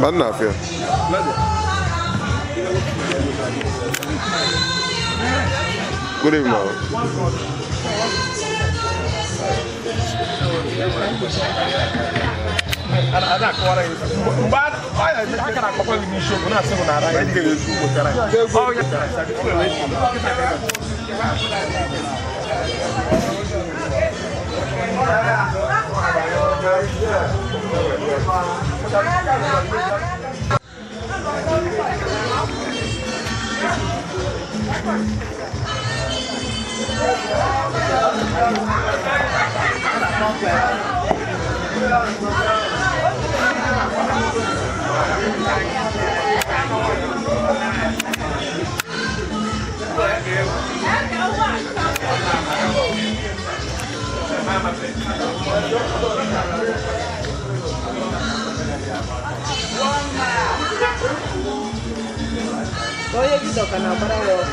Banafia. Good evening. Oye, ¿qué toca? No, para vos.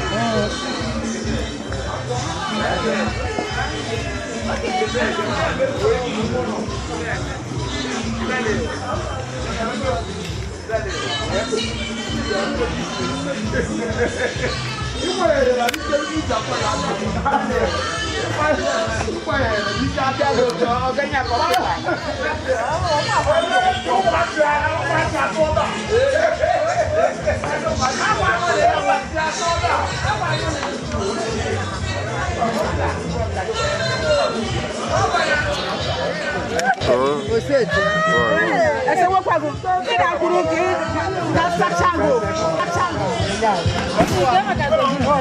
Você essa é uma coisa que dá por aqui dá sachando Oh,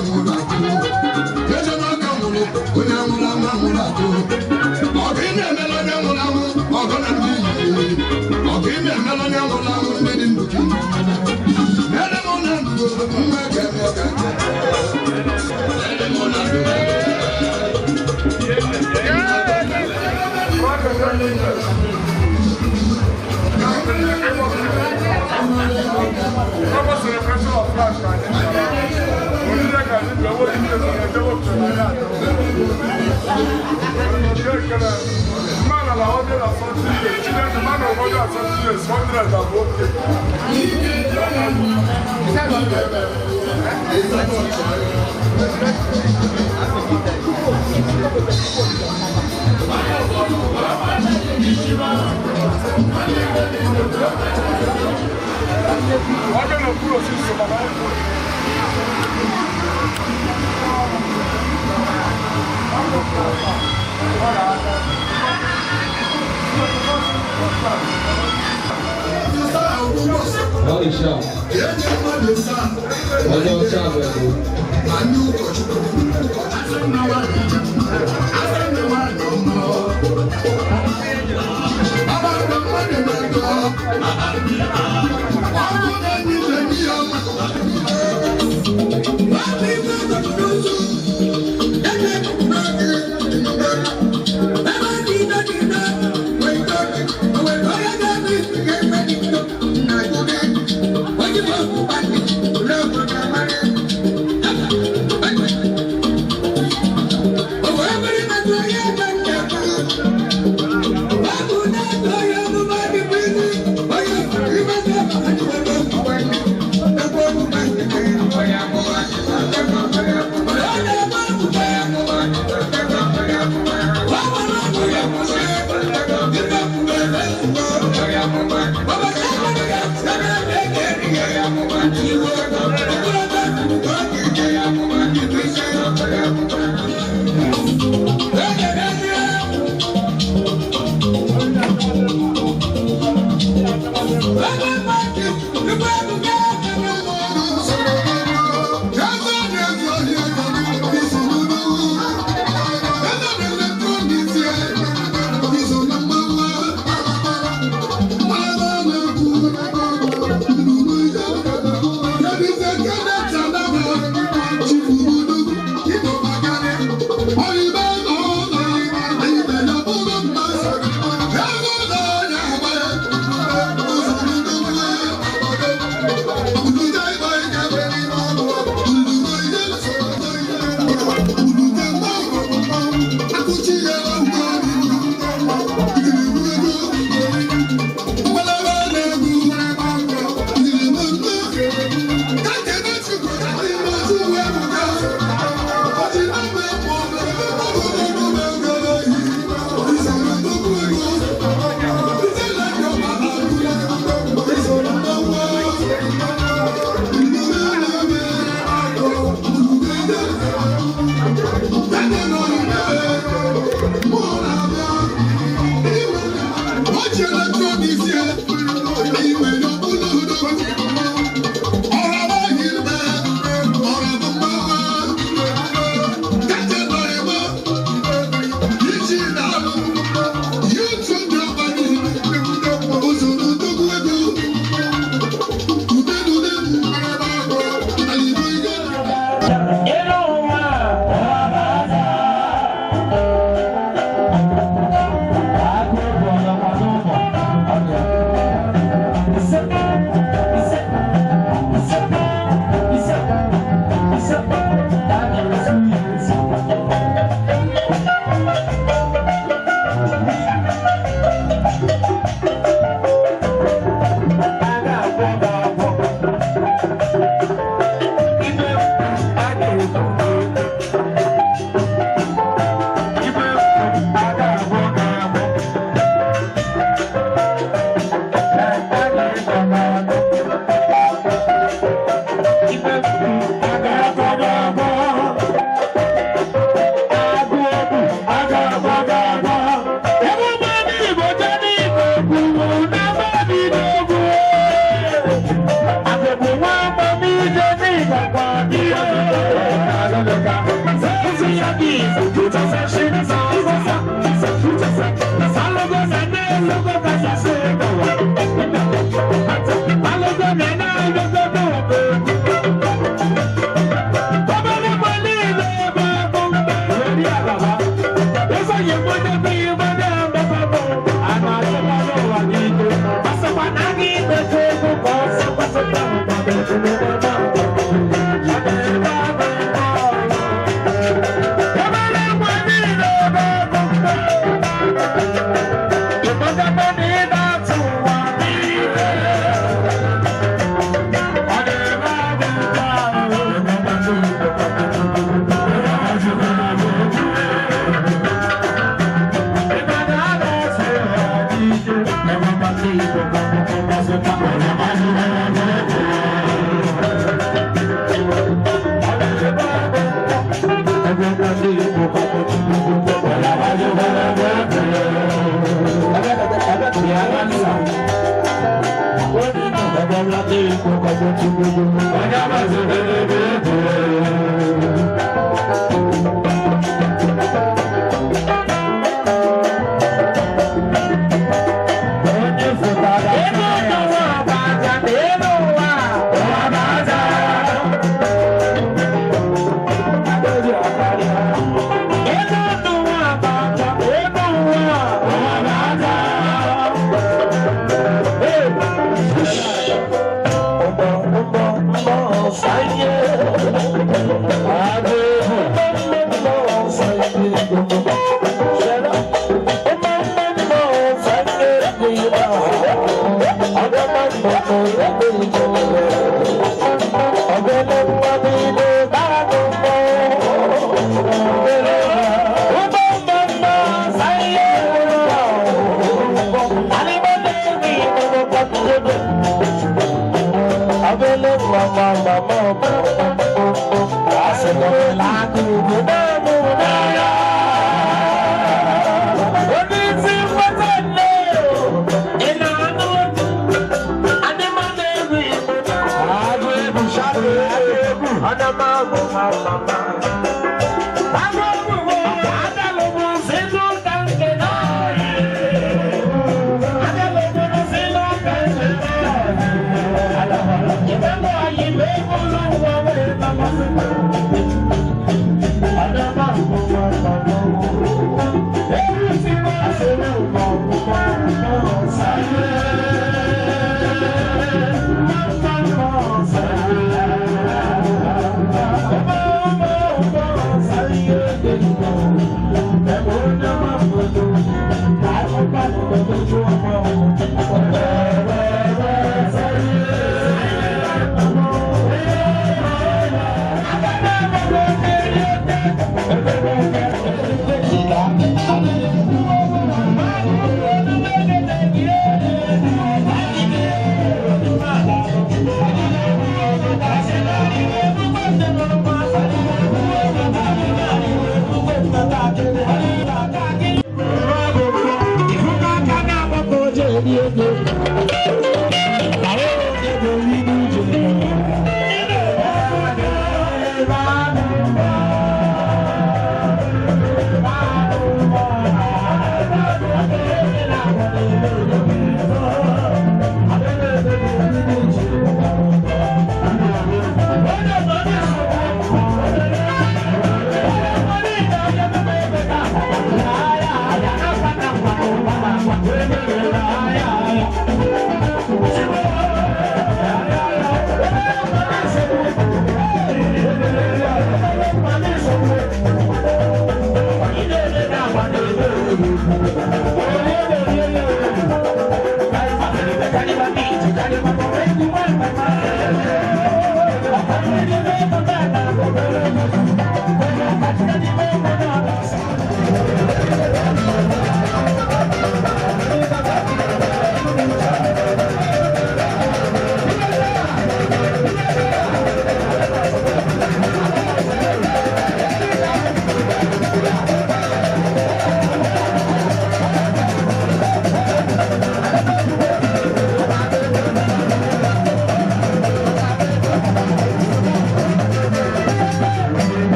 Remember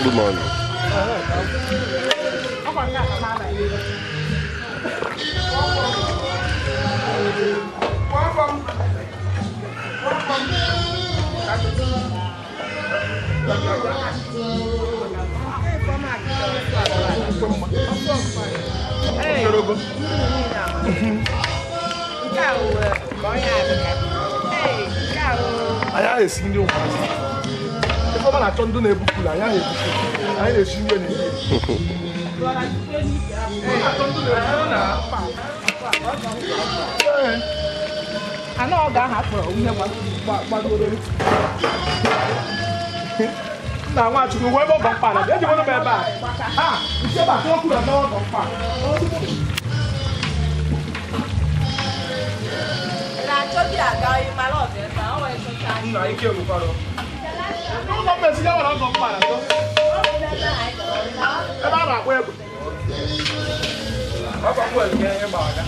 Good morning. I see you. If I'm not doing a book, I see you. I know that happened. We have one. Now, I want to go where I'm going. Then you want to be back. Ah, you say back. Don't put a door on fire. I told you I got you my love. I always try. No, you can't go. No, no, no, you want to go fire. About where? About where? Yeah, about that.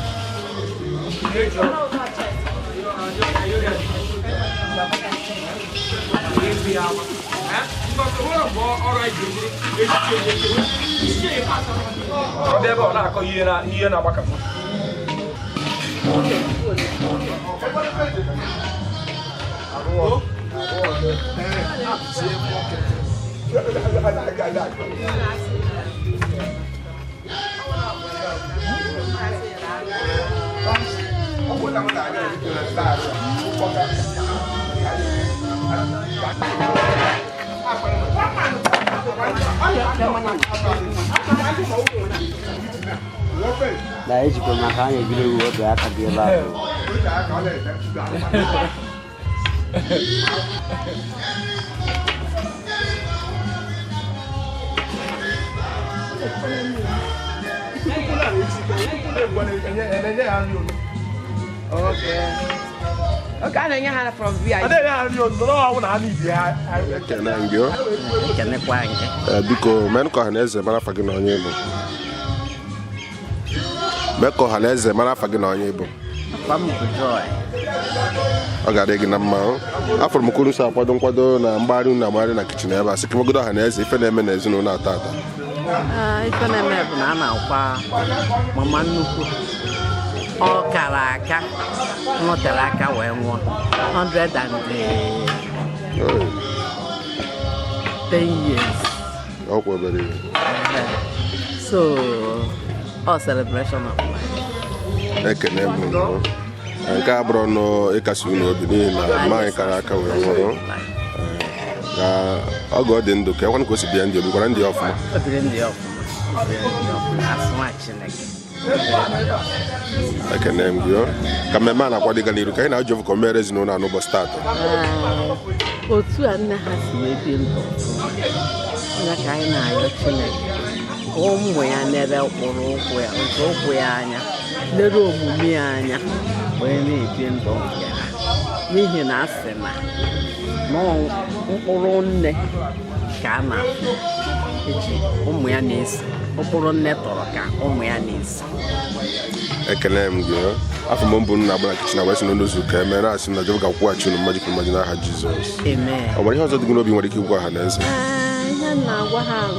Đấy chỉ còn khá nhiều video của bé cả kia vào. Okay. Okay, I know how from VIP. I Cái quang chứ. Biko, men ko haneze mara fagi na onye Igbo. Meko haneze mara fagi na onye Igbo. Bấm một rồi. Ọ ga-adị gị na mma. Afọrọ m kwuru nso nkwado na mgbagharị na amagharị na kichin ebe a sị ka mogodo haneze ife na-eme n'ezinụlọ ata ata. Ife na-eme bụ na a na-akwa mama nnukwu. Ọ kara aka, nọtere aka wee nwụọ 110 years. Ọ kwa obere ihe. So, all celebration of life. Ekene m unu. Nke a bụrụ nụ ịkasi unu obi n'ihi na mma anyị kara aka wee nwụrụ. Oge ọ dị ndụ ka ekwanụ ka o si bịa ndị obikwara ndị ọfụma. Obiri ndị ọfụma. Asụma Chineke. Ekene m gị ka mmemme a na-akwado ịga n'iru ka anyị na-ajụ ka o mere ezinụlọ a n'ụbọchị taata. Otu a nne ha si ebi ndụ ya ka anyị na-ayọ Chineke ụmụ ya nere ụkpụrụ ụkwụ ya nke ụkwụ ya anya lere omume ya anya wee na-ebi ndụ nke ha n'ihi na a sị na mkpụrụ nne ka a na-eji ụmụ ya na-esi ụkpụrụ nne tọrọ ka ụmụ ya na-esi. Ekene m gị afọ m mbụ nna agbara kichin agba esi n'ụzọ ka eme na-asị na Jehova ga-akwụghachi unu mmaji mmaji n'aha Jizọs. Amen. Ọ nwere ihe ọzọ dị gị n'obi nwere ike igwe ọha na eze? Ihe ihe na-agwa ha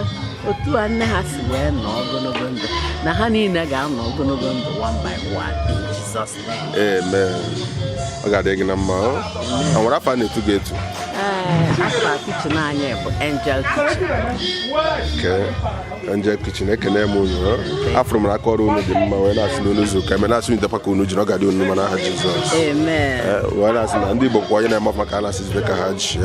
otu a nne ha si wee nọ ogologo ndụ na ha niile ga-anọ ogologo ndụ one by one in Jesus name. Amen. Ọ ga-adị gị na mma. A nwere afọ a na-etu gị etu? Afọ kichin anyị bụ Angel Kitchen. Okay. Angel Kitchen, ekene m unu. Afụrụ m aka ọrụ unu dị mma wee na-asị n'unu izu ụka eme na-asị ndekwa ka unu ji na ọ ga-adị unu mma n'aha Jizọs. Amen. Wee na-asị na ndị Igbo kwa onye na-eme ọfụma ka a na-asịzi ka ha ji.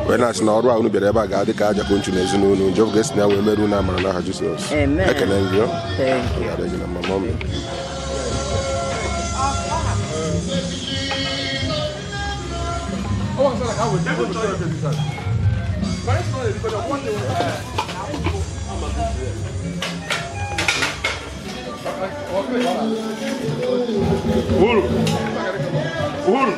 Wee na-asị na ọrụ a unu bịara ebe a ga-adị ka aja konchu na ezinụlọ Jehova ga-esi na ya wee merụ unu amara n'aha Jizọs. Amen. Ekene m gị. Thank you. Ọ ga-adị gị na mma mọmị. Uhuru.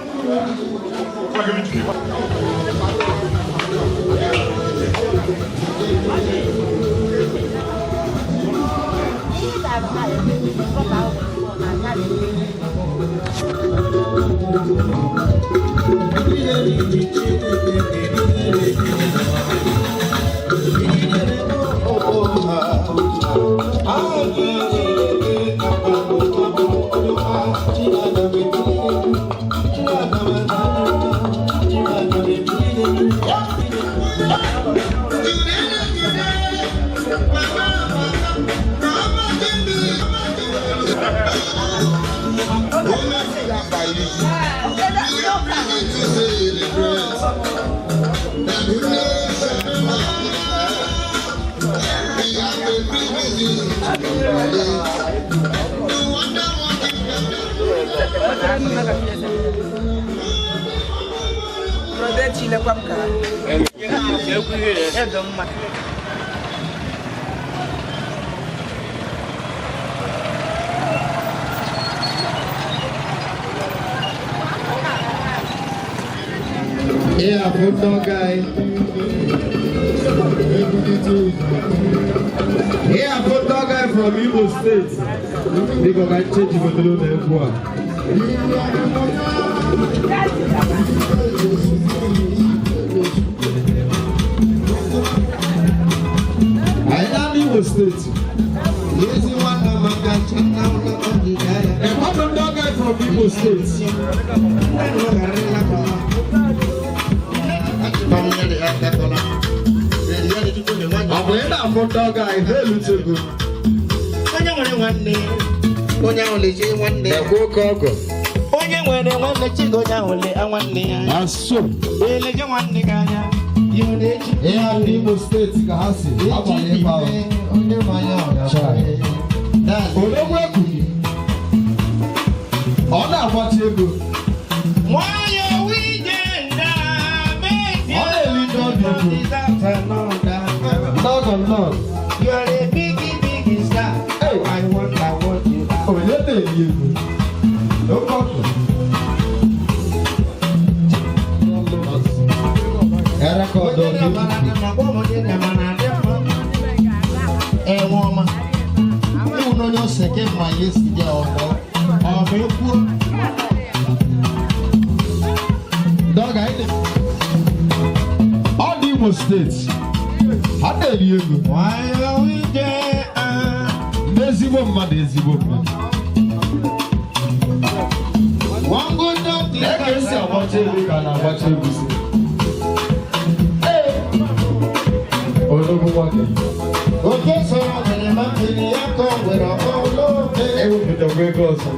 Yeah, football guy. Yeah, football guy from Imo State. Because I change the middle of the I am Imo State. A football guy from Imo State. I'm going to put dog guy there, Lutugu. Onye only say one day. Onye nwere nwanne chigonya ole anwanne ya. Aso. Ele je nwanne kanya. Yone chi. Imo State ka ha si. Abanye pa. Onye manya ọ ga. Ologbo ekuni. Ọ na-agbachi ego. Nwayo weekend baby. Ọ na-eli ndị Dog on dog. You are a big star. Hey, I want you. Oh, let me you. No problem. Era kodo. Woman. You know your second my yesterday Dog, all the Imo states. How dare you? Why are we there? Ezigbo mmadụ. One good dog. Esi agbacha elu ka na-agbacha egusi. Ologbo nwoke. Oke sọrọ mere ma mmiri ya ka ọ nwere ọkọlọbe. Ewepụtakwa ego ọzọ.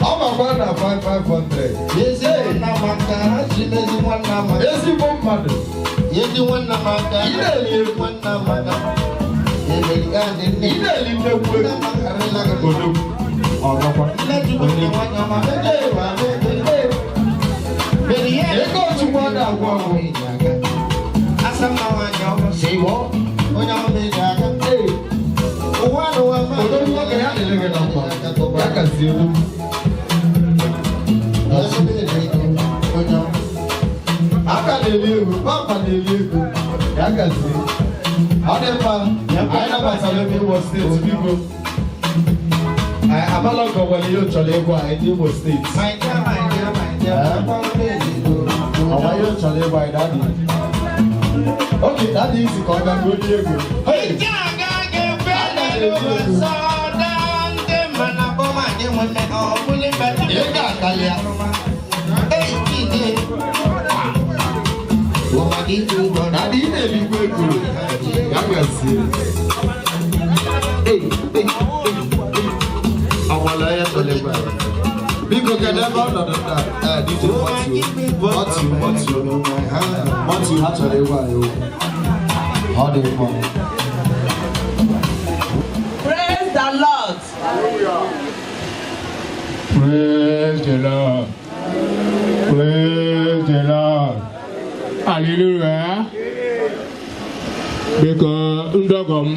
Ọ makwa na 5500. Ezi nwanna maka ha ji mezi nwanna maka. Ezigbo mmadụ. Ezi nwanna maka. Ị na-eli egwu. Nwanna maka. Ị na-eli nnekwu egwu. Ologbo. Ọgakwa. Ego Chukwu a na-agwọ agwọ. Ologbo nwoke ya na-ele gị na mma. Ya kazi elu. Aka na-eli ego, papa na-eli ego. Ya kazi. Ọ dị mma, anyị nabatara ebe Imo steeti biko. Amala ọgọ nwere ihe ọ chọrọ ịgwa anyị n'Imo steeti. Ọwa ihe ọ chọrọ ịgwa anyị dadị. Okay, that is the corner. Go Diego. Hey. Because can never understand what you have to live all the money. Praise the Lord. Praise the Lord. Praise the Lord. Hallelujah. Because ndogom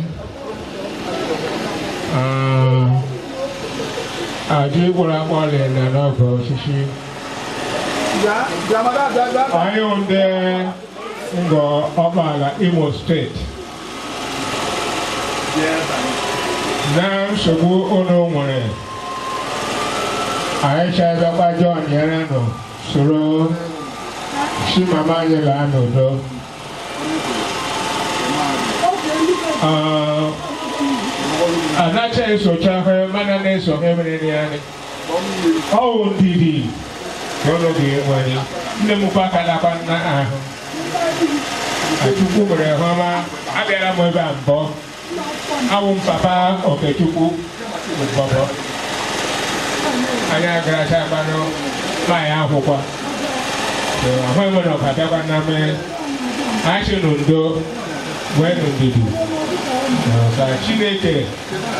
Ajibura Wale and Nova Shishi. I own there in the Obala Imo State. Now, so go on over. I shall have a John Yarano, Suro, Shimama Yelano, Anacha is so charming, Mananes of Emily. Oh, Didi, one of the money. Nemupaka Lapana. I took over a Hama, I got a Mobambo. I won't Papa or Ketuku with Papa. I got Grasabano, my Ahua. The women of Hatabaname, I should do when did you? Chineke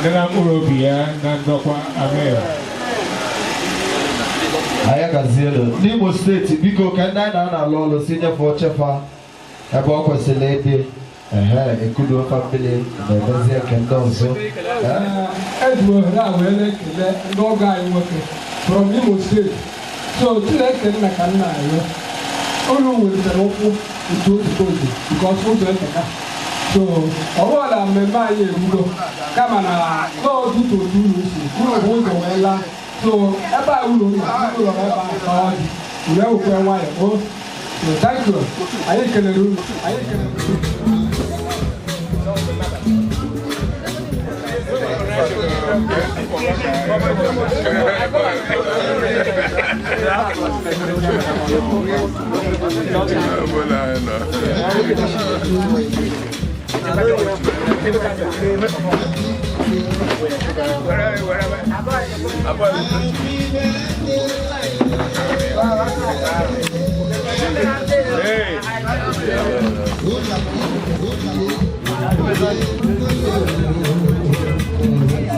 nena Urobia Nandokwa Ameo. Ayakazelo. Nimo State, Biko Kanda na Lolo senior for Chefa. Aboko Selete. A good family. The Bazia can also. Edward, no guy working from Imo State. So, today, I only with the local because who's the so, all I'm a man, come on, go to do so, about you know, why. Oh, thank you. I can do.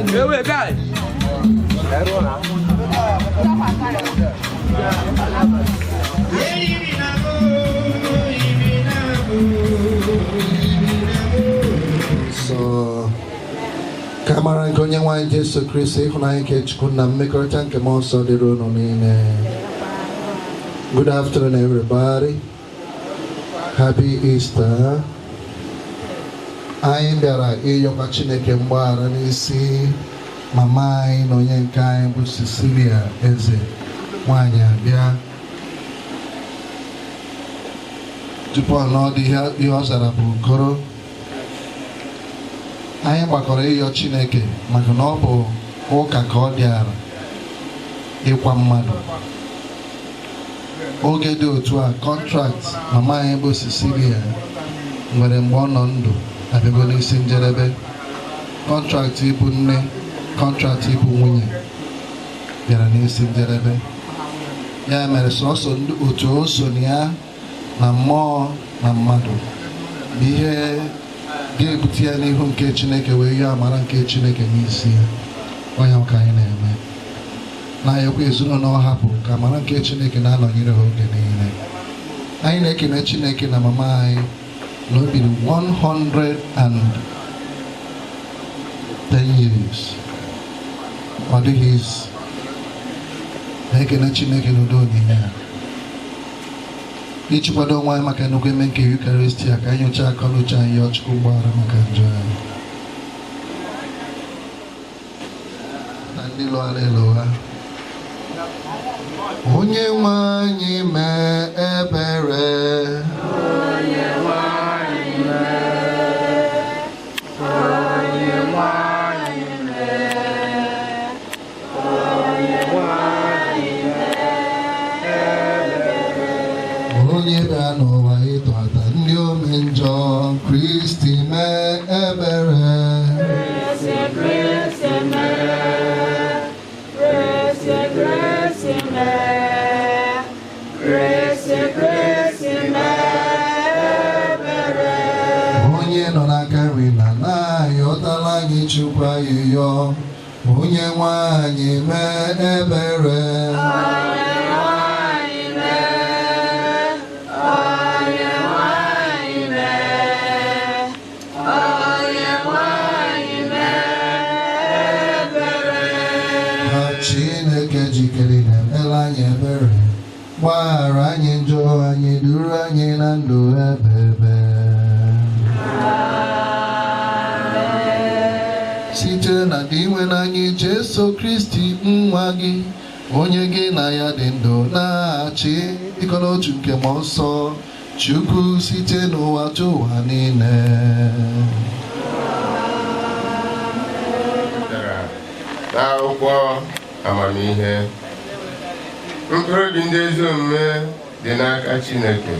Hey, wait, guys. So, Kamara Gonya wine just so Chris, if I catch Kuna make or tank him also the room on in. Good afternoon, everybody. Happy Easter. I am there. I am Chineke Mbara n'isi mama anyị na onye nke anyị bụ Cecelia Eze nwanyị abịa tupu ọnọdụ ihe ọ zara bụ Okoro. Anyị gbakọrọ ịyọ Chineke maka na ọ bụ ụka ka ọ dịara ịkwa mmadụ. Oge dị otu a kọntrakt mama anyị bụ Cecelia nwere mgbe ọ nọ ndụ abịago n'isi njedebe. Kọntrakt ịbụ nne, kọntrakt ịbụ nwunye bịara n'isi njedebe. Ya mere sọsọ otu o so na ya na mmụọ na mmadụ bụ ihe ga-ebute ya n'ihu nke Chineke wee yọọ amara nke Chineke n'isi ya. Onye ka anyị na-eme na-ayọkwa ezinụlọ ọ hapụrụ ka amara nke Chineke na-anọnyere ha oge niile. Anyị na-ekene Chineke na mama anyị na o biri 110 years. Ọ dịghị izu. Na-ekene Chineke n'udo onyinye ya. Iji kwado onwe anyị maka nnukwu eme nke Eucharistia ka anyị nyochaa akọnuche anyị yọọ Chukwu mgbaghara maka njọ anyị. Na ndị lụghara elụgha. Onye nwe anyị mee ebere. Onye nwe anyị Christi me ebere. Grazie, grazie me. Grazie, grazie me. Grazie, grazie me. Ebere. Onye nọ n'aka nri na na-ayọtala anyị Chukwu ayịyọ. Onye nwanyị mee ebere. Chineke jikere na-emela anyị ebere, gbaghara anyị njọ anyị, duru anyị na ndụ ebebe. Site na dị inwe n'anyị Jesu Kristi nwa gị, onye gị na ya dị ndụ na-achị ịkọ n'otu nke mmụọ nsọ, Chukwu site n'ụwa tụ ụwa niile. N'akwụkwọ amamihe, mkpụrụ obi ndị ezi omume dị n'aka Chineke,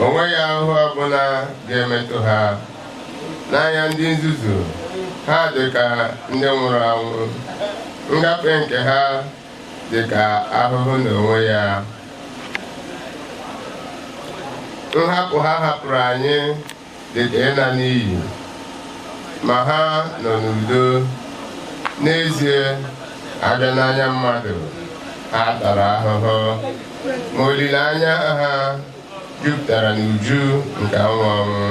o nweghị ahụhụ ọbụla ga-emetụ ha. N'anya ndị nzuzu, ha dị ka ndị nwụrụ anwụ, ngafe nke ha dị ka ahụhụ n'onwe ya. Nhapụ ha hapụrụ anyị dị ka ịla n'iyi, ma ha nọ n'udo. N'ezie, abịa n'anya mmadụ, ha tara ahụhụ, ma olileanya ha jupụtara n'uju nke ọnwụ ọnwụ.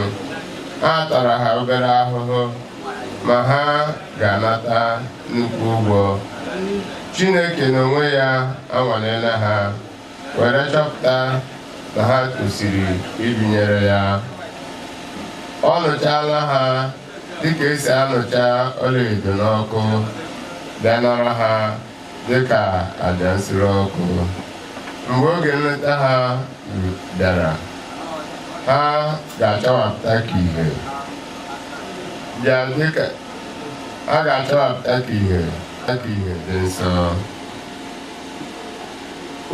Ha tara ha obere ahụhụ, ma ha ga-anata nnukwu ụgwọ. Chineke n'onwe ya anwalela ha, were chọpụta na ha tosiri ibinyere ya. Ọ nụchala ha dịka esi anụcha ọlaedo n'ọkụ, bịa nara ha dịka aja nsure ọkụ. Mgbe oge nleta ha bịara, ha ga-achọwapụta ka ihe dị nsọ.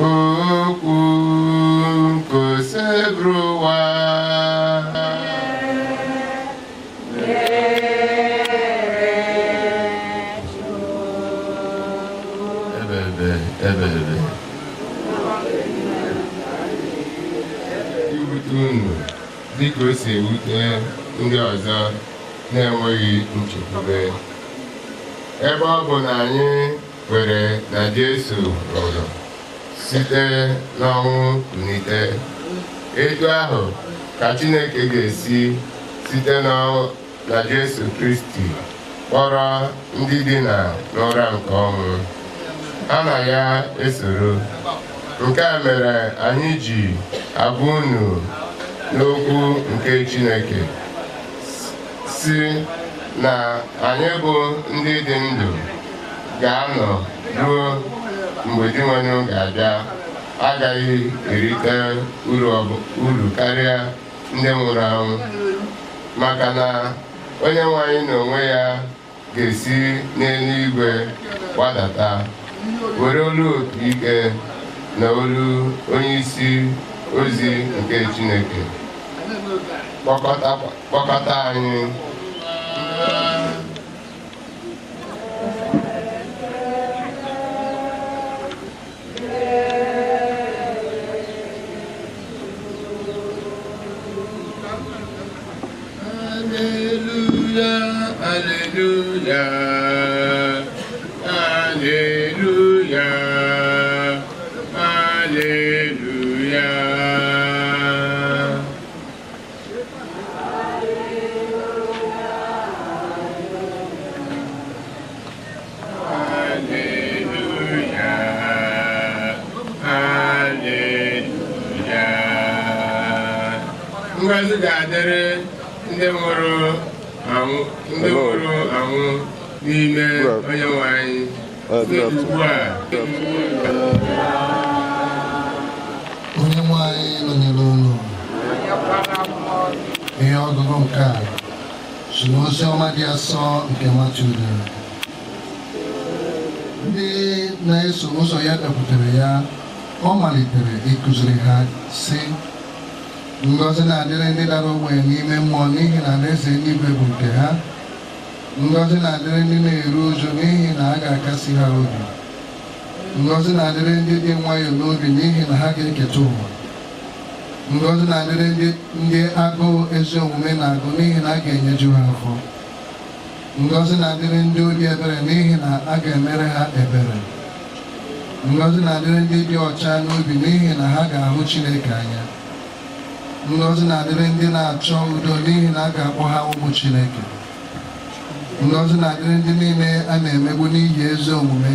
Okwu nkosebruwa ebebe iwute unu dịka o si ewute ndị ọzọ na-enweghị nchekwube. Ebe ọ bụ na anyị kwere na Jesu nwụrụ site n'ọnwụ kunite, etu ahụ ka Chineke ga-esi site na Jesu Kristi kpọrọ ndị dị n'ụra nke ọnwụ, ha na ya esoro. Nke a mere anyị ji agwa unu n'okwu nke Chineke, si na anyị bụ ndị dị ndụ ga-anọ ruo mgbe di nwanyị ga-abịa, agaghị erite uru karịa ndị nwụrụ anwụ, maka na onye nwanyị n'onwe ya ga-esi n'eluigwe gbadata, were olu opi ike na olu onye isi ozi nke Chineke kpọkọta anyị. Alleluia, alleluia, alleluia. Alleluia, alleluia. Ngozi ga-adịrị ndị nwụrụ anwụ n'ime onye nwe anyị ugbu a. Onye nwe anyị nọnyere unu. Ihe ọgụgụ nke a si n'ozi ọma dị asọ nke Matiu dere. Ndị na-eso ụzọ ya bịakwutere ya, ọ malitere ịkụziri ha sị, Ngọzi na-adịrị ndị dara ogbenye n'ime mmụọ n'ihi na alaeze eluigwe bụ nke ha. Ngọzi na-adịrị ndị na-eru ụjụ n'ihi na a ga-akasi ha obi. Ngọzi na-adịrị ndị dị nwayọọ n'obi n'ihi na ha ga-eketa ụwa. Ngọzi na-adịrị ndị agụụ ezi omume na-agụ n'ihi na a ga-enyeju ha afọ. Ngọzi na-adịrị ndị obi ebere n'ihi na a ga-emere ha ebere. Ngọzi na-adịrị ndị dị ọcha n'obi n'ihi na ha ga-ahụ Chineke anya. Ngọzi na-adịrị ndị na-achọ udo n'ihi na a ga-akpọ ha ụmụ Chineke. Ngọzi na-adịrị ndị niile a na-emegbu n'ihi ezi omume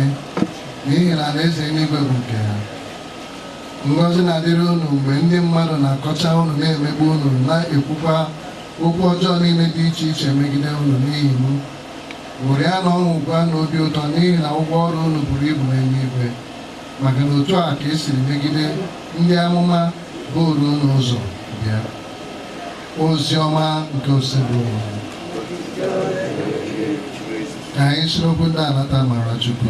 n'ihi na alaeze eluigwe bụ nke ha. Ngọzi na-adịrị unu mgbe ndị mmadụ na-akọcha unu na-emegbu unu na-ekwukwa okwu ọjọọ niile dị iche iche megide unu n'ihi m. Ṅụrịa na ọṅụ gwa na obi ụtọ n'ihi na ụgwọ ọrụ unu buru ibu n'eluigwe. Maka na otu a ka esiri megide ndị amụma buru unu ụzọ bịa. Ozi ọma nke osebụ. Ka anyị siri okwu ndị anata mara Chukwu.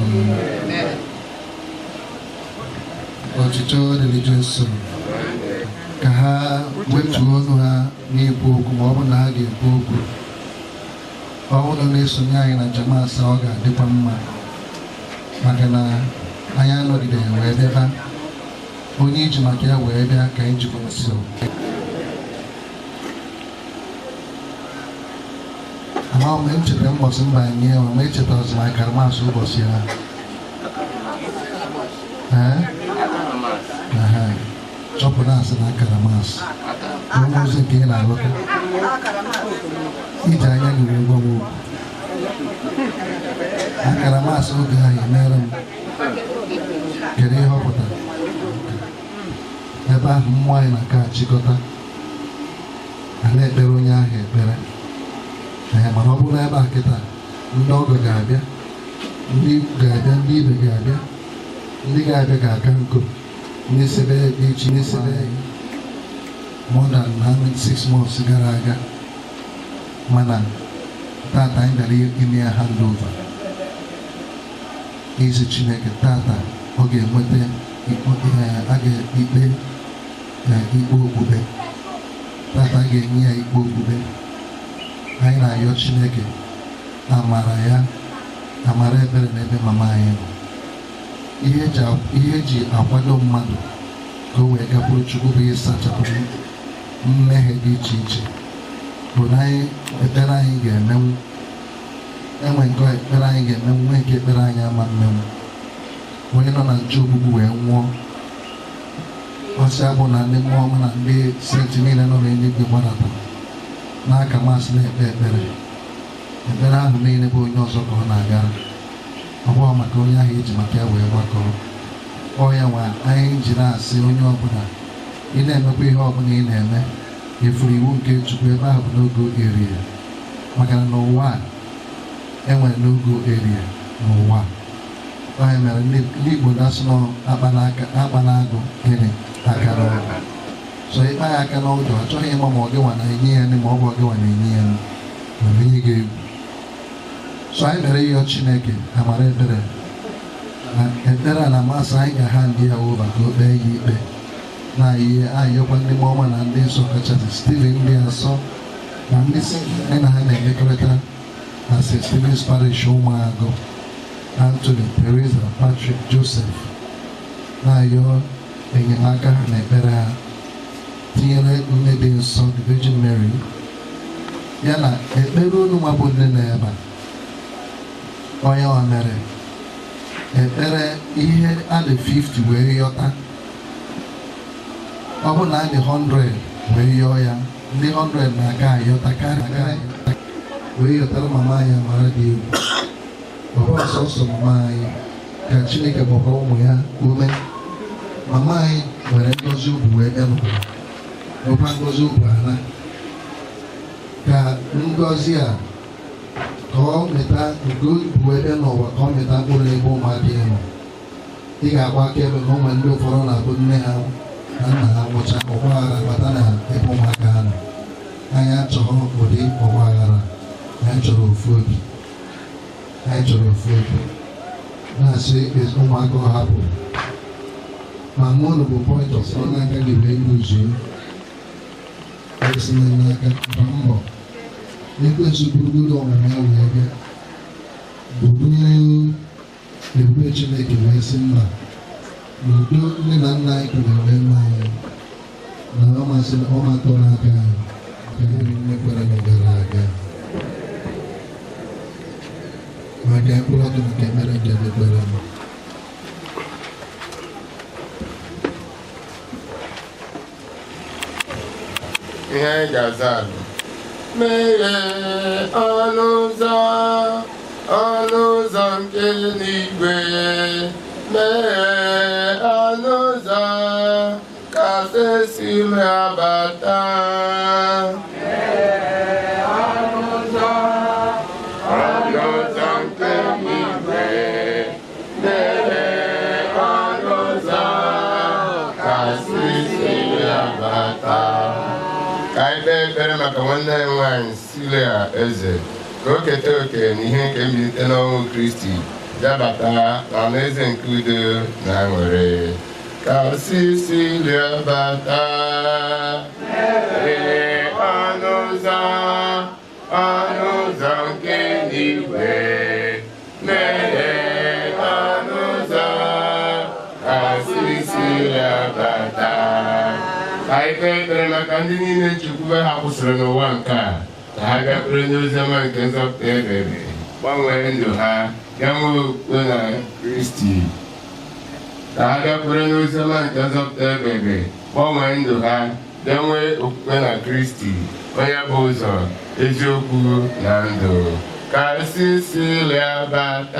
Ọchịchọ dịrị Jesu ka ha wetuo ọnụ ha n'ikwu okwu ma ọ bụ na ha ga-ekwu okwu. Ọ bụrụ na esonye anyị na njem asaa ọ ga-adịkwa mma maka na anyị anọgideghị wee bịaba. Onye iji maka ya wee bịa ka anyị jikwasị ama m echeta mbọsị mba anyị enwe ma echeta ọzọ na karamasị ụbọchị ha. Chọpụta asị na karamasị onye ozi nke ị na-alụta iji anya gị wee gwa m okwu. Akaramasị oge ahụ emere m kedu ihe ọ pụtara? Ebe ahụ mmụọ anyị na ka achịkọta a na-ekpere onye ahụ ekpere. Mana ọ bụrụ na ebe a kịta ndị ọgọ ga-abịa, ndị ga-abịa, ndị ibe ga-abịa, ndị ga-abịa ga-aka nko ndị sebe dị iche n'esebe more than 6 months gara aga. Mana tata anyị bịara ime ya handover izi Chineke. Tata ọ ga-enweta a ga-ikpe ikpe okpukpe. Tata a ga-enye ya ikpe okpukpe. Anyị na-ayọ Chineke amara ya, amara ebere n'ebe mama anyị nọ. Ihe eji akwado mmadụ ka o wee gakwuru Chukwu bụ ịsachapụ mmehie dị iche iche bụ na ekpere anyị ga-emenwu. Enwe nke ekpere anyị ga-emenwu, nwee nke ekpere anyị ama mmenwu. Onye nọ na nche ogbugbu wee nwụọ, ọsị abụ na ndị mmụọ ọma na ndị senti niile nọ n'eluigwe gbadata n'aka masị na-ekpe ekpere. Ekpere ahụ niile bụ onye ọzọ ka ọ na-agara. Ọ bụghị maka onye ahụ eji maka ya wee gbakọrọ. Ọ ya nwa anyị jiri asị onye ọbụla ị na-emekwa ihe ọbụla ị na-eme efuru iwu nke Chukwu. Ebe ahụ bụ n'oge erie, maka na n'ụwa a enwere n'oge erie n'ụwa. Onye mere ndị Igbo na-asị n'akpa na-agụ gịnị aka n'ọgụ. So ịkpa ya aka n'ụjọ achọghị ịma ma ọ gị nwa na-enye ya nri ma ọ bụ ọ gị nwa na-enye ya nri ma enye gị egwu. So anyị mere ịyọ Chineke amara ebere na ekpere a na-amasị anyị ga-ha ndị ya ụba ka o kpee ya ikpe na ihe ayọkwa ndị ọma na ndị nsọ kachasị Stephen ndị asọ na ndị si anyị na ha na-emekọrịta na St. Stephen's Parish Ụmụagụ, Anthony, Teresa, Patrick, Joseph na-ayọ enyemaka ha na ekpere ha, tinyere nne dị nsọ the Virgin Mary ya na ekpere unu nwa bụ nne na ebe onye ọ mere ekpere ihe adị 50 wee yọta. Ọ bụ na adị 100 wee yọọ ya, ndị 100 na-aga ayọta karịa wee yọtara mama anyị amara dị egwu. Ọ bụ sọsọ mama anyị ka Chineke gbakwa ụmụ ya ume. Mama anyị nwere ngozi ubu wee bịa n'ụwa, nwekwa ngozi ubu ala. Ka ngozi a ka ọ mịta nke ubu wee bịa n'ụwa ka ọ mịta mkpụrụ ebe ụmụaka ya nọ. Ị ga-agba akaebe na ụmụ ndị ụfọdụ na-abụ nne ha na nna ha nwụcha ọgbaghara bata na ebe ụmụaka ha nọ. Anyị achọghị ụdị ọgbaghara, anyị chọrọ ofu obi. Anyị chọrọ ofu obi na-asị ụmụaka ọ hapụ ma mụnụ bụ point of n'aka gị wee yuzuo kwesịrị n'aka mba mbọ n'ekwesị bụrụgodo ọmụma ya wee bịa bụrụ ebube Chineke wee sị mba n'udo nne na nna anyị kwere wee nna anyị na ọ matọrọ aka anyị nke nne kwere na gara aga maka mkpụrụ ọdụ nke mere nke mekwere m ihe anyị ga-aza bụ meghe ọnụ ụzọ nke eluigwe meghe ọnụ ụzọ ka Cecelia bata ọnụ ụzọ nke eluigwe meghe ọnụ ụzọ ka Cecelia bata. Ka anyị kpee ekpere maka nwanne anyị nwanyị Cecelia Eze ka o keta oke n'ihe nke mbilite n'ọnwụ Kristi dabata n'alaeze nke udo na aṅụrị. Ka Cecelia bata meghe ọnụ ụzọ nke eluigwe meghe ọnụ ụzọ ka Cecelia bata. Anyị kpee ekpere maka ndị niile nchekwube ha kwụsịrị n'ụwa nke a ka ha bịakwere n'oziọma nke nzọpụta ebere gbanwee ndụ ha ya nwee okwukwe na Kristi ka ha bịakwere n'oziọma nke nzọpụta ebere gbanwee ndụ ha ya nwee okwukwe na Kristi onye bụ ụzọ eziokwu na ndụ. Ka Cecelia bata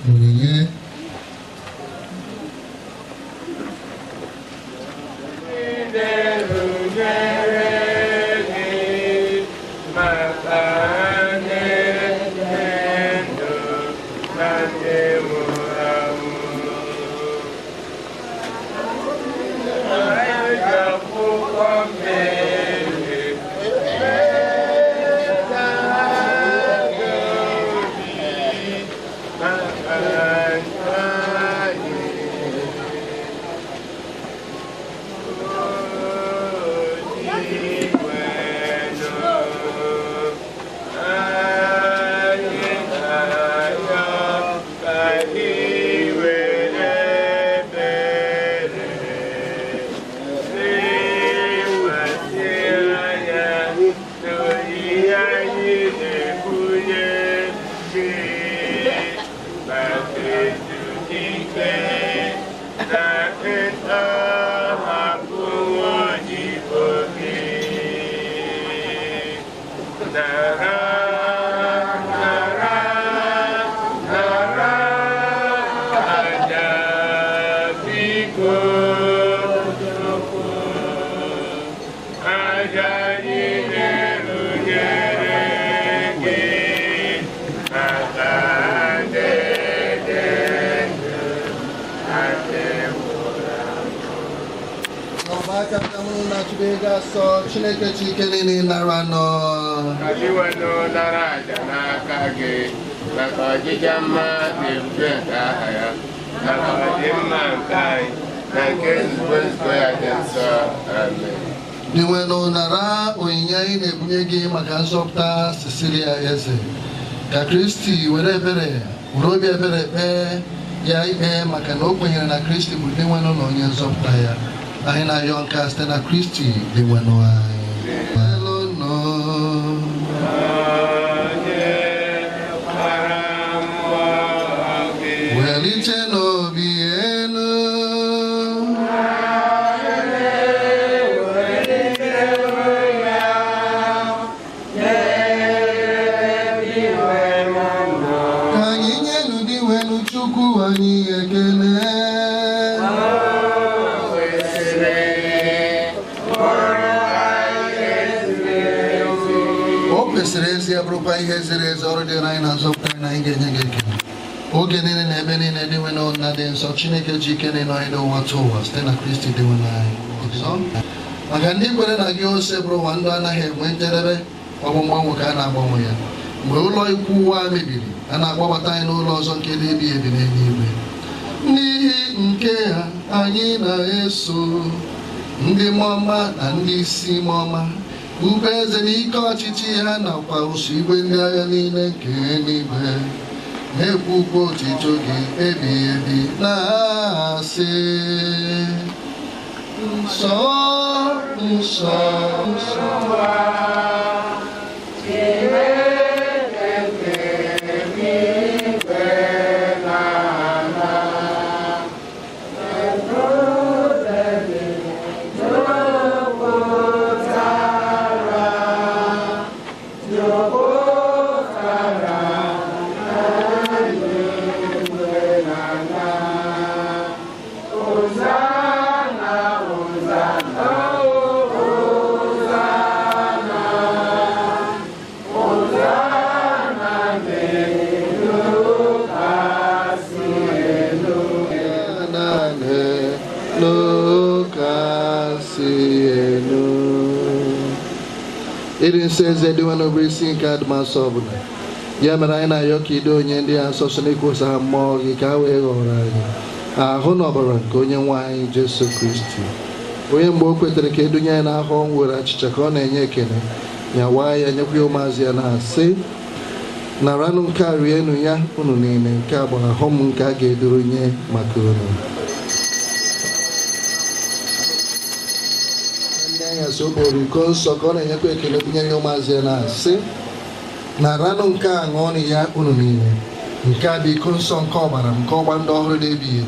onyinye Chineke chike niile nara nọ iwenụ nara aja n'aka gị maka ọjịja mma na ebube nke aha ya maka ọdịmma nke anyị na nke nzukọ ya dị nsọ. Amen. iwenụ nara onyinye anyị na-ebunye gị maka nzọpụta Cecelia Eze ka Kristi were obi ebere kpee ya ikpe maka na o kwenyere na Kristi bụ ndị nwenụ na onye nzọpụta ya. Anyị na-ayọ nka site na Kristi dị nwenụ anyị. Welite n'obi elu ka anyị nyenu dị wenu Chukwu anyị ekele. Kwesịrị ezi abụrụkwa ihe ziri ezi ọrụ dịrị anyị na nzọpụta anyị na anyị ga-enye gị ekele oge niile na ebe niile dị nwe na dị nsọ. Chineke ji ike niile anyị n'ụwa tụ ụwa site na Kristi dị nwe anyị ọzọ. Maka ndị kwere na gị ose bụrụ ụwa ndụ anaghị enwe njedebe ọ bụ mgbanwe ka a na-agbanwe ya mgbe ụlọ ikwu ụwa mebiri a na-agbabata anyị n'ụlọ ọzọ nke dị ebighị ebi n'eluigwe. N'ihi nke ha anyị na-eso ndị mọma na ndị isi mọma, ube eze na ike ọchịchị ha nakwa ụsọ igwe ndị agha niile nke eluigwe, na-ekwukwa otito gị ebighị ebi na-asị nsọ nsọ nsọ It says that one of receiving card masobna. Yamarina Yoki doing the associate was a more Gikawe or a honorable Konya wine, Jesus Christi. We walk with the Kedunya and our home with a Chakon and Yakene, Yawai and Yakio Maziana say Naranum Karianuya, Ununin and Carbon, a home Kage Durunye Macuno. Sobori konsokona yakwe kile binyo mazena se na rano nka ngoni ya ununine nka bi konson kobara mkoba ndo ọhụrụ debi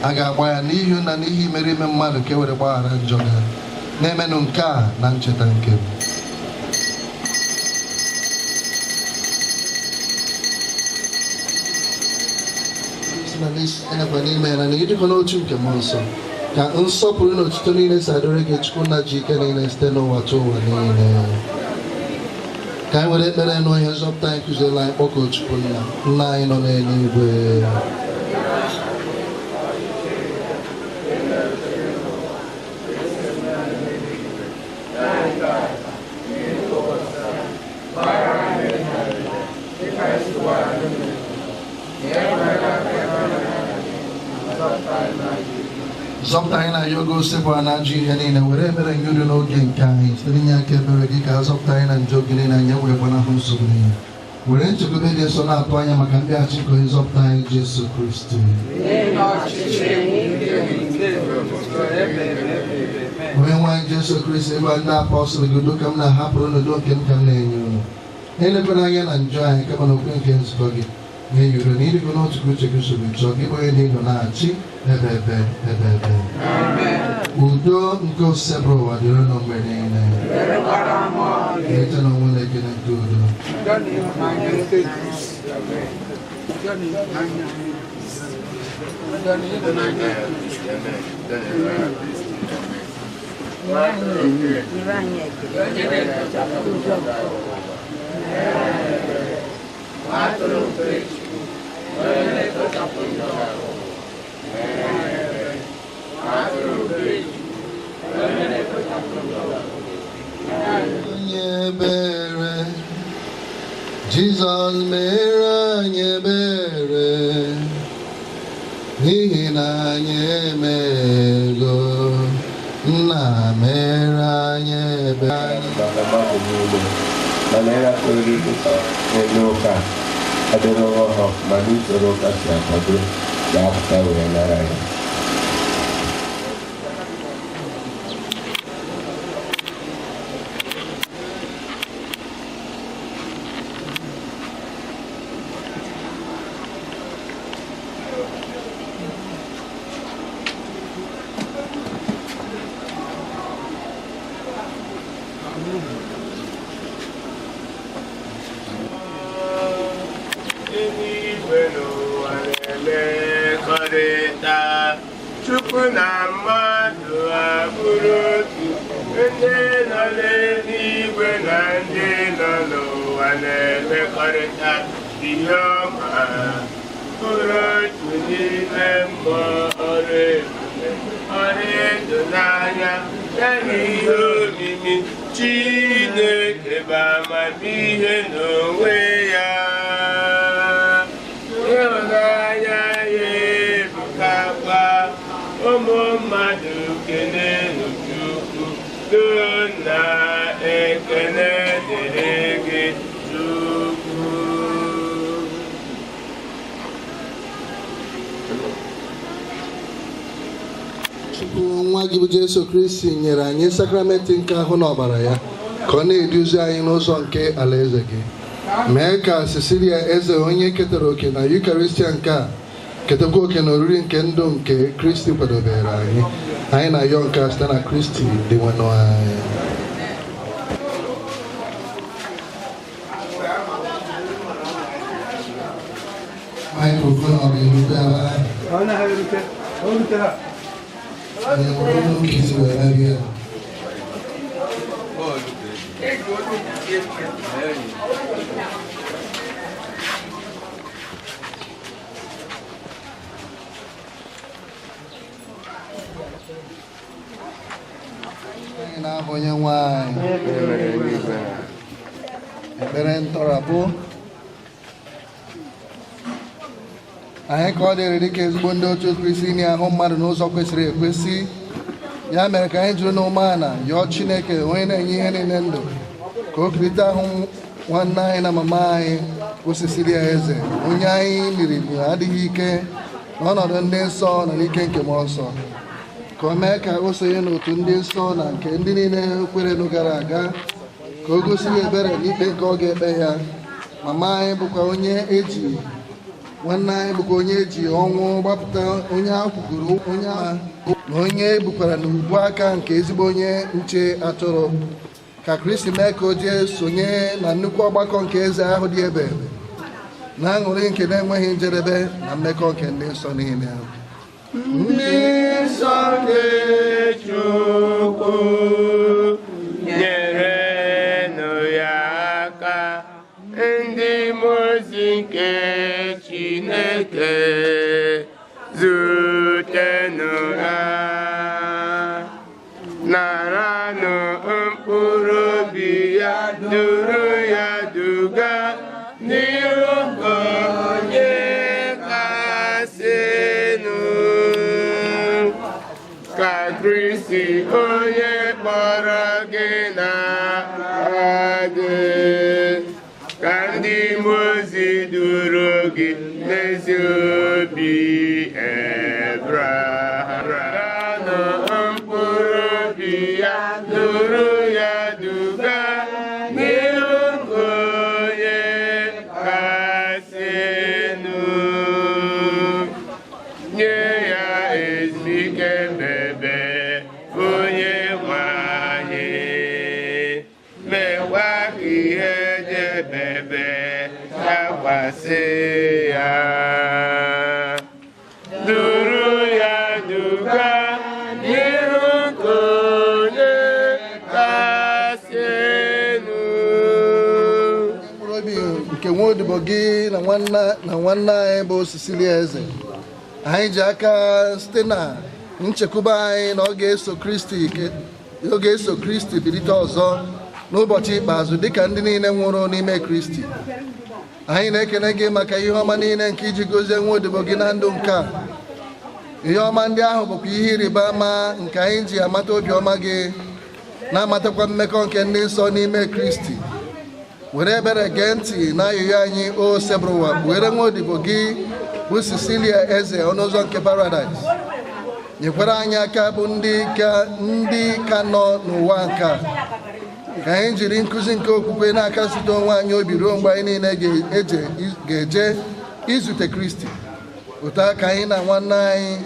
aga agba ya n'ihu na n'ihi mere ime mmadụ ke were gbaghara njọ ga na-emenụ nka na ncheta nke na n'idiko n'otu nke mmụọ nsọ ka nsọpụrụ na otuto niile si adịrị gị Chukwu na ji ike niile site n'ụwa tụ ụwa niile. Ka anyị were ekpere n'onye nzọpụta anyị kụziela anyị kpọkọ Chukwu nna anyị nọ n'eluigwe. Zọpụta na yogo sebo na ajọ ihe niile were ebere nyuru n'oge nke anyị site n'inye aka ebere gị ka zọpụta anyị na njọ gị niile anyị wee gbanahụ nsogbu niile. Were nchekwube dị nsọ na-atụ anya maka mbịaghachi nke onye nzọpụta anyị Jesu Kristi. Onye nwe anyị Jesu Kristi ebe ndị apọstụl gị udo ka m na-ahapụrụ n'udo nke m ka m na-enye unu. Elekwala anya na njọ anyị kama na okwe nke nzukọ gị na-enyere na ịdịgo n'otu ka uche gị sobe chọọ gị onye niile na-achị ebe. Udo nke osebụrụ ụwa dịrị nọ mgbe niile. Ete na onwe na-ekene nke udo. Jesus mere anyị ebere n'ihi na anyị emego nna mere anyị ebere mana ya kwere n'elu ụka adịrị ọhụrụ ma n'usoro ụka si akwado ga-apụta wee nara ya. Chukwu na mmadụ abụrụ otu, ndị nọ n'eluigwe na ndị nọ n'ụwa na-emekọrịta ihe ọma, bụrụ otu n'ime mmụọ ọrụ ebube, ọrụ ịdụnanya ya na ihe omimi. Chineke bụ amamihe n'onwe ya, ịhụnanya ya ebukakwa ụmụ mmadụ kenenu ekele dịrị gị Chukwu. Chukwu nwa gị bụ Jesu Kristi nyere anyị sakramenti nke ahụ na ọbara ya ka ọ na-eduzi anyị n'ụzọ nke alaeze gị. Mee ka Cecelia Eze onye ketara oke na Eucharistia nke a ketakwa oke na oriri nke ndụ nke Kristi kwadobere anyị. Anyị na-ayọ nke a site na Kristi dị nwenụ anyị. Microphone ọ ga-erute ala. Anyị nwere ụmụ nke isi were bịa. Anyị na-ahụ onye nwe anyị ekpere ntọrapụ anyị ka ọ dịrị dịka ezigbo ndị otu Kristi inye ahụ mmadụ n'ụzọ kwesịrị ekwesị. Ya mere ka anyị jiri n'umeala yọọ Chineke onye na-enye ihe niile ndụ ka o kirịta ahụ nwanne anyị na mama anyị bụ Cecelia Eze onye anyị liri adịghị ike n'ọnọdụ ndị nsọ na n'ike nke mmụọ nsọ, ka o mee ka o sonye n'otu ndị nsọ na nke ndị niile kwerenụ gara aga, ka o gosi ya ebere n'ikpe nke ọ ga-ekpe ya. Mama anyị bụkwa onye eji nwanne anyị bụkwa onye eji ọnwụ gbapụta onye a kwugoro onye agha na onye ebukwara n'ubu aka nke ezigbo onye nche atụrụ. Ka Kristi mee ka o jee sonye na nnukwu ọgbakọ nke eze ahụ dị ebe na aṅụrị nke na-enweghị njedebe na mmekọ nke ndị nsọ niile. Ndị nsọ nke Chukwu nyerenụ ya aka, ndị mmụọ ozi nke Chineke zutenụ ha, naranụ mkpụrụ obi ya, duru ya duga n'ihu onye kasịnụ. Ka Kristi onye kpọrọ gị na-adị, ka ndị mmụọ ozi duru gị n'ezi obi Ebraham, mkpụrụ obi ya, duru ya duga n'ihu onye kasịnụ. Nye ya ezumike mbebe onye nwe anyị, mekwa ka ihe debebe dakwasị ya, duru ya duga n'ihu onye kasịnụ. Mkpụrụ obi nke nwaodibo gị na nwanne anyị bụ Cecelia Eze, anyị ji aka site na nchekwube anyị na ọ ga-eso Kristi bilite ọzọ n'ụbọchị ikpeazụ dịka ndị niile nwụrụ n'ime Kristi. Anyị na-ekele gị maka ihe ọma niile nke iji gozie nwaodibo gị na ndụ nke a. Ihe ọma ndị ahụ bụkwa ihe ịrịba ama nke anyị ji amata obiọma gị, na-amatakwa mmekọ nke ndị nsọ n'ime Kristi. Were ebere gee ntị n'ayụyọ anyị o Sebruwa, kpughere nwaodibo gị bụ Cecelia Eze ọnụ ụzọ nke Paradaịs. Nyekwara anyị aka bụ ndị ka nọ n'ụwa nke a, ka anyị jiri nkụzi nke okwukwe n'aka site onwe anyị obi ruo mgbe anyị niile ga-eje izute Kristi. Otu aka anyị na nwanne anyị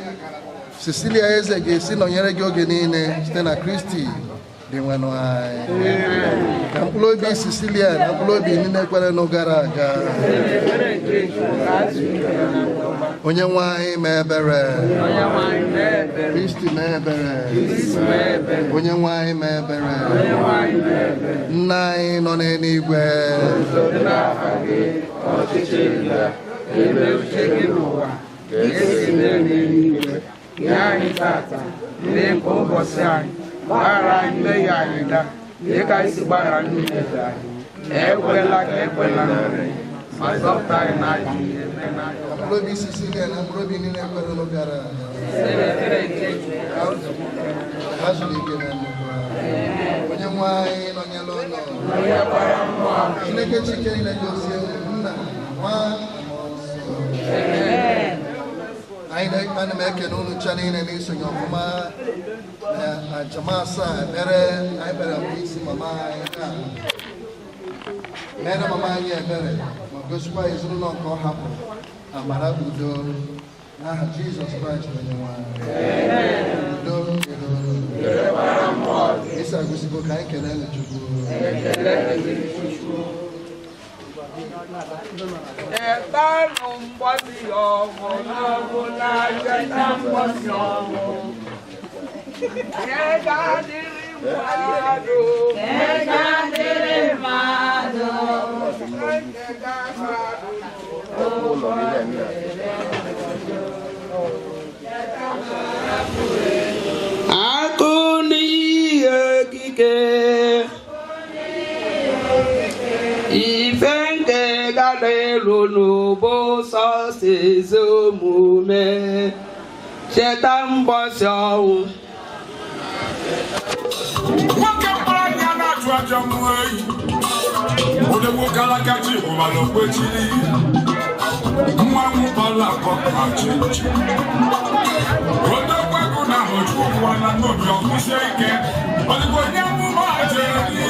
Cecelia Eze ga-esi nọnyere gị oge niile site na Kristi dị nwenụ anyị. Ka mkpụrụ obi Cecelia na mkpụrụ obi niile kwere nụ gara aga. Onye nwe anyị mee ebere, Kristi mee ebere, onye nwe anyị mee ebere. Nna anyị nọ n'eluigwe, nye anyị tata ndị nke ụbọchị anyị, gbaghara anyị mmehie anyị taa dịka anyị si gbaghara ndị mmehie anyị, ekwela ka ekwela ma zọpụta anyị n'ajọ ihe. mkpụrụ obi Cecelia na mkpụrụ obi niile kwere nụ gara aga, ha zuru ike na ndụ ha. Onye nwe anyị nọnyere ụlọ Chineke chike na-egosi nna nwa ana m ekene unu cha niile n'isonye ọfụma na njem asaa ekpere anyị kpere bụ isi mama anyị mere mama anyị ebere ma gosikwa ezinụlọ nke ọ hapụrụ amara udo n'aha Jizọs Kraịst onye nwe anyị. Udo isi agụsigo ka anyị kelee Chukwu. Etanụ mgbasi ọgwụ n'ọbụla cheta mgbasi ọgwụ. Ega dịrị mmadụ. Ega dịrị mmadụ. Ega akụ n'ihe ekike ife nke gara elu n'ụbọ sọsọ ezi omume cheta mbọsị ọnwụ. Nwoke mkpọrọ anya na-atụ aja mmụọ eyi onye nwoke alaka ji ụbara okwechiri nwa nwụbala akọkọ chichi onye gwagụ na ahụju nwa na n'obi ọkwụsie ike ọdịgbo onye amụma jeri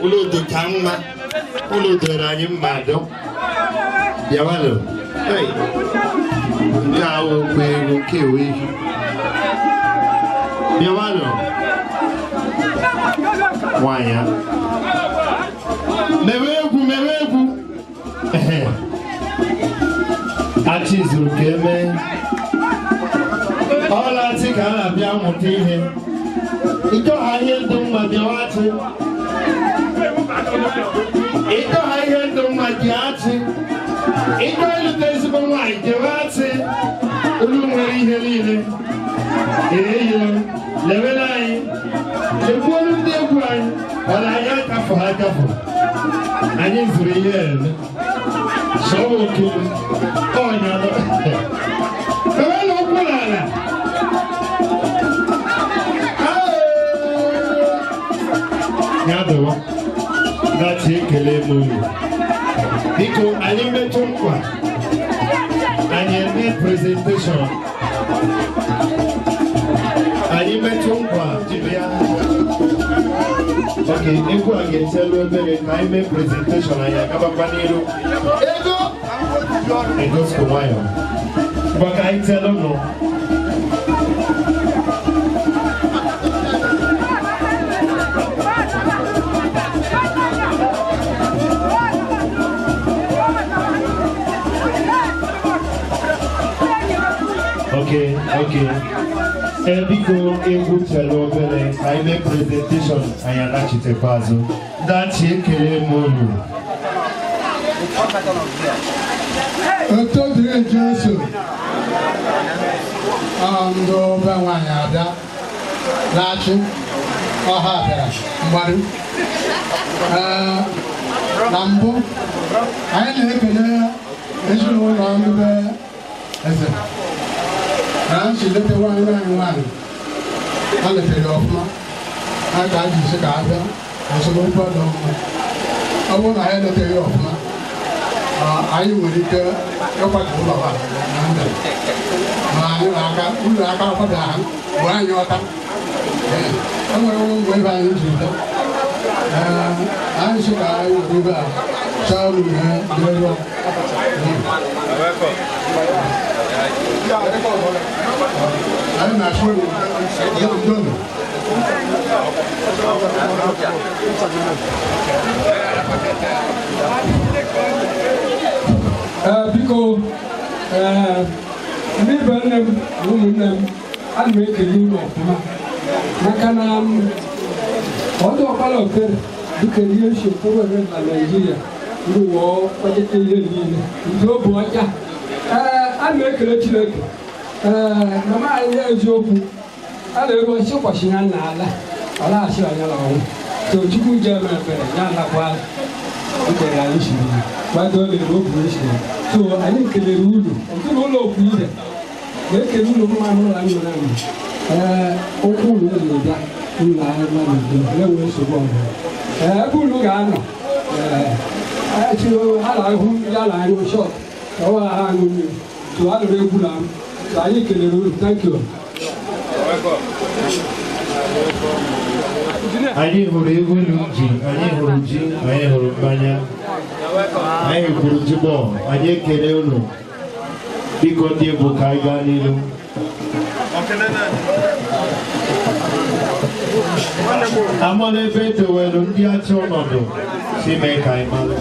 ulo do kama ulo do ranyi mado biawalo hey ngawo kwero kewe biawalo wanya meweku achizuru keme ọla ti ka na bịa mụta ihe ịdọ ha ihe ndụ mma bịawatị ịdọ ha ihe ndụ mma bịatị ịdọ ịlụta ezigbo nwaanyị bịawatị olu nwere ihe niile eyo lewere anyị lekwuolu ndị egwu anyị ọla anyị akafọ ha akafọ anyị zuru ihe eme sọọ oke ọnya ewela okwu n'ala Yadwa, that's it, Kelemu. Because I didn't make one. I didn't presentation. I didn't make one. Okay, if I can tell you that I made presentation, I have a panel. It goes to Wire. But I tell them no. Okay. Biko ewu telo bele I make presentation ayana chite kwazo. That's ekele molu. Oto dire Jesu. Ando ba wanya ada. Lachi oha bera. Mbadu. Nambo. Ayana ekele esu no ando be eze. She let the one. I let it off. I got you, Chicago. I said, no problem. I want to have it off. I will eat your part of I got for that. When you're done, I'm going to wave on you. I should I will do that. So we I'm not sure you've done it. Because me burn woman and make a new of Makanam. Although a fellow said, you can use your power in Nigeria. You war, particularly in your boy. I make a little. Mama, I know you. I don't want to wash your nala. I'll ask you alone. So you could German, Yana, while okay, I wish you. Why don't you look this? So I think the rule of the rule of Peter. They can look my own language. Oh, that in my land, no way to go. Bulugano. Actually, I whom Yala was shot. Oh, I knew to other Bulam. Thank you. I didn't hold a Luigi, I didn't hold Jim, I didn't hold Banya, I didn't hold Jibon, I didn't get Elu. Because the book I got you. I'm on a better way to the Achono. She may kind mother.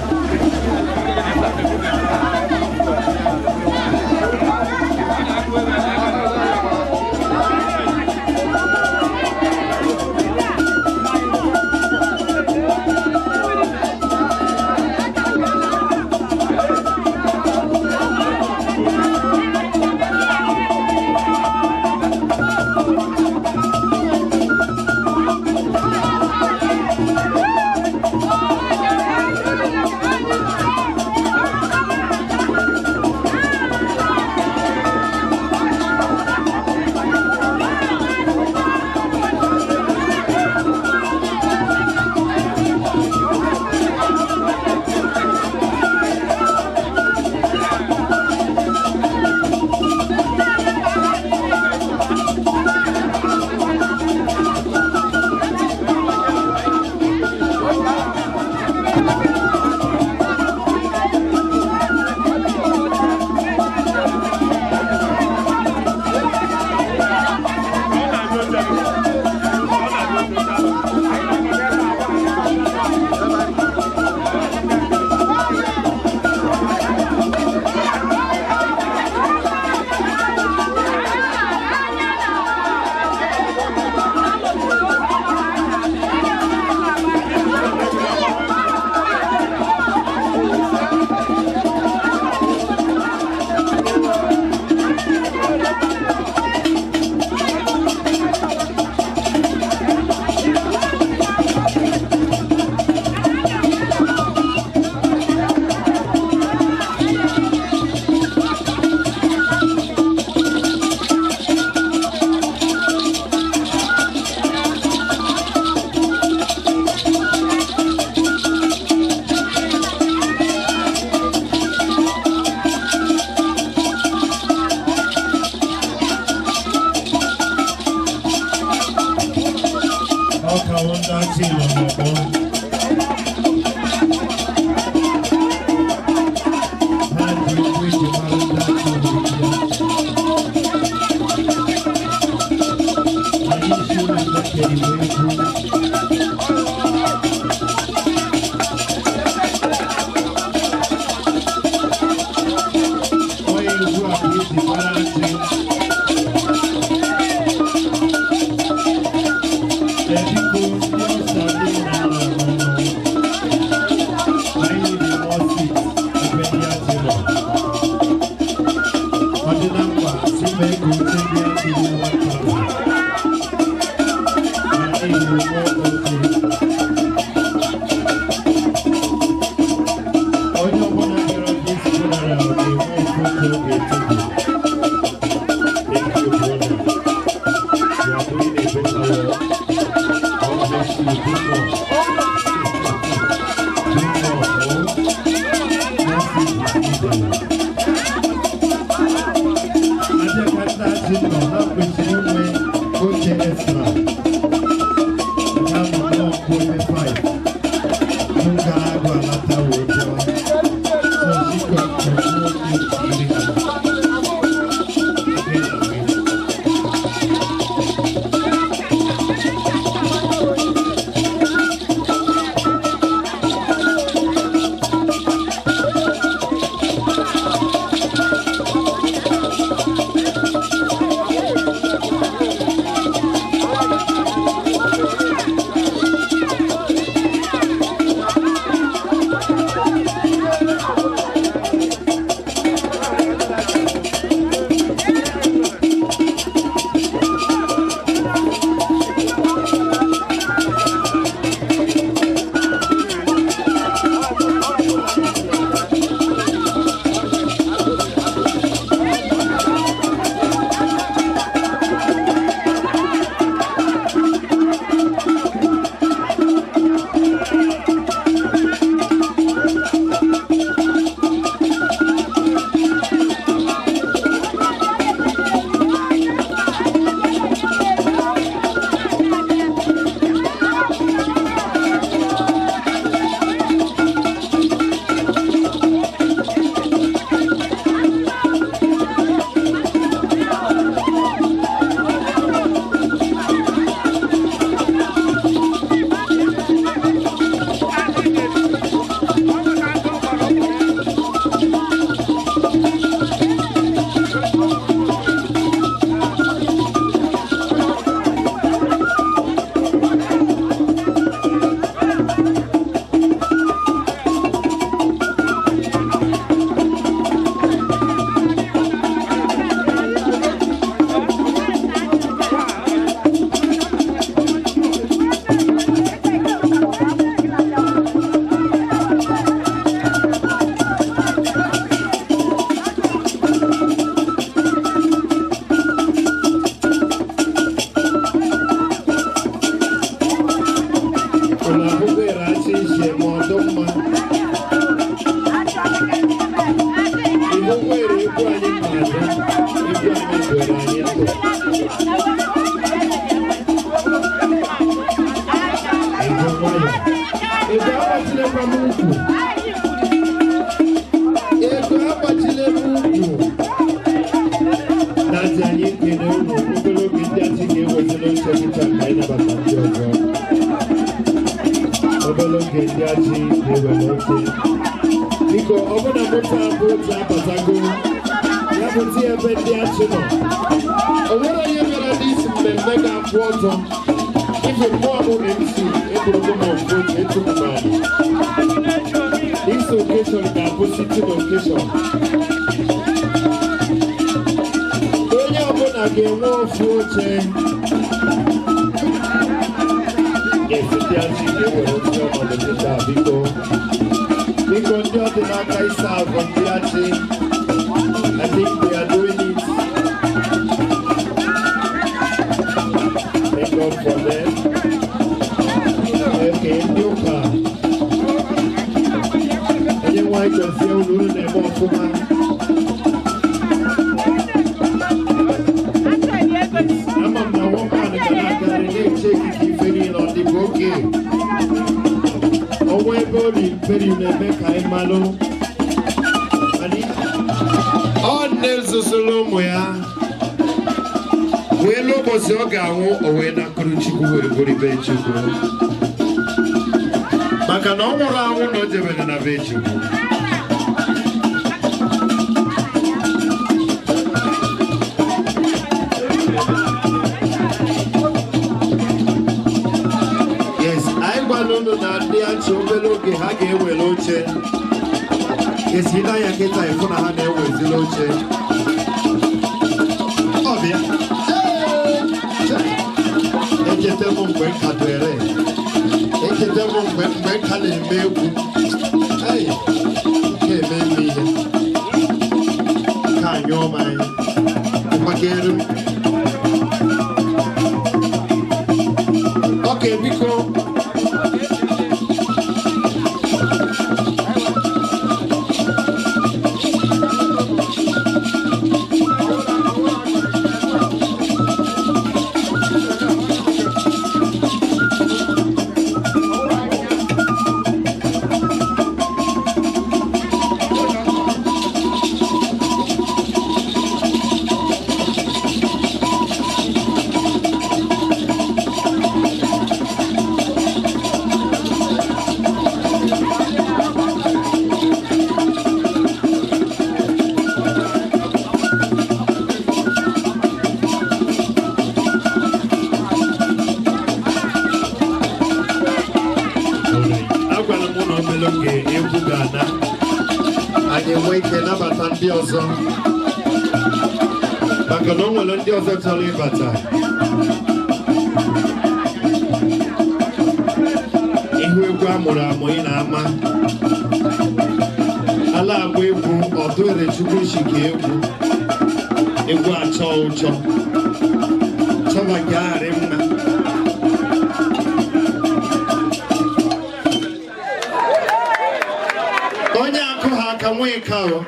I'm peri nebe kai malo. Ani on nelso solo moya. We lo bosi oga wo owe na kuru chiku we gori be chiku. Maka na omoro awu no jebe na be chiku. Yes, I want to know that chobelo ke ha ge we loche. Yes, ina ya keta e funa ha na we ziloche. Obia. Ekete mo ngwe kadere. Ekete mo ngwe kale mewu. Hey. Ke me mi. Ka nyo mai. Makeru. Okay, because ndị ọzọ maka na o nwere ndị ọzọ chọrọ ịbata ihu egwu amụrụ amụ ị na-ama ala agba egwu ọdụ erechukwu shike egwu achọ ụchọ chọba ka agharị mma onye akụ ha aka nwee kaọ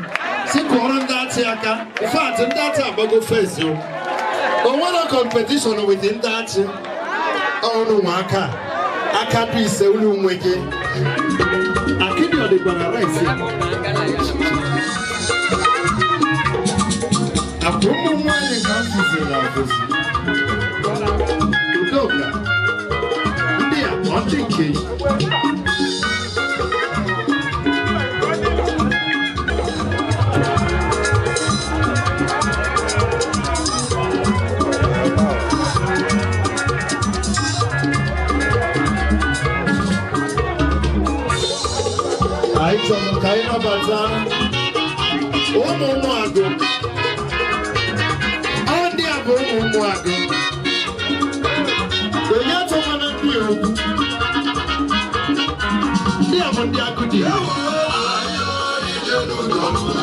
in fact, in that time, I go face you. But when a competition within that, oh no, I can't be so wicked. I keep you the race. I put my mind in confusing like this. They are not thinking. Some kind of bazaar. Oh, no, ago. Oh, dear, go, ago. The yato man and you. Dear, one dear, good dear.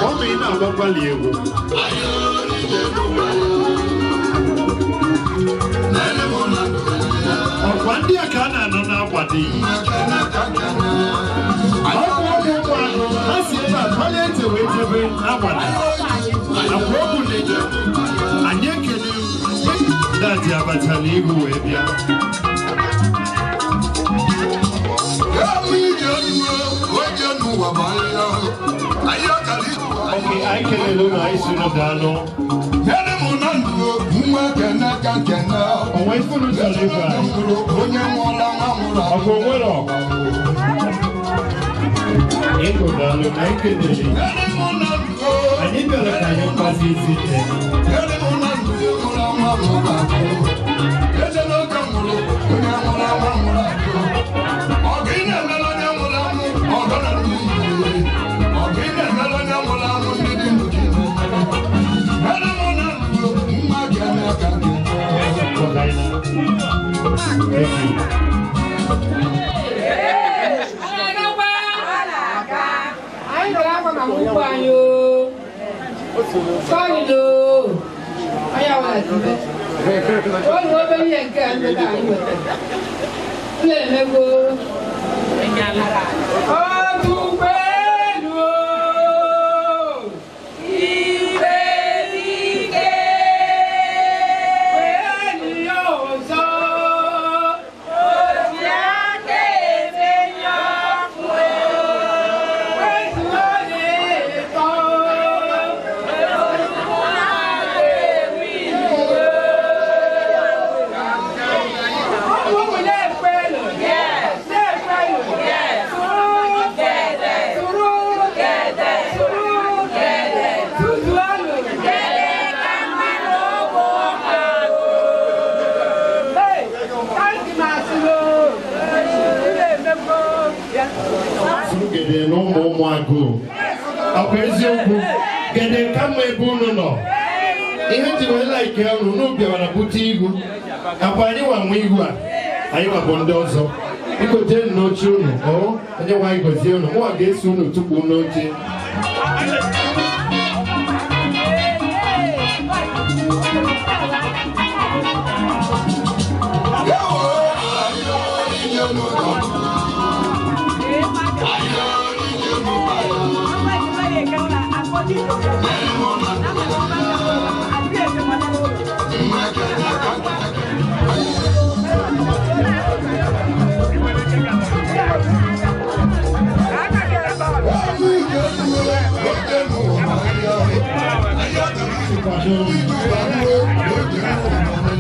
Oh, me now, what value? Oh, one dear, can I know what he okay, I can alone. I should have done. Oh, wait for the Eko dalo na ikedele. Ani bela kayo pasi site. Sorry, no. I am gede na ụmụ agụụ ọ bụ eziokwu gede kama ebe unu nọ ihe ji wee laike unu n'obiawara bute ihu akwa anyị nwanwe ihu a anyị nwabụ ndị ọzọ ikote n'oche unu onye nwaanyị gọzie unu mụwa ga-eso unu tupu n'oche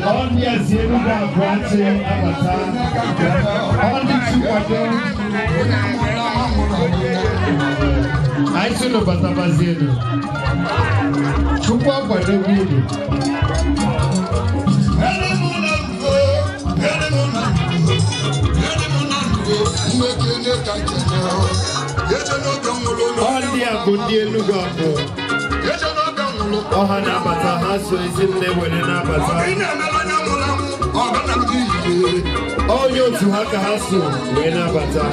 All the Azeruga branches avatar, all the Chupado, I saw the Batabazino, Chupa Badabini. All the Agundi Lugato. Ọha na-abata ha so ezi nne were na-abata onye otu ha ka ha so wee na-abata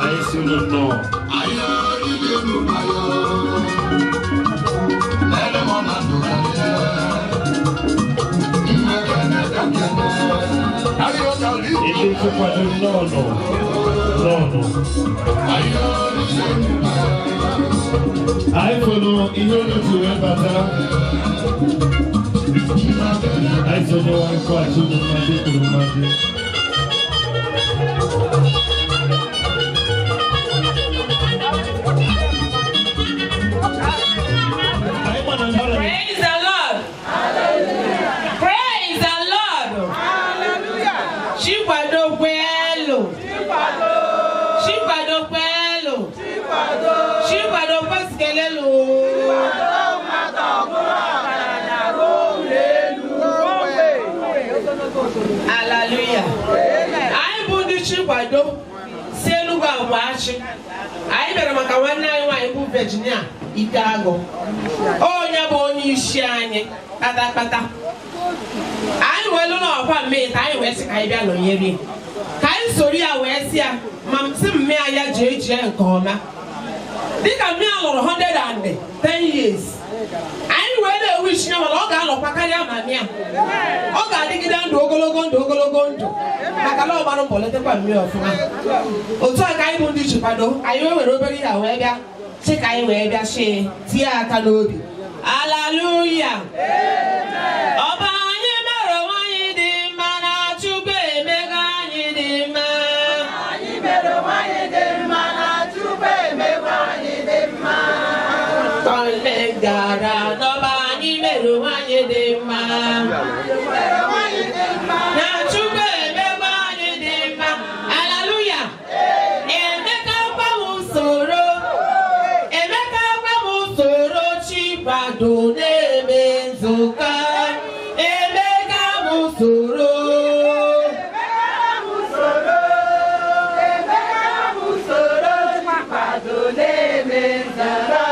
anyị si unu nnọọ Ele foi fazendo nono. Aí falou, e eu não fui passar. Aí só deu um quarto no Madrid. Praise the Lord. Hallelujah. Praise the Lord. Hallelujah. Chipado pelo. Chipado pelo. Chipado paskelelo. Hallelujah. I budu chipado. Seluga washi. I better make a one night wife Virginia. Itago. Oh, Yaboni Shani, Pata. I will know what made I was Ibiano Yebi. Kai Soria Wesia, Mamsim Maya J. and Coma. Think of me on 110 years. I will wish you a log of Pacaya Mania. Oh, I think it down to Ogologon. Macalo political meal for me. Oto I won't do Chipado. I will robbery away. Check I wear that shade, Tia Kanobi. Hallelujah. Oba ye mero wani di mana chube mega ye di ma. Ye mero wani di mana chube mega ye di ma. Tole gara no ba ye mero wani di ma. Mero wani di ma. Na chube mega ye di ma. Hallelujah. Emeka pa usoro. Pardon Menzoka, Emeka Musoro, pardon Menzoka,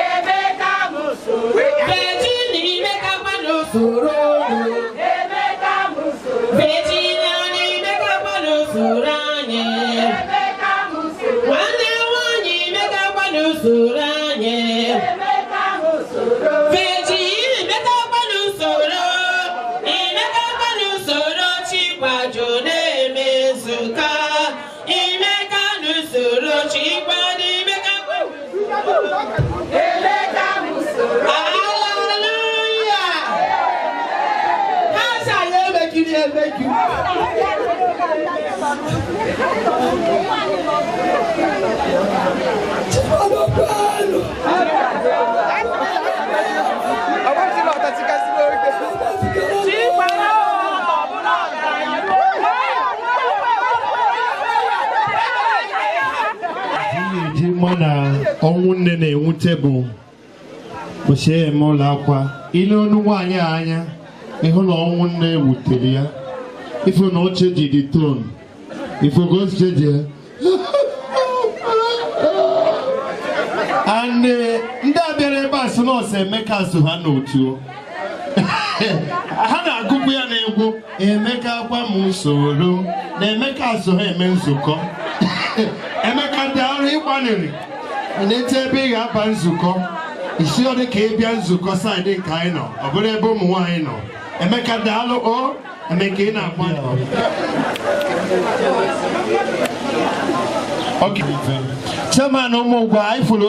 Emeka Musoro, Virginia Emeka Musoro, Emeka Musoro, Virginia Emeka Musoro, Emeka Musoro, one Emeka Musoro. Thank you. Mana ọnwụ nne na-enwute bụ Oshie mola kwa ile onu nwanyị anya ịhụ na ọnwụ nne wutere ya ifo na oche ji the tone ifo goes jeje and ndị abịara ebe a sị na ọsọ Emeka so ha n'otu ha na-agụkwu ya n'egwu Emeka kwa m soro na Emeka so ha eme nzukọ Emeka dị arụ ịgbanịrị na-ete ebe ị ga-aba nzukọ isi ọ dị ka ịbịa nzukọ saịdị nke anyị nọ ọ bụrụ ebe ụmụ nwaanyị nọ Emeka daalụ o Emeka ị na-agba chairman ụmụgwa anyị fụrụ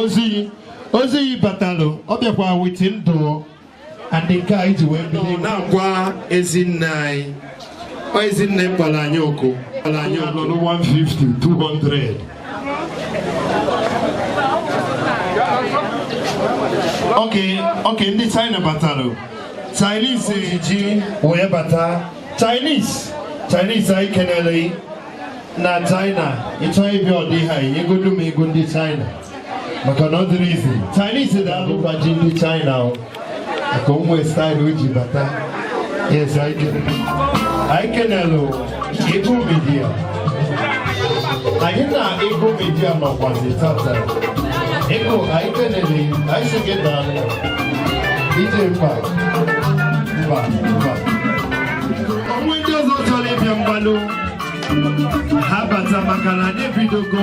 ozi yi batalụ ọ bịakwa witi ndụ and nke anyị ji wee bido na-agwa ezinne anyị ezinne kpọrọ anyị oku anyị ọnọdụ 150 200 Okay, ndị China batalụ Chinese ji wee bata Chinese anyị kenele na China ịchọ ịbịa ọdị ha enyegodu m ego ndị China maka na ọ dịrị izi Chinese da-alụkwa ji ndị China maka onwe style o ji bata yes anyị kenelu ego media anyị na ego media nọkwazi tata ego anyị kenele anyị si gị daalụ ije mba onwe ndị ọzọ chọrọ ịbịa mgbalụ ha bata maka na anyị ebidogo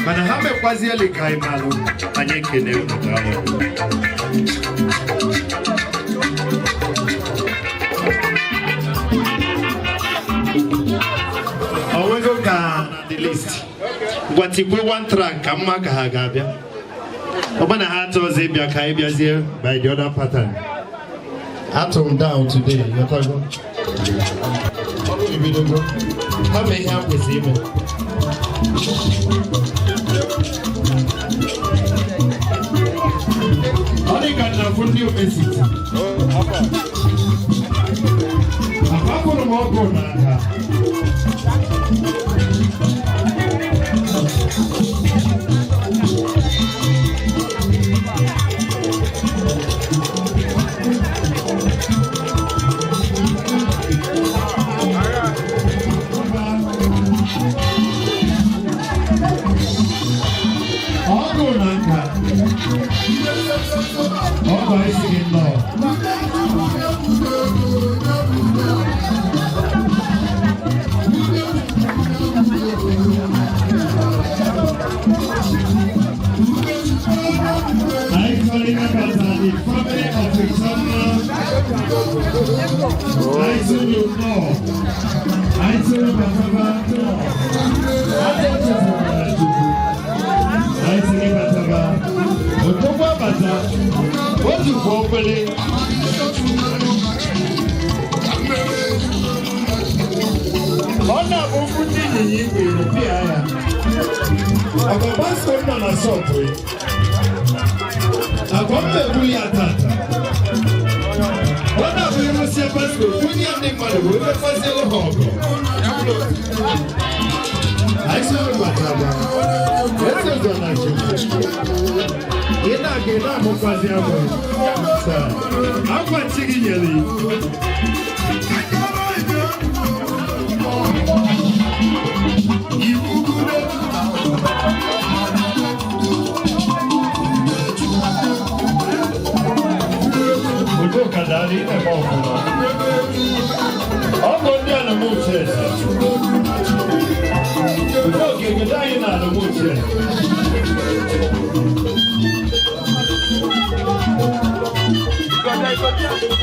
mana ha mekwaziele ka anyị malụ anyị ekene onwego ka na the list gwatikwe one track ka mma ka ha ga-abịa ọbana ha achọzi ịbịa ka anyị bịazie by the other pattern atụ m down today yotago ha mee ihe ha kwesịrị ime ọ dị ka nnafụ ndị omesiti akwapụrụ m ọkụ n'aka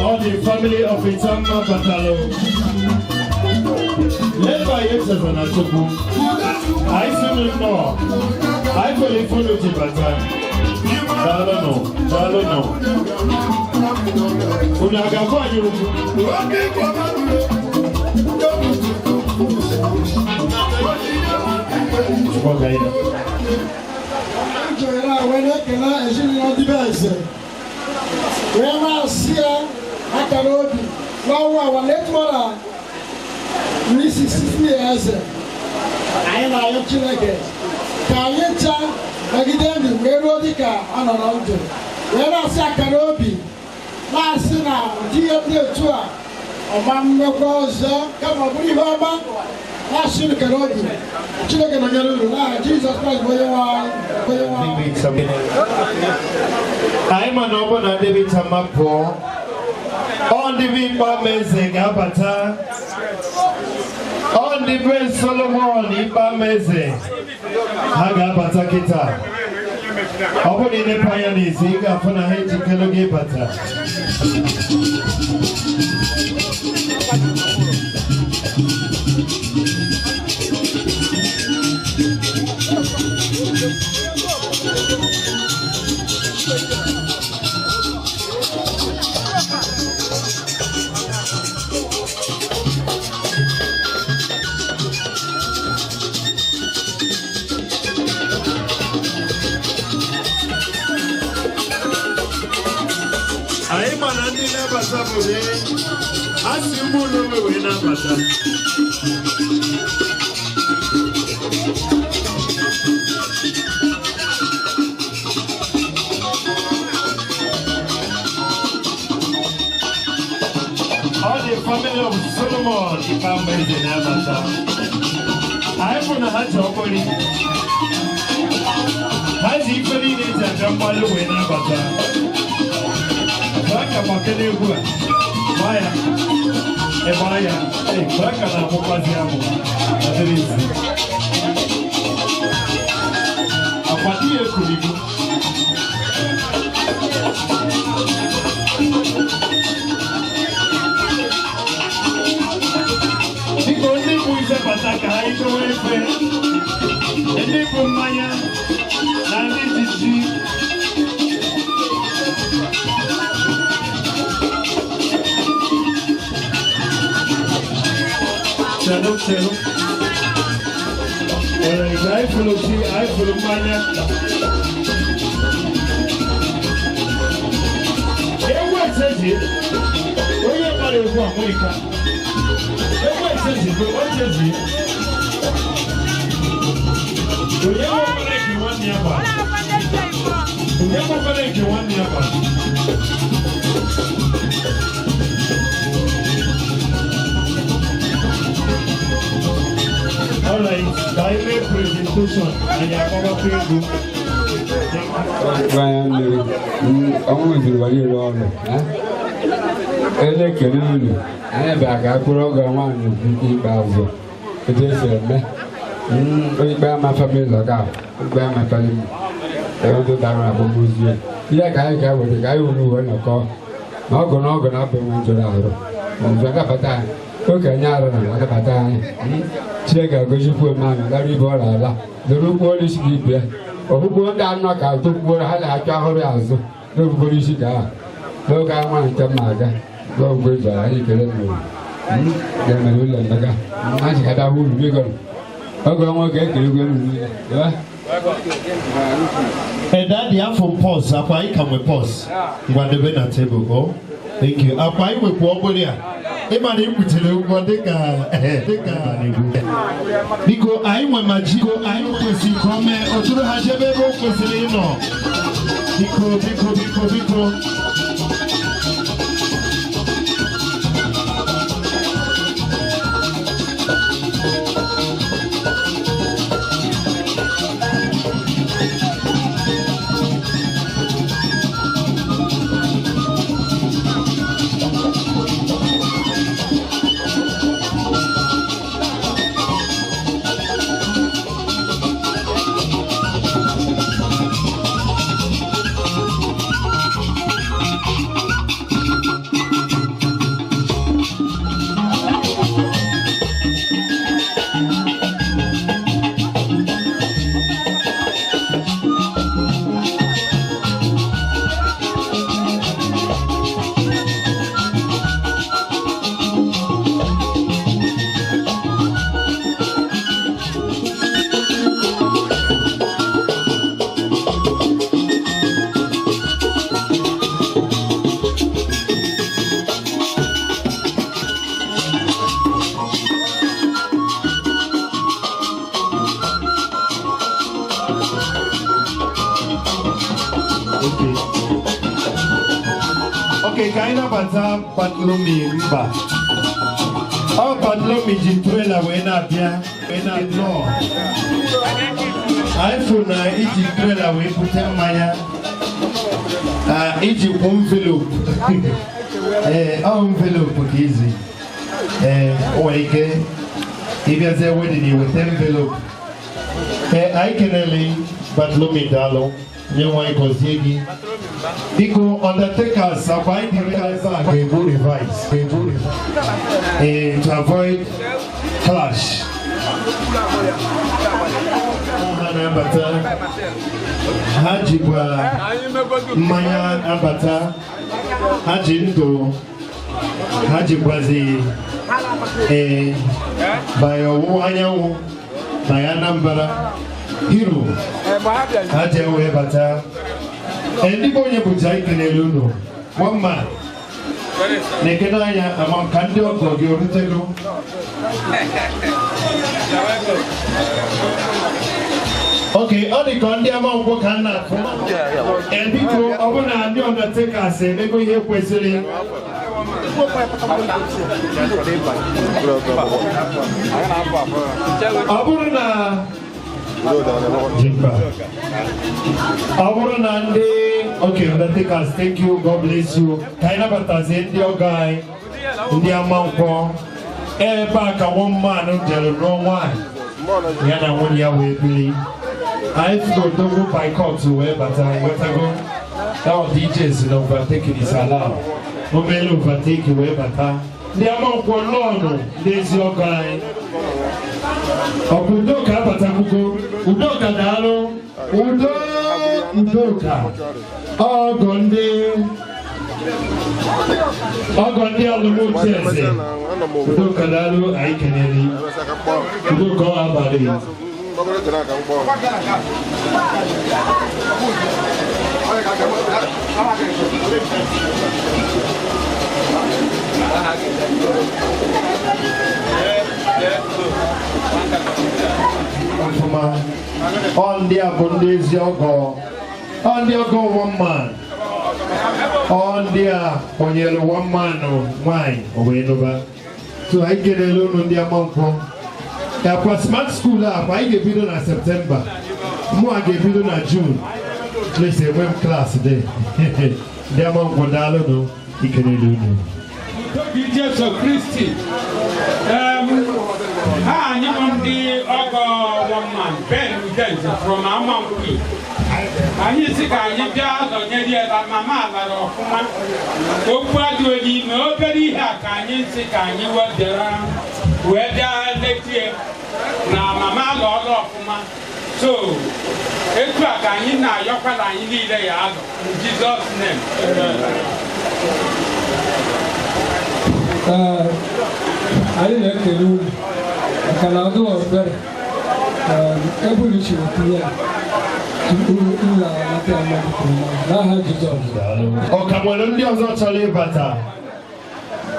All the family of Itama Batalo, led by Yexas and Achoku, I still know. I believe follow the Batan. Dalono. Unagawa you. Cecelia Eze, anyị na-ayọ Chineke ka anyị taa nagide ndụ wee ruo dịka a nọ na ndụ wee na-asị akara obi na-asị na ụdị ihe dị otu a ọma mmekwa ọzọ kama ọ bụrụ ihe ọma na-asị akara obi Chineke nọnyere unu n'aha Jizọs Kraịst bụ onye nwe anyị. Anyị ma na ọ bụ na ndị bita mma pụọ ọ ndị bụ ikpe amaeze ga-abata ọ ndị bụ Solomon ikpe amaeze ha ga-abata kịta ọ bụ na ilepe anya n'ezi ị ga-afụ na ha ejikere gị ịbata. Anyị ma na ndị na-abata bụ a sị ụmụ ụlọ wee na-abata. All the family of Solomon Ifeamaeze na-abata. Anyị bụ na ha ji ọkpọrị ha ji ife niile eji aja mgbalị wee na-abata. Braka makele egwu a gbaya ebe anya braka na-amụkwazi amụ adịrị isi akwado ya ekurigo biko ndị bụ izebata ka ha idowe efe ndị bụ mmanya na ndị jiji Shalom. I follow tea, I follow mania. What says it? Where you are going, Monica? What says it? What says it? You are like you want nearby. You are like you want nearby. All right, direct presentation and your cover page. Brian, almost the way you are. Ele kelulu, ane baga program one in Basel. It is a me. We buy my family like out. We buy my family. I want to down a museum. Yeah, guy with the guy who knew when I call. Not gonna up and went to the other. And Jacapata. Okay, now I'm a pata. Chega goji fu ma na ri bo la la do ru bo li si bi o bu bo da na ka to bo ha la ka ho ya zo do bo li si da do ka ma ta ma ga do bo ja ai ke le no ya ma ru la ga ma ji ka da hu bi go o go mo ke ke go ru ya Daddy, I'm from pause. Akwa come with pause. Ngwa debe na table go. Thank you. Akwa we kwa bo ya. Imani mkutile ngwa deka Biko aimwe majiko aimwe kwesi kome oturu hajebe bo kwesile ino. Biko. Okay. Okay, kind of but Lumi mba. Oh, but Lumi trailer when up here. When I know. I found iji trailer we put in my iji envelope. Envelope easy. Okay. If you say wedding with envelope. I can only but Lumi dalo. You want to see because undertakers are buying the revise to avoid clash. Haji Maya Abata Haji Ndo Haji Bazi by Owanyawu by Anambra Hero Haji Webata. Anybody put I can alone. One man. Nekenaya among Kandio or Yorutego. Okay, all the Kandia among Bokana. And people over and the undertaker say, they go here questioning. Abuna. Okay, undertakers, thank you, God bless you. Kaina Batazen, dear guy, dear Manko, back a 1 man, no one. Yana 1 year we believe. I feel don't go by court to where, but I went to go. Now DJs in overtaking is allowed. No mail overtake you where, but dear Manko, no, there's your guy. Udoka Batamuko, Udoka Dalo, Udoka, Ogonde Alumuchese, Udoka Dalo, I can any, Udoka Abadi. On the abundance yogo, on the yogo 1 man, on the yellow 1 man of wine or over. So I get alone on the amount. For smart school up, I gave it on September. More I gave it on June. Let's say web class today. The amount for dollar no, he can do. Jesus of Christi. You want the other 1 man, Ben from our monkey. And you see, I just on your mamma or woman. What do you nobody have? Can you see, can you work there? Where they are next year? Now, mamma, Lord of woman. So, it's like I know your father, you need a yard in Jesus' name. I didn't know. Canado or better. Every issue of the Oh, come on, the other Charlie Bata.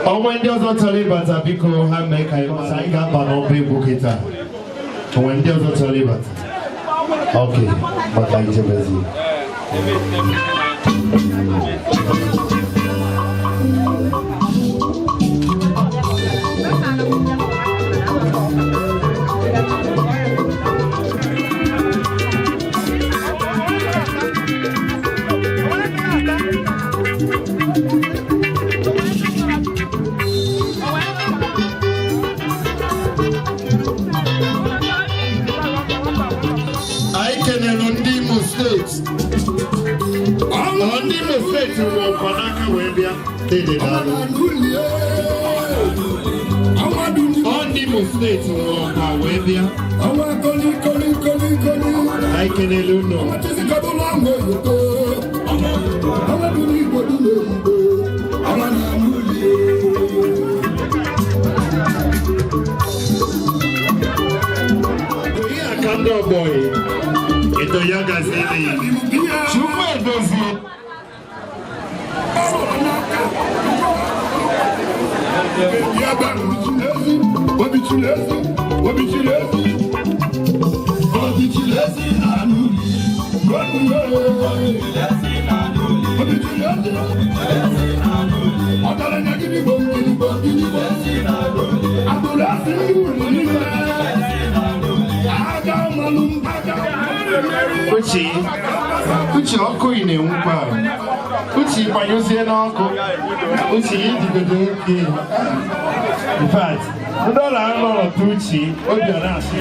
Oh, when the other Charlie Bata, because I make I got on people. When the other Charlie Bata. Okay, but I just I can boy. It's a young as Uchi ọkụ ị na-enwukwa Uchi gbanyụzie n'ọkụ Uchi ijigodo oke in fact $1 nọrọta Uchi obi ọ na-asị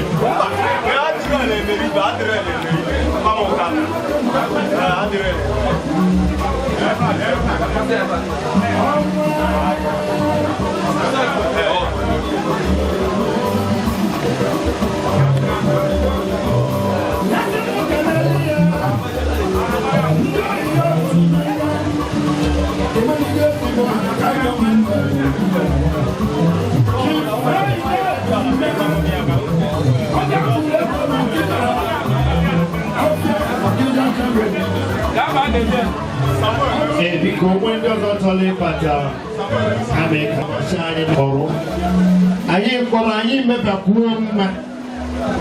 biko onwe ndị ọzọ chọrọ ịbata Amerika anyị kpọrọ anyị mebakwuo mma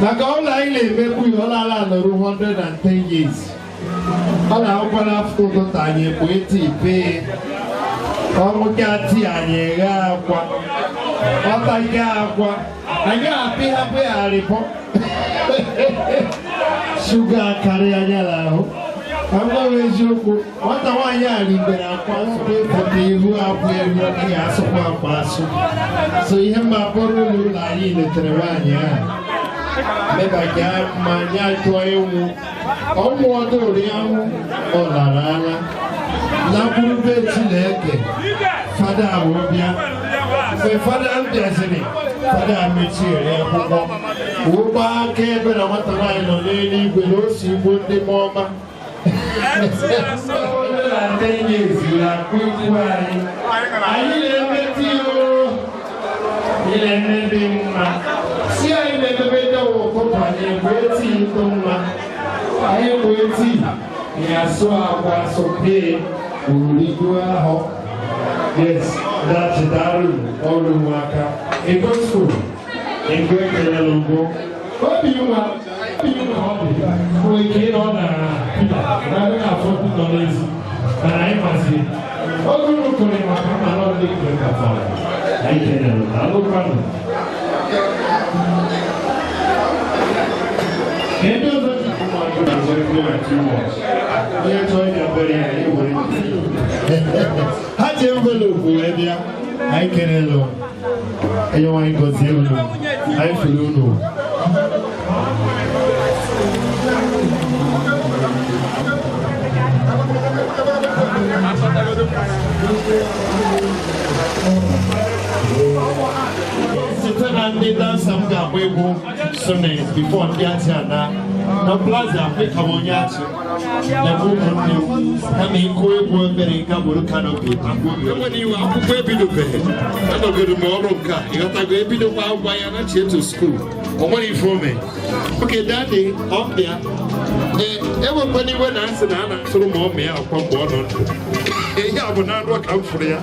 maka ụlọ anyị na-emebu ihe ọ na-ala nọrụ 110 years ọ na-akwụkwara afọ ụtụtụ anyị ekpo eti ipee ọnwụke ati anyị eghe akwa ọta ike akwa anyị apịhapụ ya arịpọ shuga karịa anya n'ahụ ka m gwawa eziokwu nwata nwaanyị a ribere akwa nwoke ịpụta ihu abụ ehu ọdịghị asụkwa akwa asụ so ihe mma kpọrọ ụlọ anyị letere nwaanyị ahụ mebaga mma nye tụọ ewu ọnwụ ọdụrụ ya hụ ọ lara anya lakwurube Chineke fada abụbịa mgbe fada bịaziri fada mechiere akwụkwọ ụgbọ aka ebe na nwata nwaanyị nọ n'eluigwe na o si igbo ndị ọma anyị na-emeti ile mmebe mma si anyị na-emebede ụtụtụ anyị egbe eti ito mma anyị bụ eti na-asụ agwa asụpee ururigo ahụ yes dachitarụ ọrụ nwaka ego skul ego ekelere ugbo obi nwa ike ịnọ na afọ nọ n'ezi mana anyị masịrị oge unu kụrụ maka mma na ọdị kụrụ kapara anyị kelere na alụkwanụ ndị ọzọ ji ụmụaka na-azọrọ na timọs onye chọọ ịga bere ya ewere ha ji envelopu wee bịa anyị kelere onye nwaanyị gọzie unu anyị fere unu site na ndị dansa m ga-agba egwu sonnet bifo ndị achị ana na plaza afrịka m onye achị na-ebe ụmụnne m ha na-ekwu egwu ebere nka bụrụ kanopi enwere iwe akwụkwọ ebidobeghị anọgoro m ọrụ nke a ịghọtago ebidokwa agwa ya na chi eto skuul o nwere ife ome oke dadị ọbịa ewekwana iwe na asị na a na-atụrụ ma ọ mee akwa mgbe ọ nọ ndụ ihe a bụ na anụ ka m fụrụ ya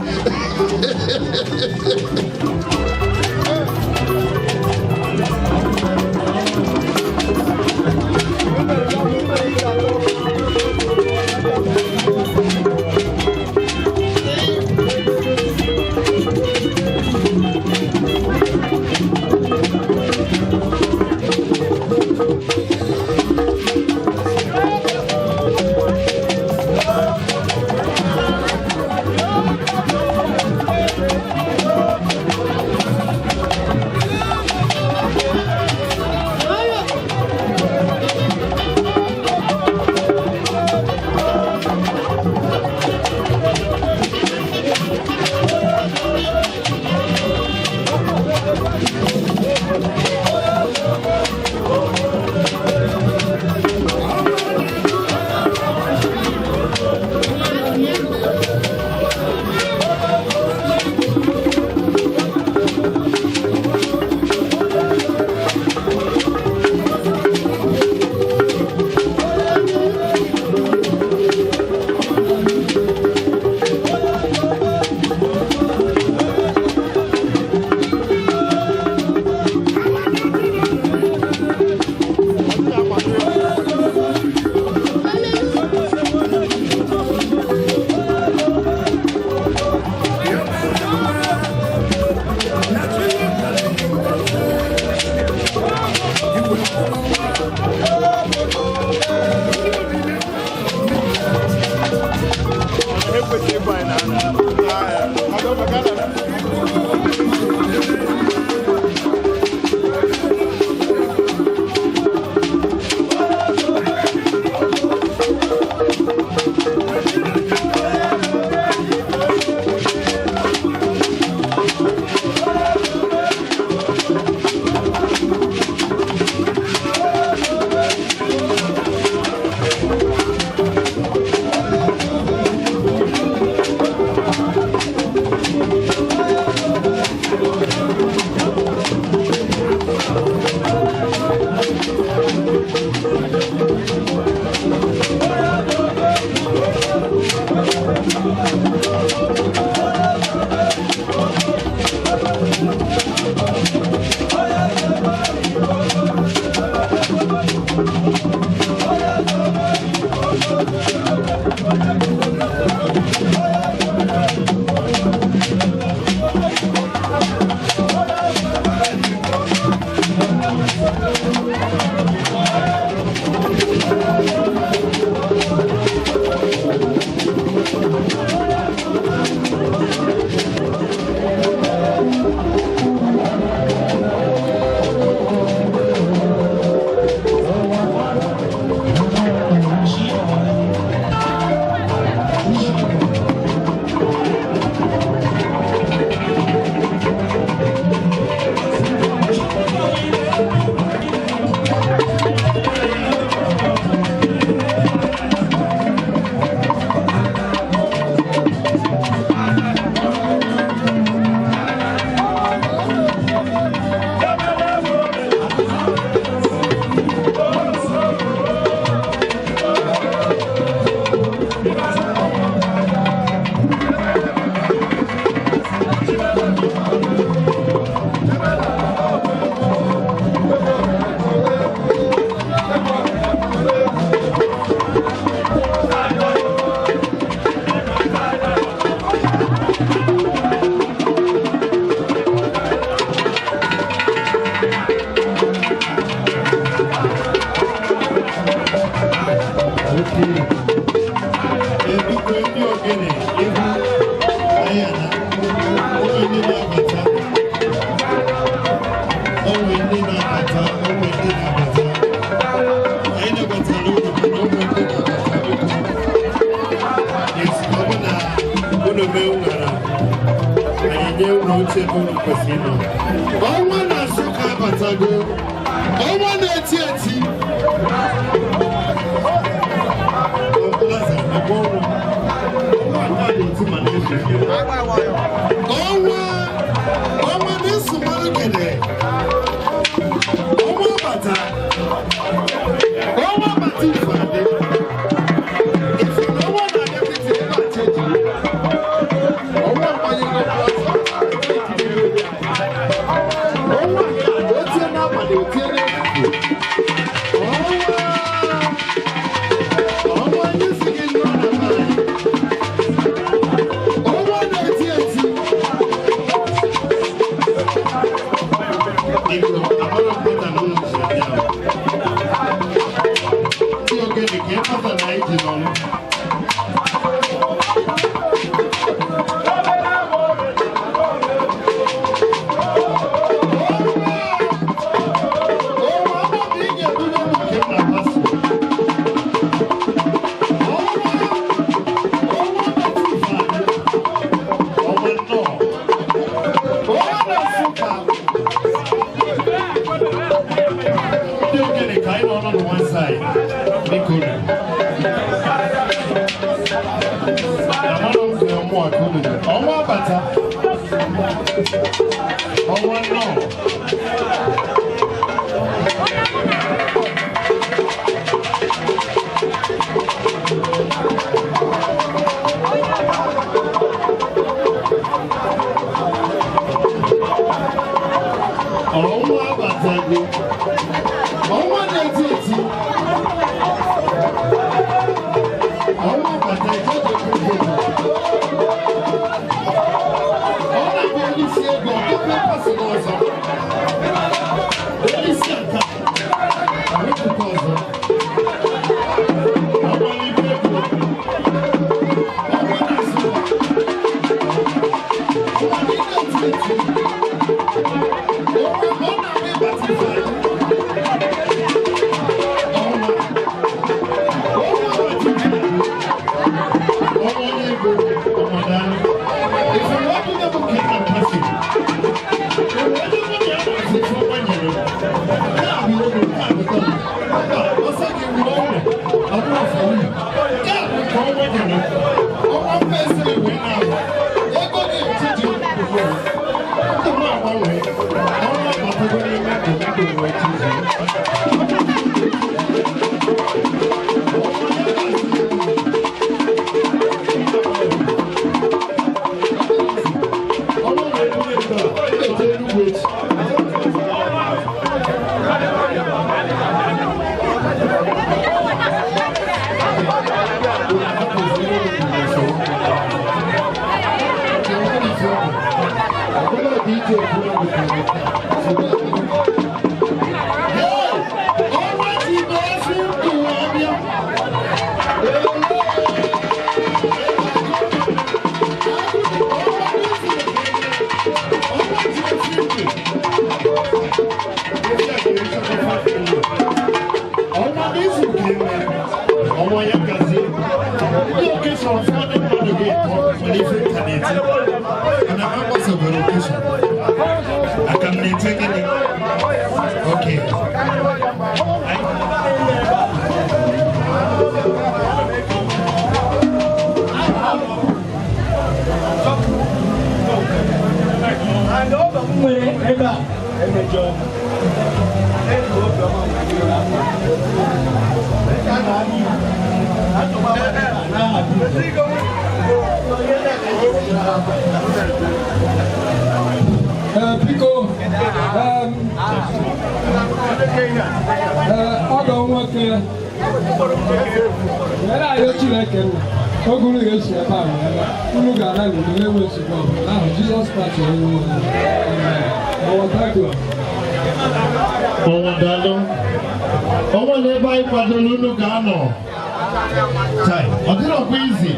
ọ dịrọkwa izi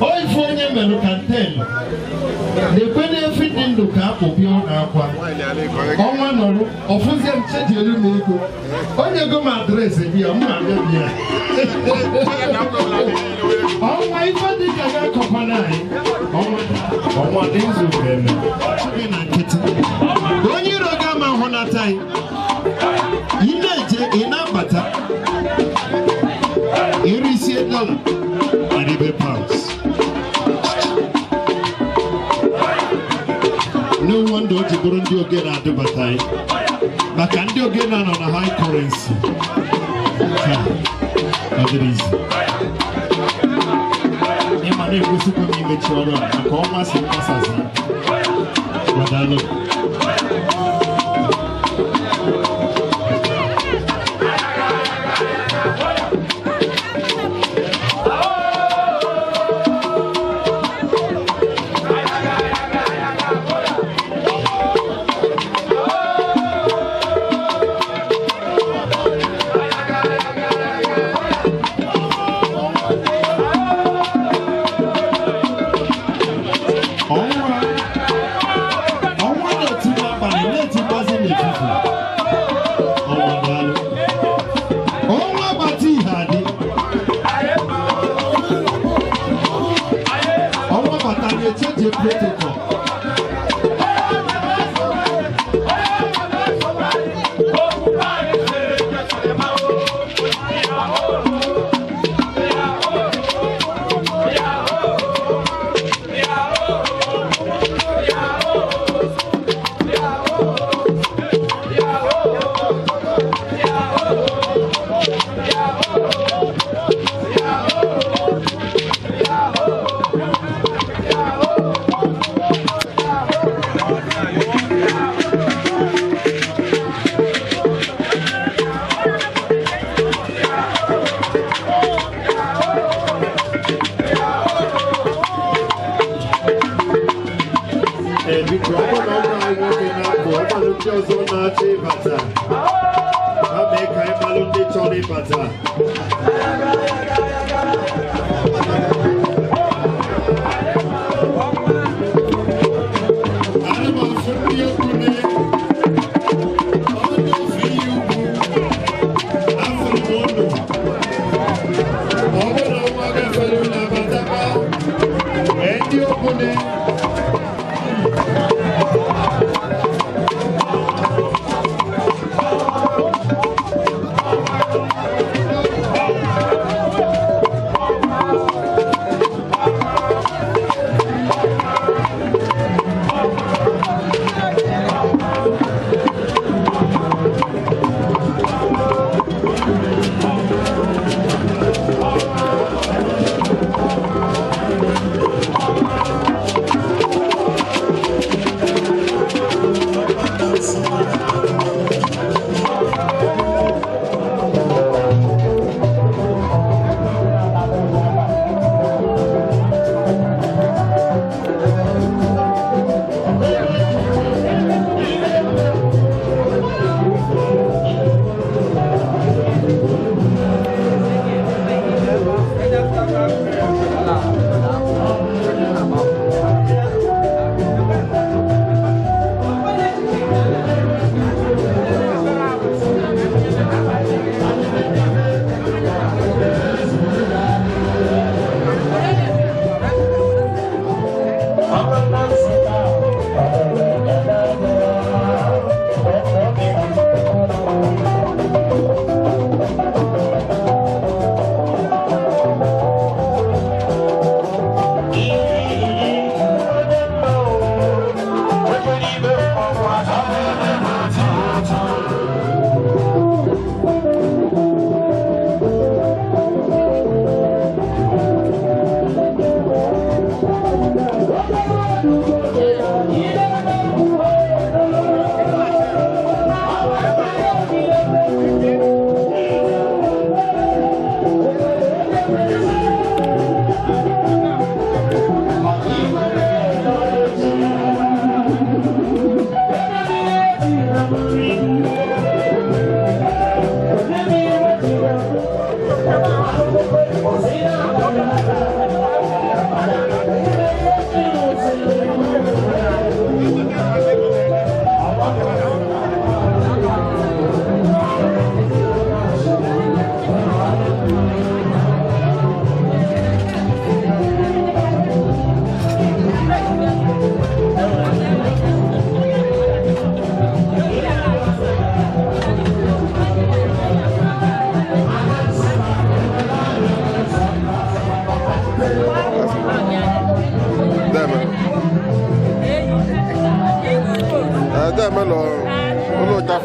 oife onye melụ kantelu na-ekwe n'efi dị ndụ ka akpụbịa ọ na-akwa ọnwa nọrụ ọfụzie m chejielu m ego onye go m adreesị bịa mụ abịa bịa ọnwa ife dị ka ga-akọkwana anyị ọnwa dị nzu eme na nkịtị onye iro ga-ama hụnata anyị ị na-eje ị na-abata erisie dọla adịbe pounds no wonder o ji bụrụ ndị oge na-adịbata anyị maka ndị oge na-anọ na high currency ọ dịrị izi ịma na-egosikwa m imechi ọrụ a maka ọnwa si mkpasazi gwadalụ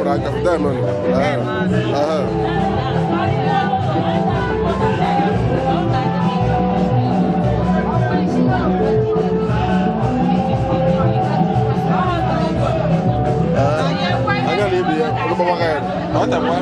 for aka diamond. Anya ni bi ya, ko ba ka yan? Ata pa.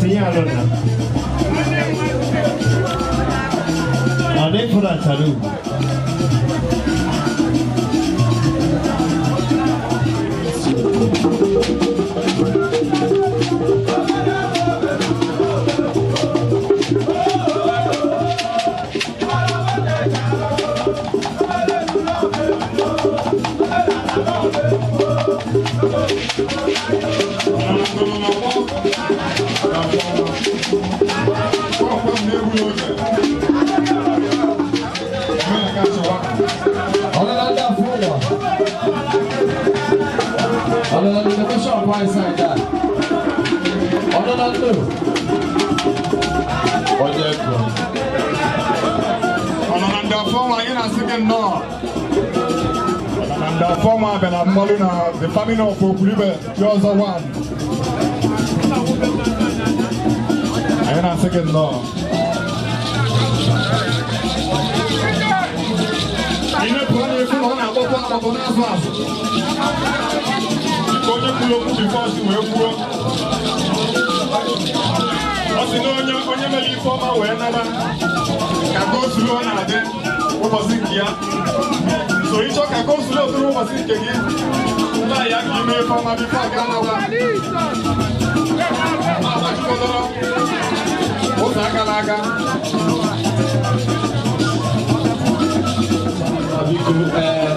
Signalo na. Non è forza lui. The family of Okulibe, yours are one. I am a second law. In a plan, if you want to go up on us, going to look because you were poor. As you know, when you leave for my way, can go through another. What was it here? So each of can go through what was it again? I am going from my before Ghana.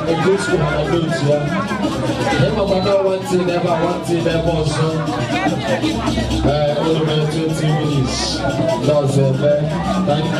A good school of things, never wanted, never also. Only 20 minutes. That's it, thank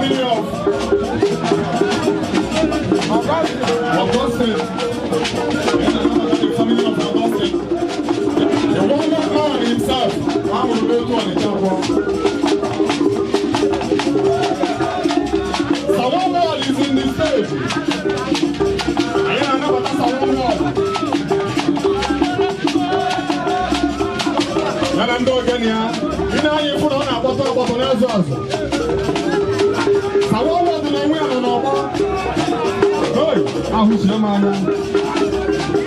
family of Augustine. The family of Augustine. The one man himself, I will go to the temple. Someone is in the stage. I know what someone. I'm going to you know, you put on a bottle of answers. I want to know where I'm going. Hey, who's your man?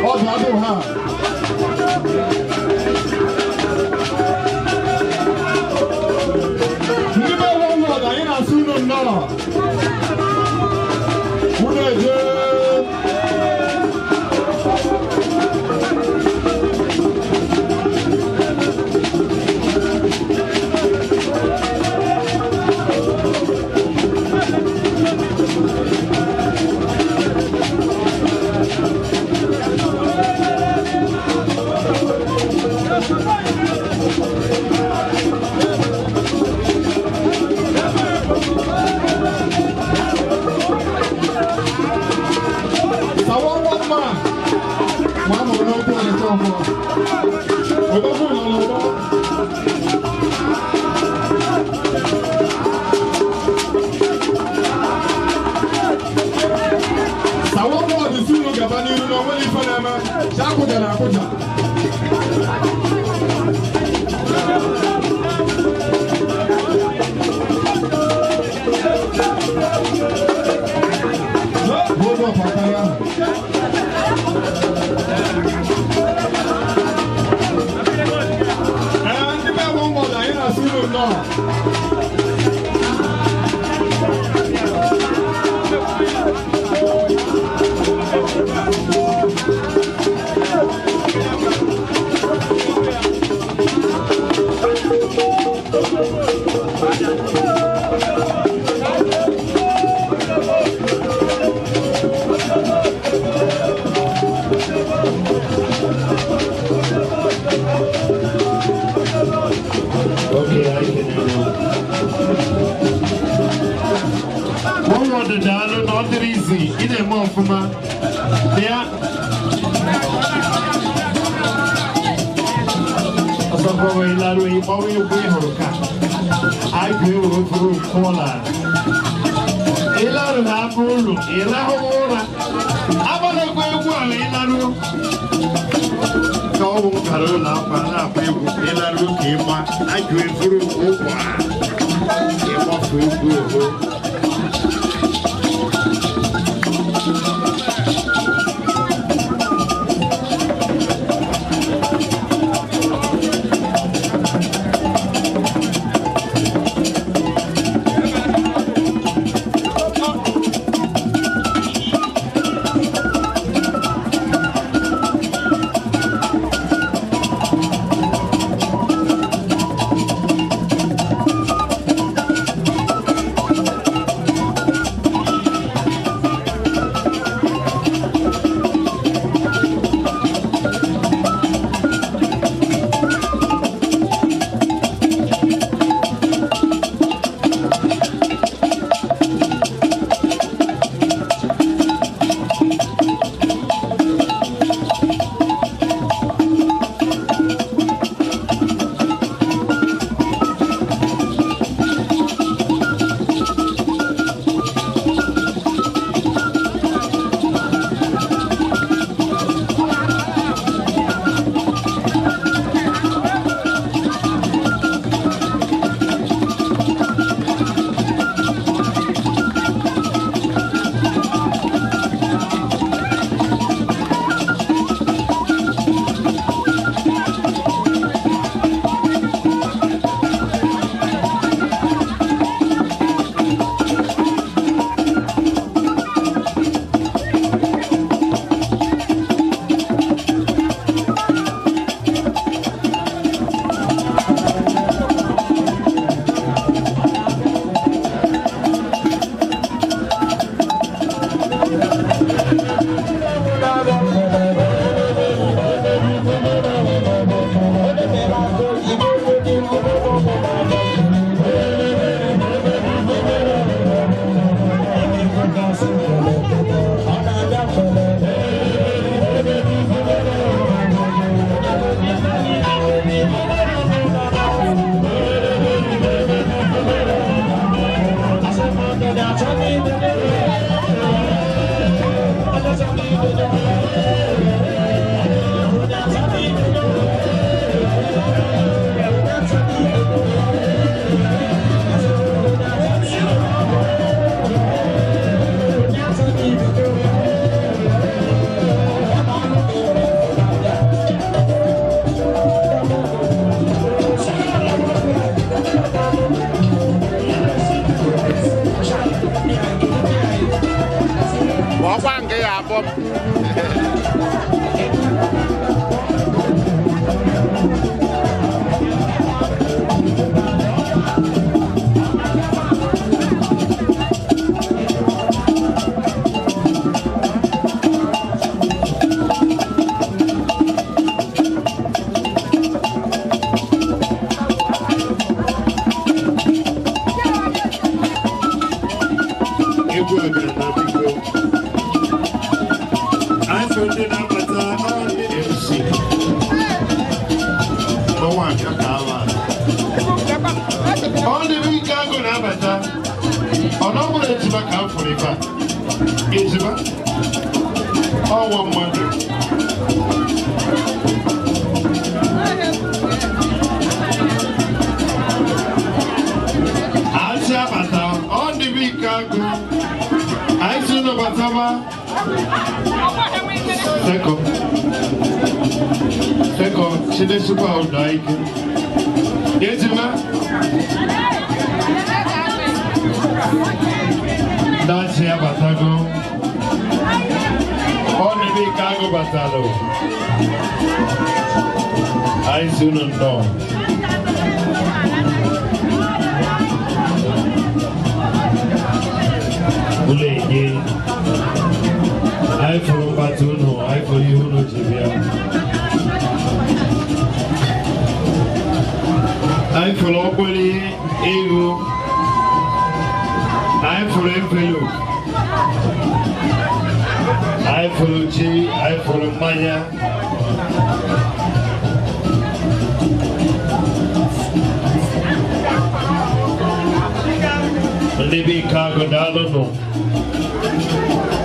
Oh, the other half. You know one word, I ain't assuming now. Who is it?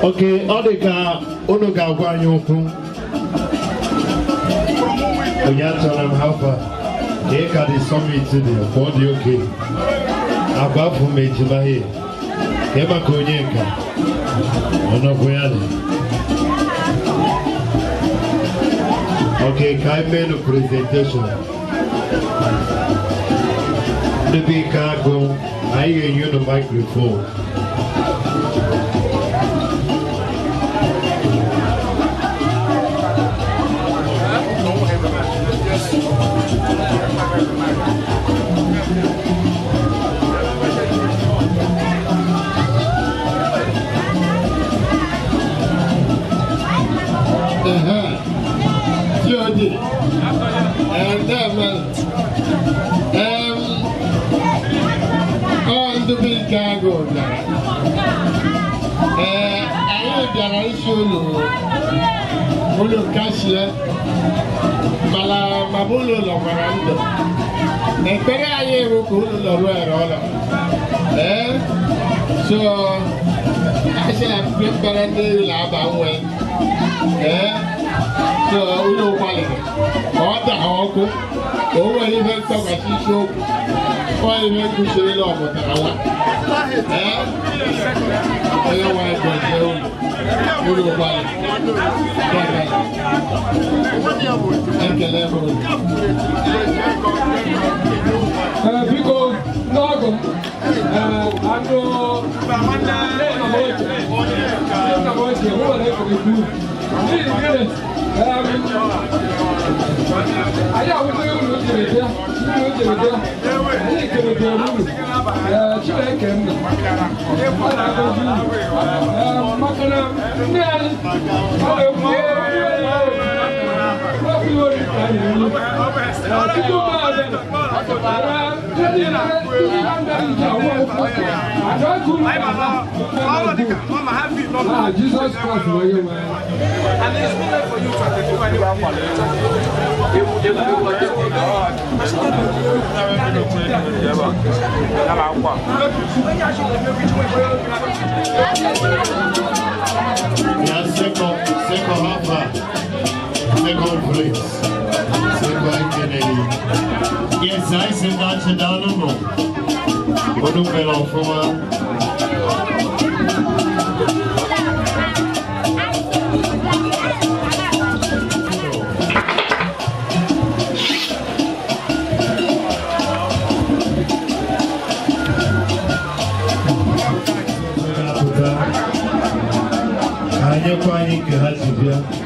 Okay, all the car, Ono Gawanyoko. Oyatolam Alpha, they got the summit to the body. Okay, above whom made you by Emma Konyenka, Ono Boyani. Okay, kind of presentation. The big cargo, I hear you the microphone. On the big cargo, I am sure Mulu Cassia, Mala Mabulo Lomarando. And Peraye will go to the road. So I said, I'm going to lab away. So we don't want it. All the hawk, over even some as you show, or even to show it off with our one. I don't want to go. We don't want it. Because no, Jesus Christ, and it's good for you to identify second place. Yes, I said that's a dollar. What do we offer? bịa.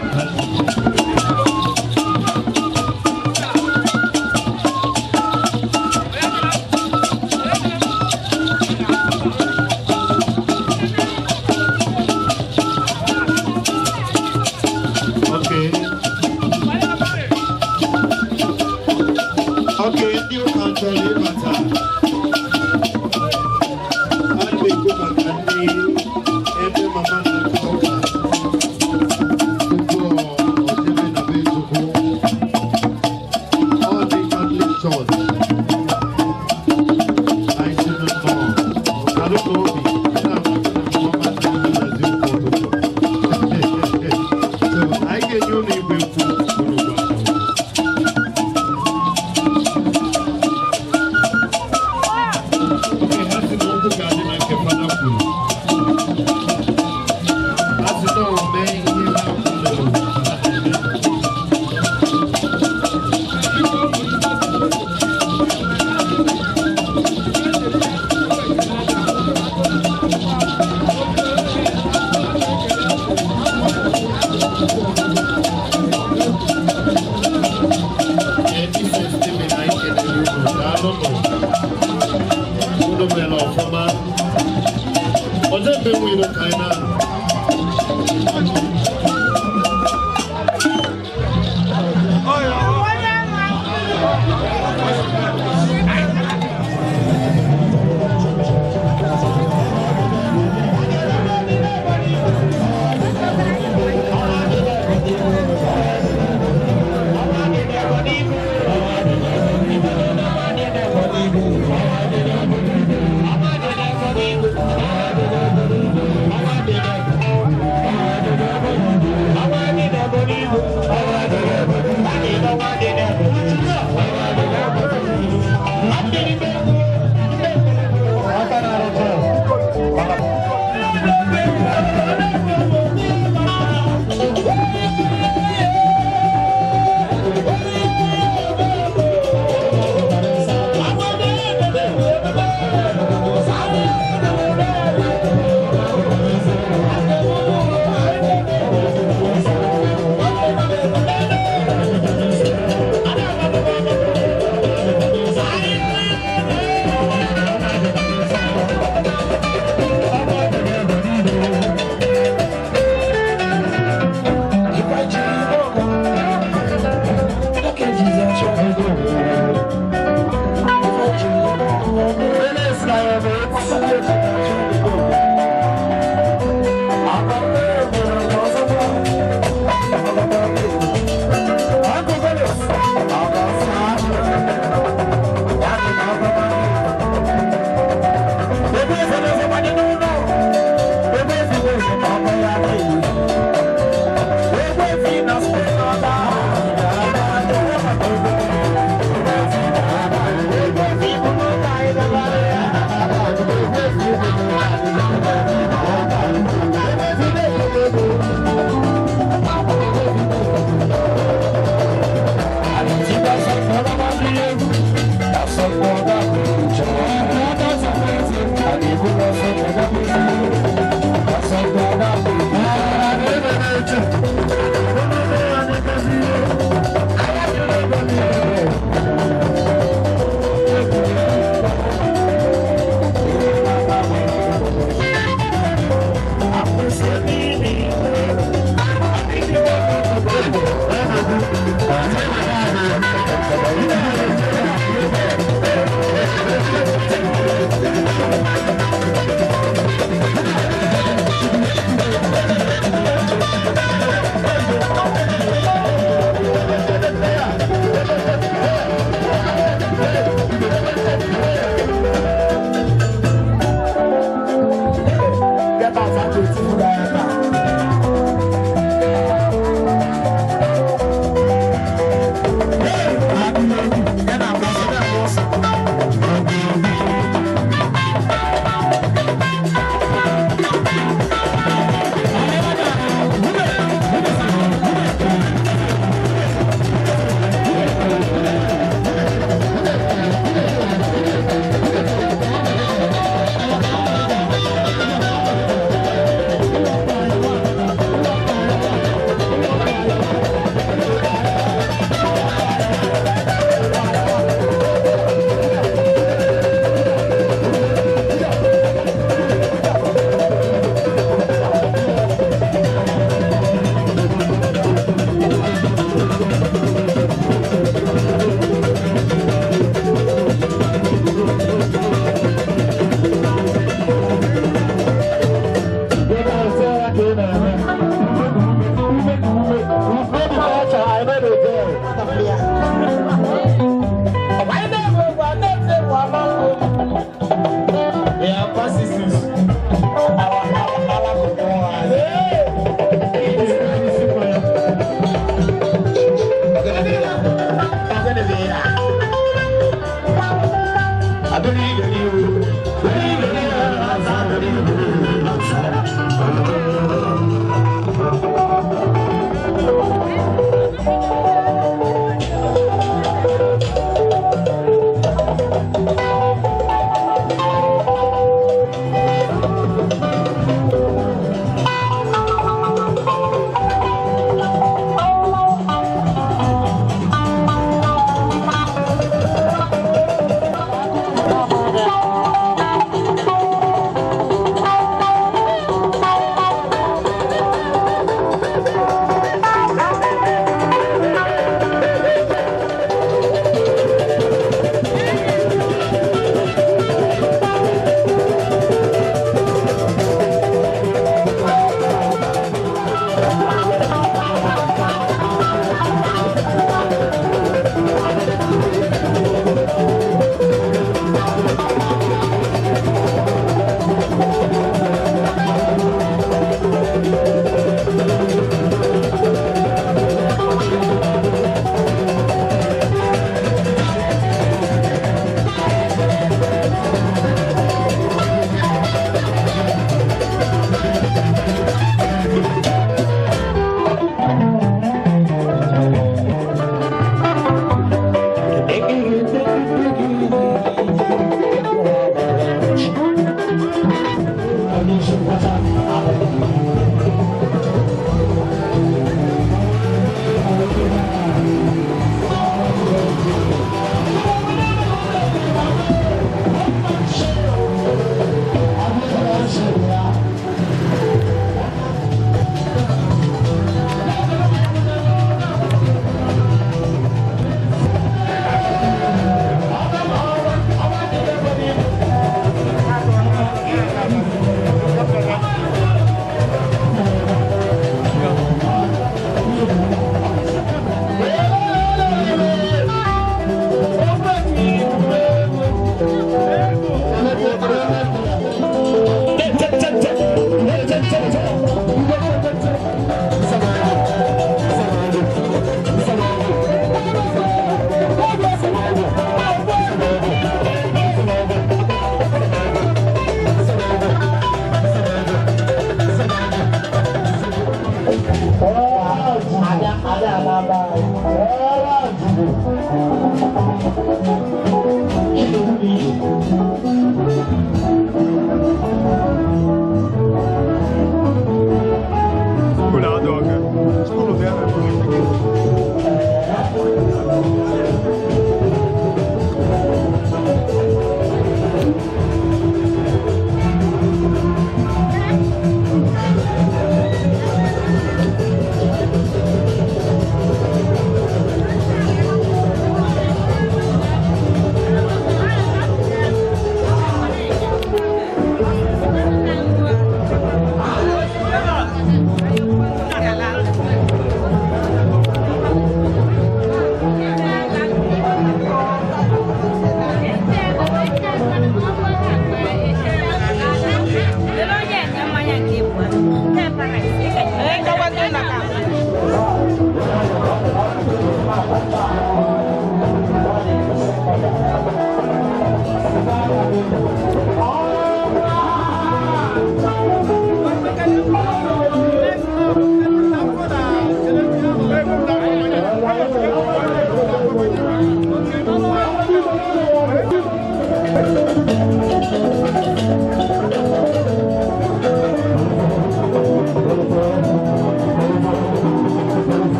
Thank you.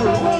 Thank you.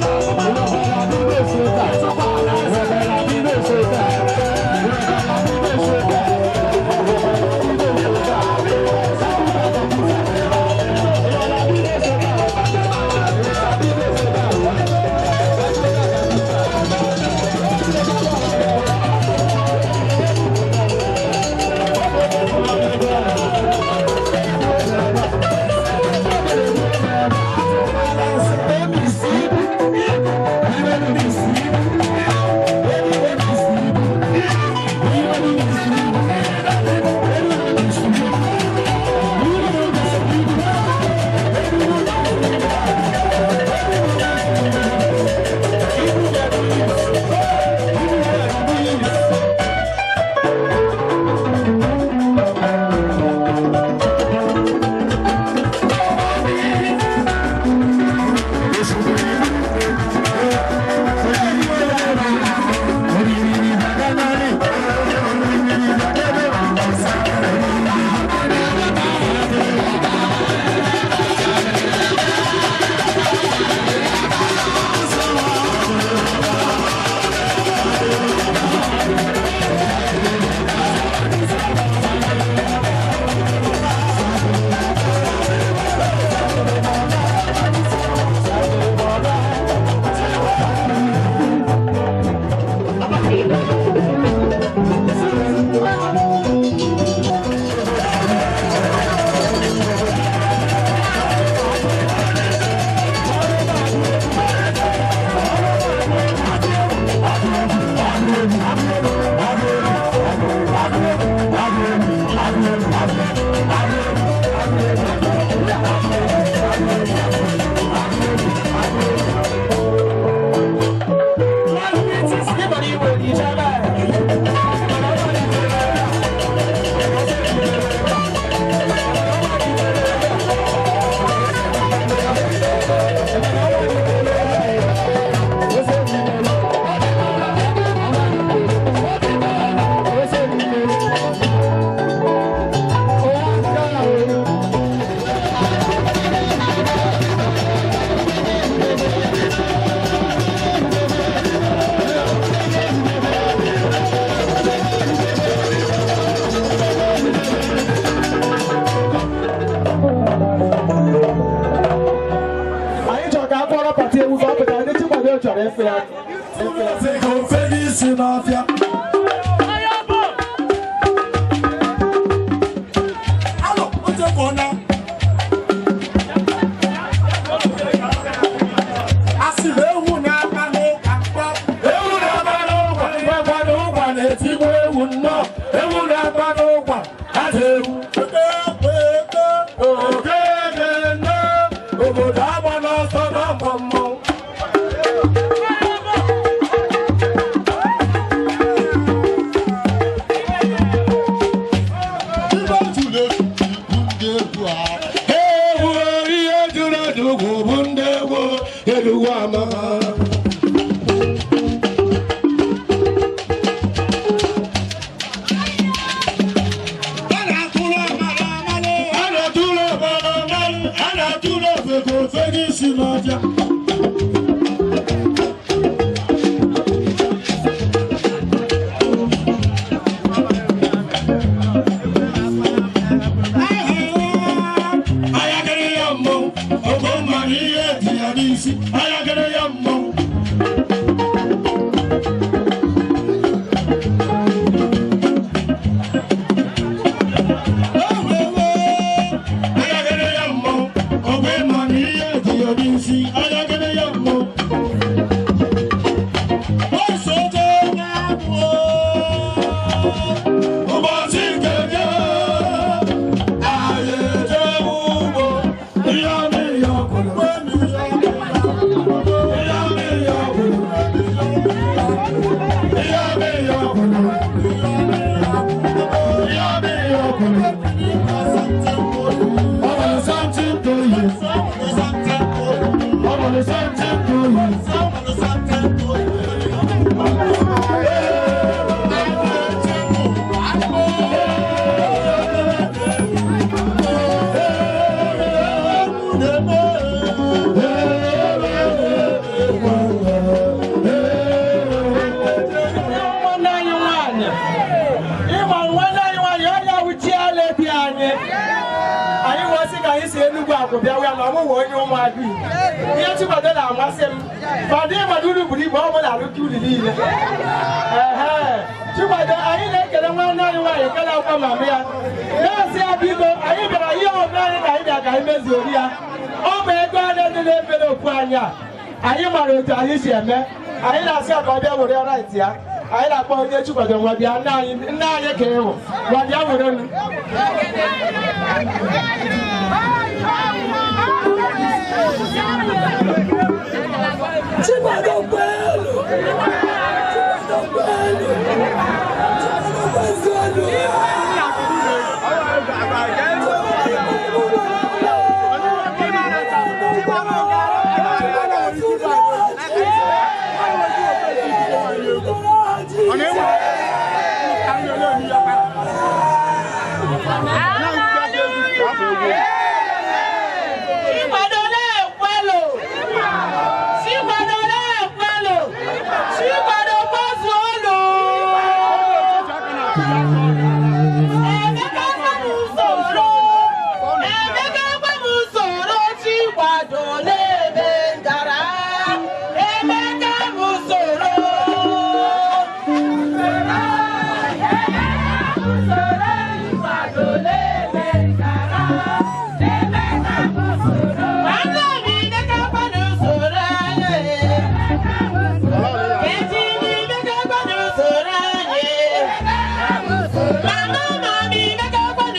Mama, mami, make up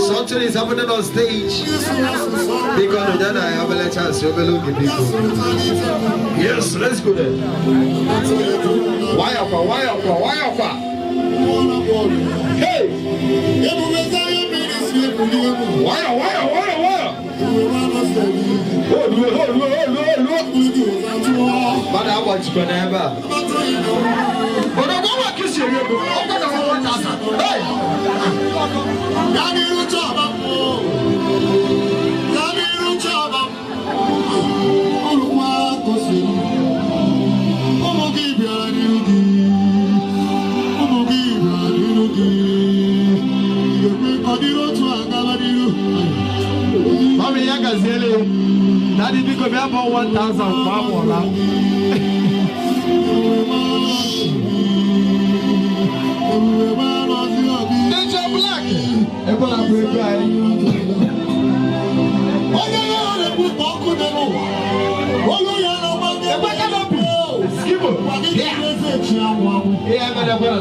Something is happening on stage. Because then I have a chance to overlook the people. Yes, let's go there. Why up? Hey! Why? But how much can I have? But I want to kiss you. Hey! Mommy, I can say it. Daddy, because we have 1,000 Black.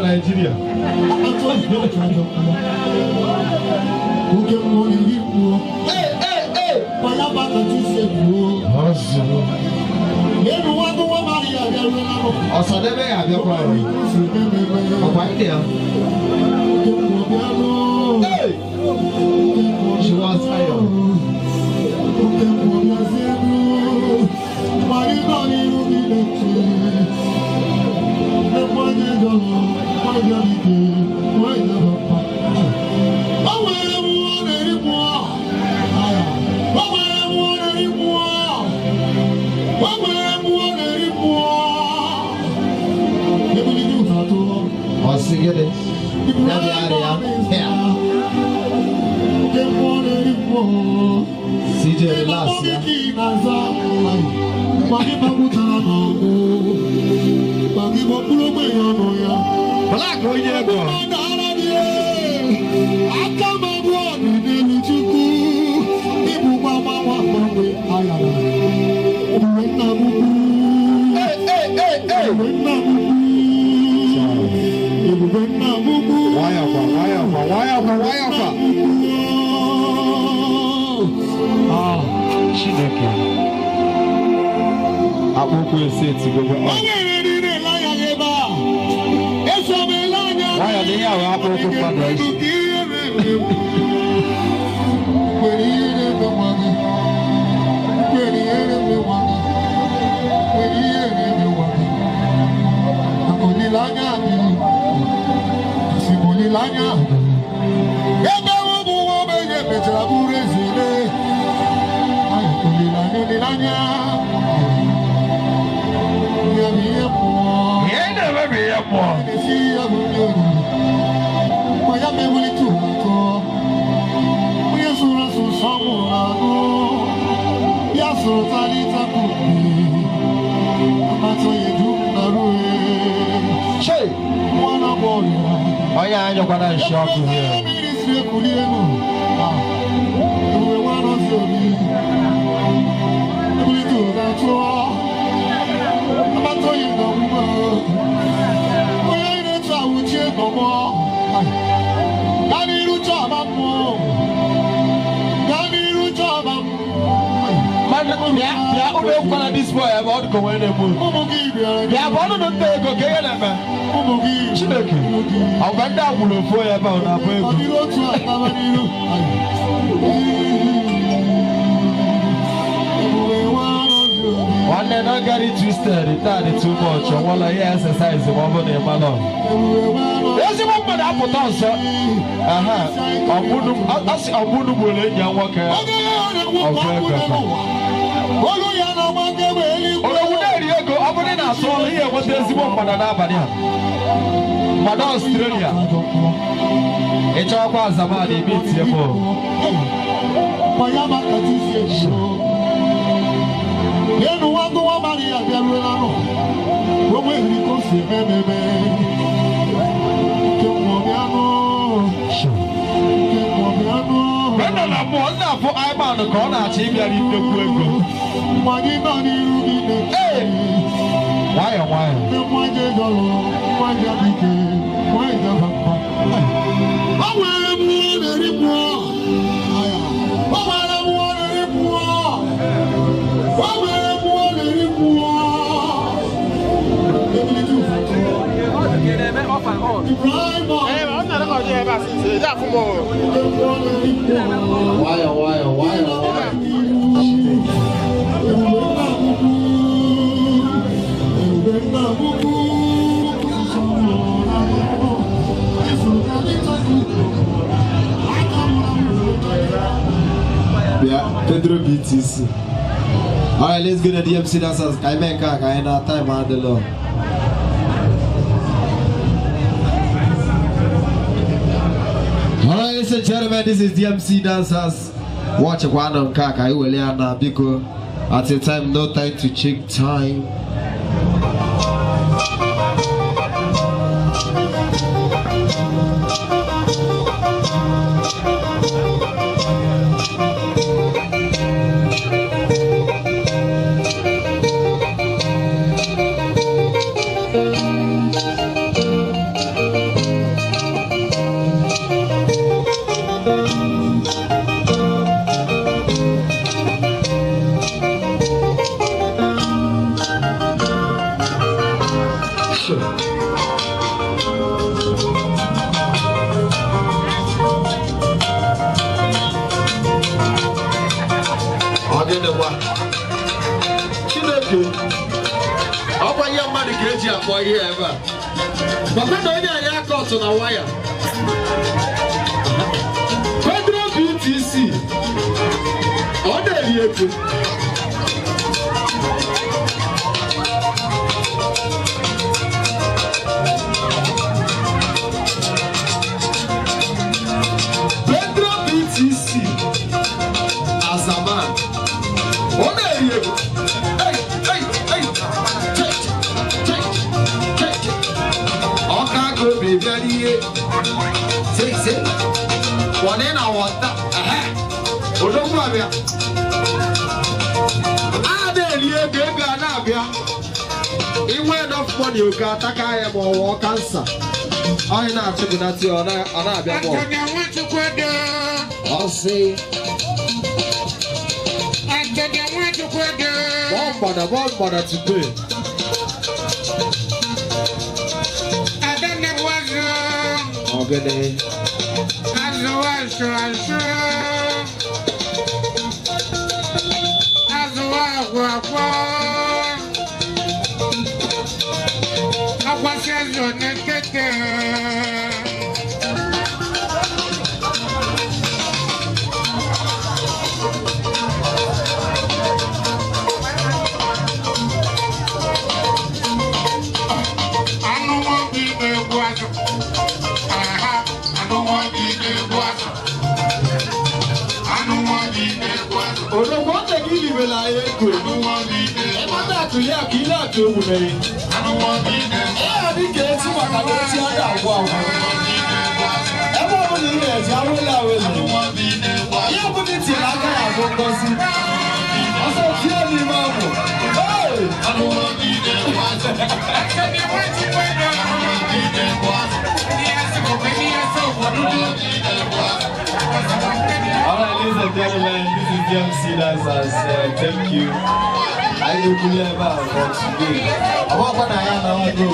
Nigeria. She was tired. CJ, relax. Black, where you going? Why Chineke. Akpụkpọ ese tigogbo. Onye riri lanya ebe a. Eso m lanya. Why are they ahụ akpụkpọ mmadụ isi? Kwere ihe na-eme nwa gị. Kwere ihe na-eme nwa gị. Kwere ihe na-eme nwa gị. Maka olileanya adịghị. Si m olileanya adịghị. Ebe ụmụ nwa ogbenye mechara bụrụ eze ele. Olileanya. Ya bụ ihe mmụọ. Ihe na-emebi ihe mmụọ. Esi ya bụ ndị oriri. Ma ya mewulite ụwa atọ. Onye sụrụ asụ sọmụrụ anụ. Ya sụrụ talita kubi. Amata ya dum na rue. Chee! Nwana bọọlụ ya. Onye anyọkwana nshi ọkụ hie. Mmiri si ekuli elu. Uwe nwana ozi obi. Ewulite ụwa atọ. Amata ya na ọmụma. Onye na-etu awụchie nọmọ. Ganiru chọba mmụọ. Ganiru chọba mmụọ. Bịa ụlọ ekwukwana dis boy ebe ọ dịka onwe na-egbu. Ụmụ gị bịara. Bịa bụ ọnụ nta ego ka ihe na-eme. Ụmụ gị. Chineke. Ọgwa ndị agbụrụ ofu onye ebe ọ na-abụ ego. Ọ dịrị otu akaba n'iru. Nwanne don't get it twisted. It had it too much. I want to hear exercise ma ọ bụ na ịma nọ. Ezigbo mmadụ apụta ọzọ. Ọgbụnụ gburu enyi ya nwoke. Ọgụ ego ka. Ologbu na-eri ego ọ bụrụ na asụ ọrụ ihe enweta ezigbo mmadụ n'abalị a. Mmadụ Australia. Ị chọọkwa azama na ebe itinye m. Yenu wangu wa Maria biarula no. Wowe riko se bebebe. Kemo biano. Kemo biano. Bena na mo na fo Iman ko na chi biari nnekwu ego. Magi na ni rugi ne. Why? Mwaje dolo, mwaje bike, mwaje bapa. Awere mu na ripo. Aya. Awere mu na ripo. Yeah, Pedro BTC. All right, let's go to DMC dancers. I make a kind of time on the law. All right, ladies and gentlemen, this is DMC dancers. Watch one on Kaka. I will learn because at the time, no time to check time. Chineke ọkwa ihe mmadụ ga-eji akpọ ihe ebe a maka na onye anyị aka ọtụ na waya Pedro BTC ọ na-eri ego Pedro BTC as a man ọ na-eri ego say one in our water odogwu abịa adịghị ego ego a na-abịa inwe enough money oke ataka ya ma ọwụọ kansa onye na-achụbụnati ọ na-abịa mọ ọ sị One mother to pay. Okay. Alright, ladies and gentlemen, this is DMC Dancers. Thank you. I will be about today. I want to go.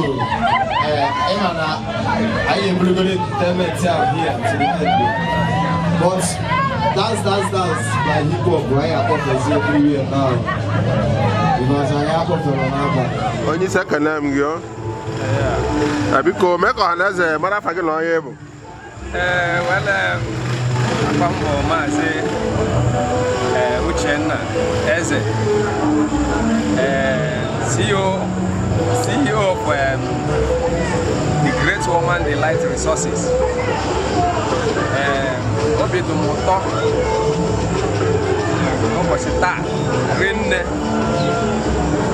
I am going to tell me here to the end. But dance by hip hop. I have everywhere now. Because I have Only second name, yo. Abiko, make on as a motherfucking lawyer. Kwambo Mazi Uchenna Eze CEO of the Great Woman Delight Resources Obidu Moto Oboshita Rinne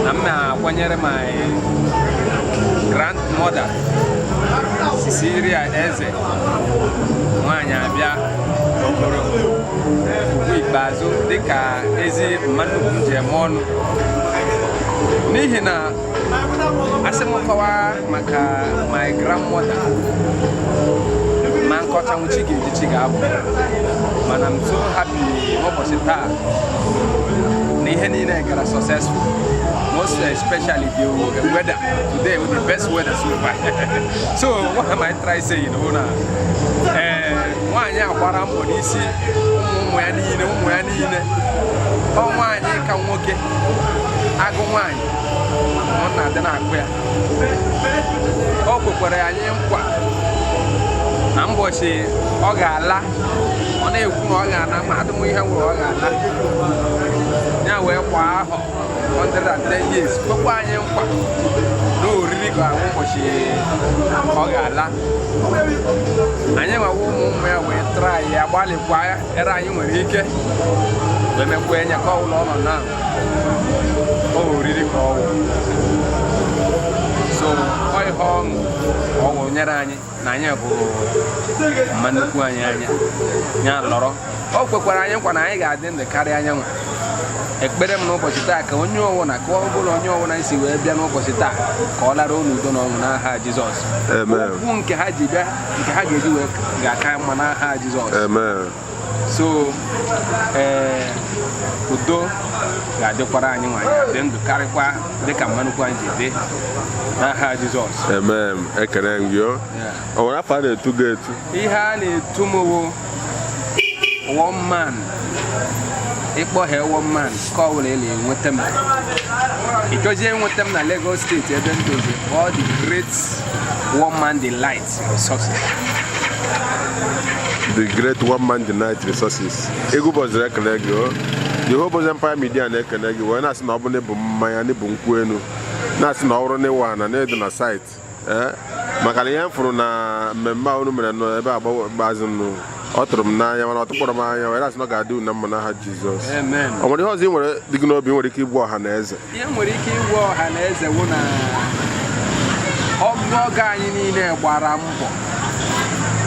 Amma Kwanyere my grandmother Cecelia Eze Mwanya Abia Okoro Ikpeazụ dịka ezi mmadụ njem ọnụ n'ihi na asị m kọwa maka my grandmother ma nkọcha nwuchi ga-ejichi ga-abụ mana I'm so happy ụbọchị taa na ihe niile gara successful, most especially the weather today with the best weather so far. So what am I trying to say, you know, now nwanyị akwara mbọ n'isi ụmụ ya niile ọ nwanyị ka nwoke agụ nwanyị ọ na-adị na-akụ ya o kwekwara anyị nkwa na mbọchị ọ ga-ala ọ na-ekwu na ọ ga-ana mmadụ m ihe nwere ọ ga-ala ya wee kwa ahọ 110 years kwekwa anyị nkwa na oriri ga-abụ ụbọchị ọ ga-ala anyị nwawo ụmụ ya wee try ya gbalịkwa ere anyị nwere ike wee mekwa enye ka ụlọ ọ nọ na o oriri ka ọwụ so ọ ihe ọṅụ nyere anyị na anyị hụrụ mma nnukwu anyị anya ya lọrọ o kwekwara anyị nkwa na anyị ga-adị ndụ karịa anyanwụ. Ekpere m n'ụbọchị taa ka onye ọwụ na ka ọ bụrụ onye ọwụ na isi wee bịa n'ụbọchị taa ka ọ lara n'udo na ọṅụ n'aha Jizọs. Okwu nke ha ji bịa nke ha ga-eji wee ga-aka mma n'aha Jizọs. So udo ga-adịkwara anyị nwanyị dị ndụ karịkwa dịka mmanụkwu anyị ji dị n'aha Jizọs. Amen. Ekele gị o. O nwere afọ a na-etu gị etu? Ihe a na-etu m bụ one man. Ikpo he one man ka ọ were enweta m. Ijoje enweta m na Lagos State ebe m dozi all the great one man delight resources. The great one man delight resources. Ego bozere ekele gị o. The whole Empire Media na-ekele gị wee na-asị na ọ bụ na bụ mmanya na bụ nkwụ enu na-asị na ọrụ n'ịwa na na-edo na site maka na ihe m fụrụ na mmemme ahụ mere nọ ebe agbazụ nụ ọ tụrụ m n'anya mana ọ tụkpọrọ m anya wee na-asị na ọ ga-adị na mma n'aha Jizọs. Ọ nwere ihe ọzọ ị nwere dị gị n'obi nwere ike igbu ọha na eze? Ihe nwere ike igbu ọha na eze wụ na ọgụ anyị niile gbara mbọ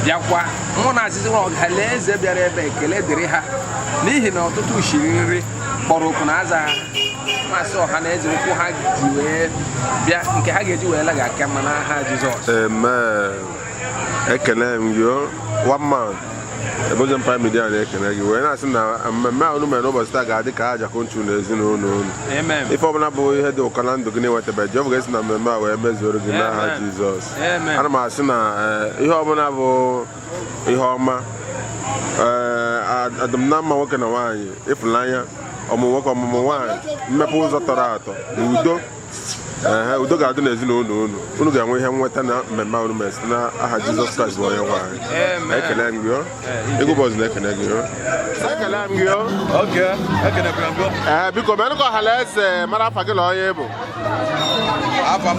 bịakwa mụ na azịzi nwa ọha na eze bịara ebe ekele dịrị ha n'ihi na ọtụtụ ushiri nri kpọrọ okwu na aza ha masị ọha na eze okwu ha ji wee bịa nke ha ga-eji wee laga aka mma n'aha Jizọs. Amen. Ekele m yo one man Ebozi Empire Media na-ekene gị wee na-asị na mmemme ahụ mere n'ụbọchị taa ga-adị ka aja konchu na ezinụlọ unu. Ife ọbụla bụ ihe dị ụkọ na ndụ gị na-ewetebe Jehova ga-esi na mmemme a wee mezuoro gị n'aha Jizọs. Ana m asị na ihe ọbụla bụ ihe ọma adụm na mma nwoke na nwaanyị ịfụnanya ọmụmụ nwoke ọmụmụ nwaanyị mmepe ụzọ tọrọ atọ na udo udo ga-adị n'ezinụlọ unu ga-enwe ihe nweta na mmemme unu mere site n'aha Jizọs Kraịst bụ onye nwaanyị. Ekele m gị egwu bọọzụ na-ekele gị ekele m gị biko menụ ka ọhala eze mara afa gị na onye bụ afa m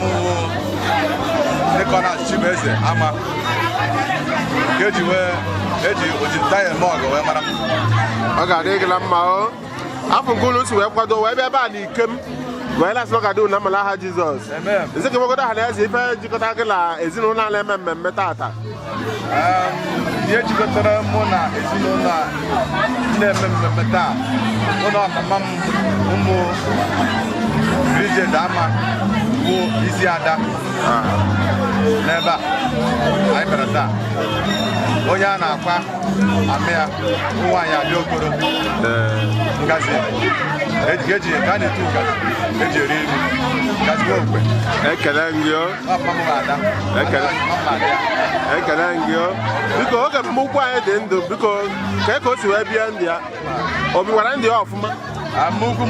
Nicholas Chimeze ama eji ojitaya eme ọgụ wee mara ọ ga-adị gị na mma afọ nke ụlọ si wee kwado wee bịa ebe a na Ikem wee na-asị ọ ga-adị na mmala aha Jizọs ezi ka nwegodo ọhala eze ife jikọta gị na ezinụlọ a na-eme mmemme tata ihe jikọtara mụ na ezinụlọ na-eme mmemme taa mụ na ọmama m ụmụ Bridget ama bụ isi ada n'ebe a anyị bịara taa onye a na-akwa amị ya nwaanyị abịa okoro ngazi eji ka a na-etu ngazi eji eri nri ngazi okwe ekele gị ekele gị biko oge mmụkwu anyị dị ndụ biko ka o si wee bịa ndị ya o biwara ndị ya ọfụma mmụkwu m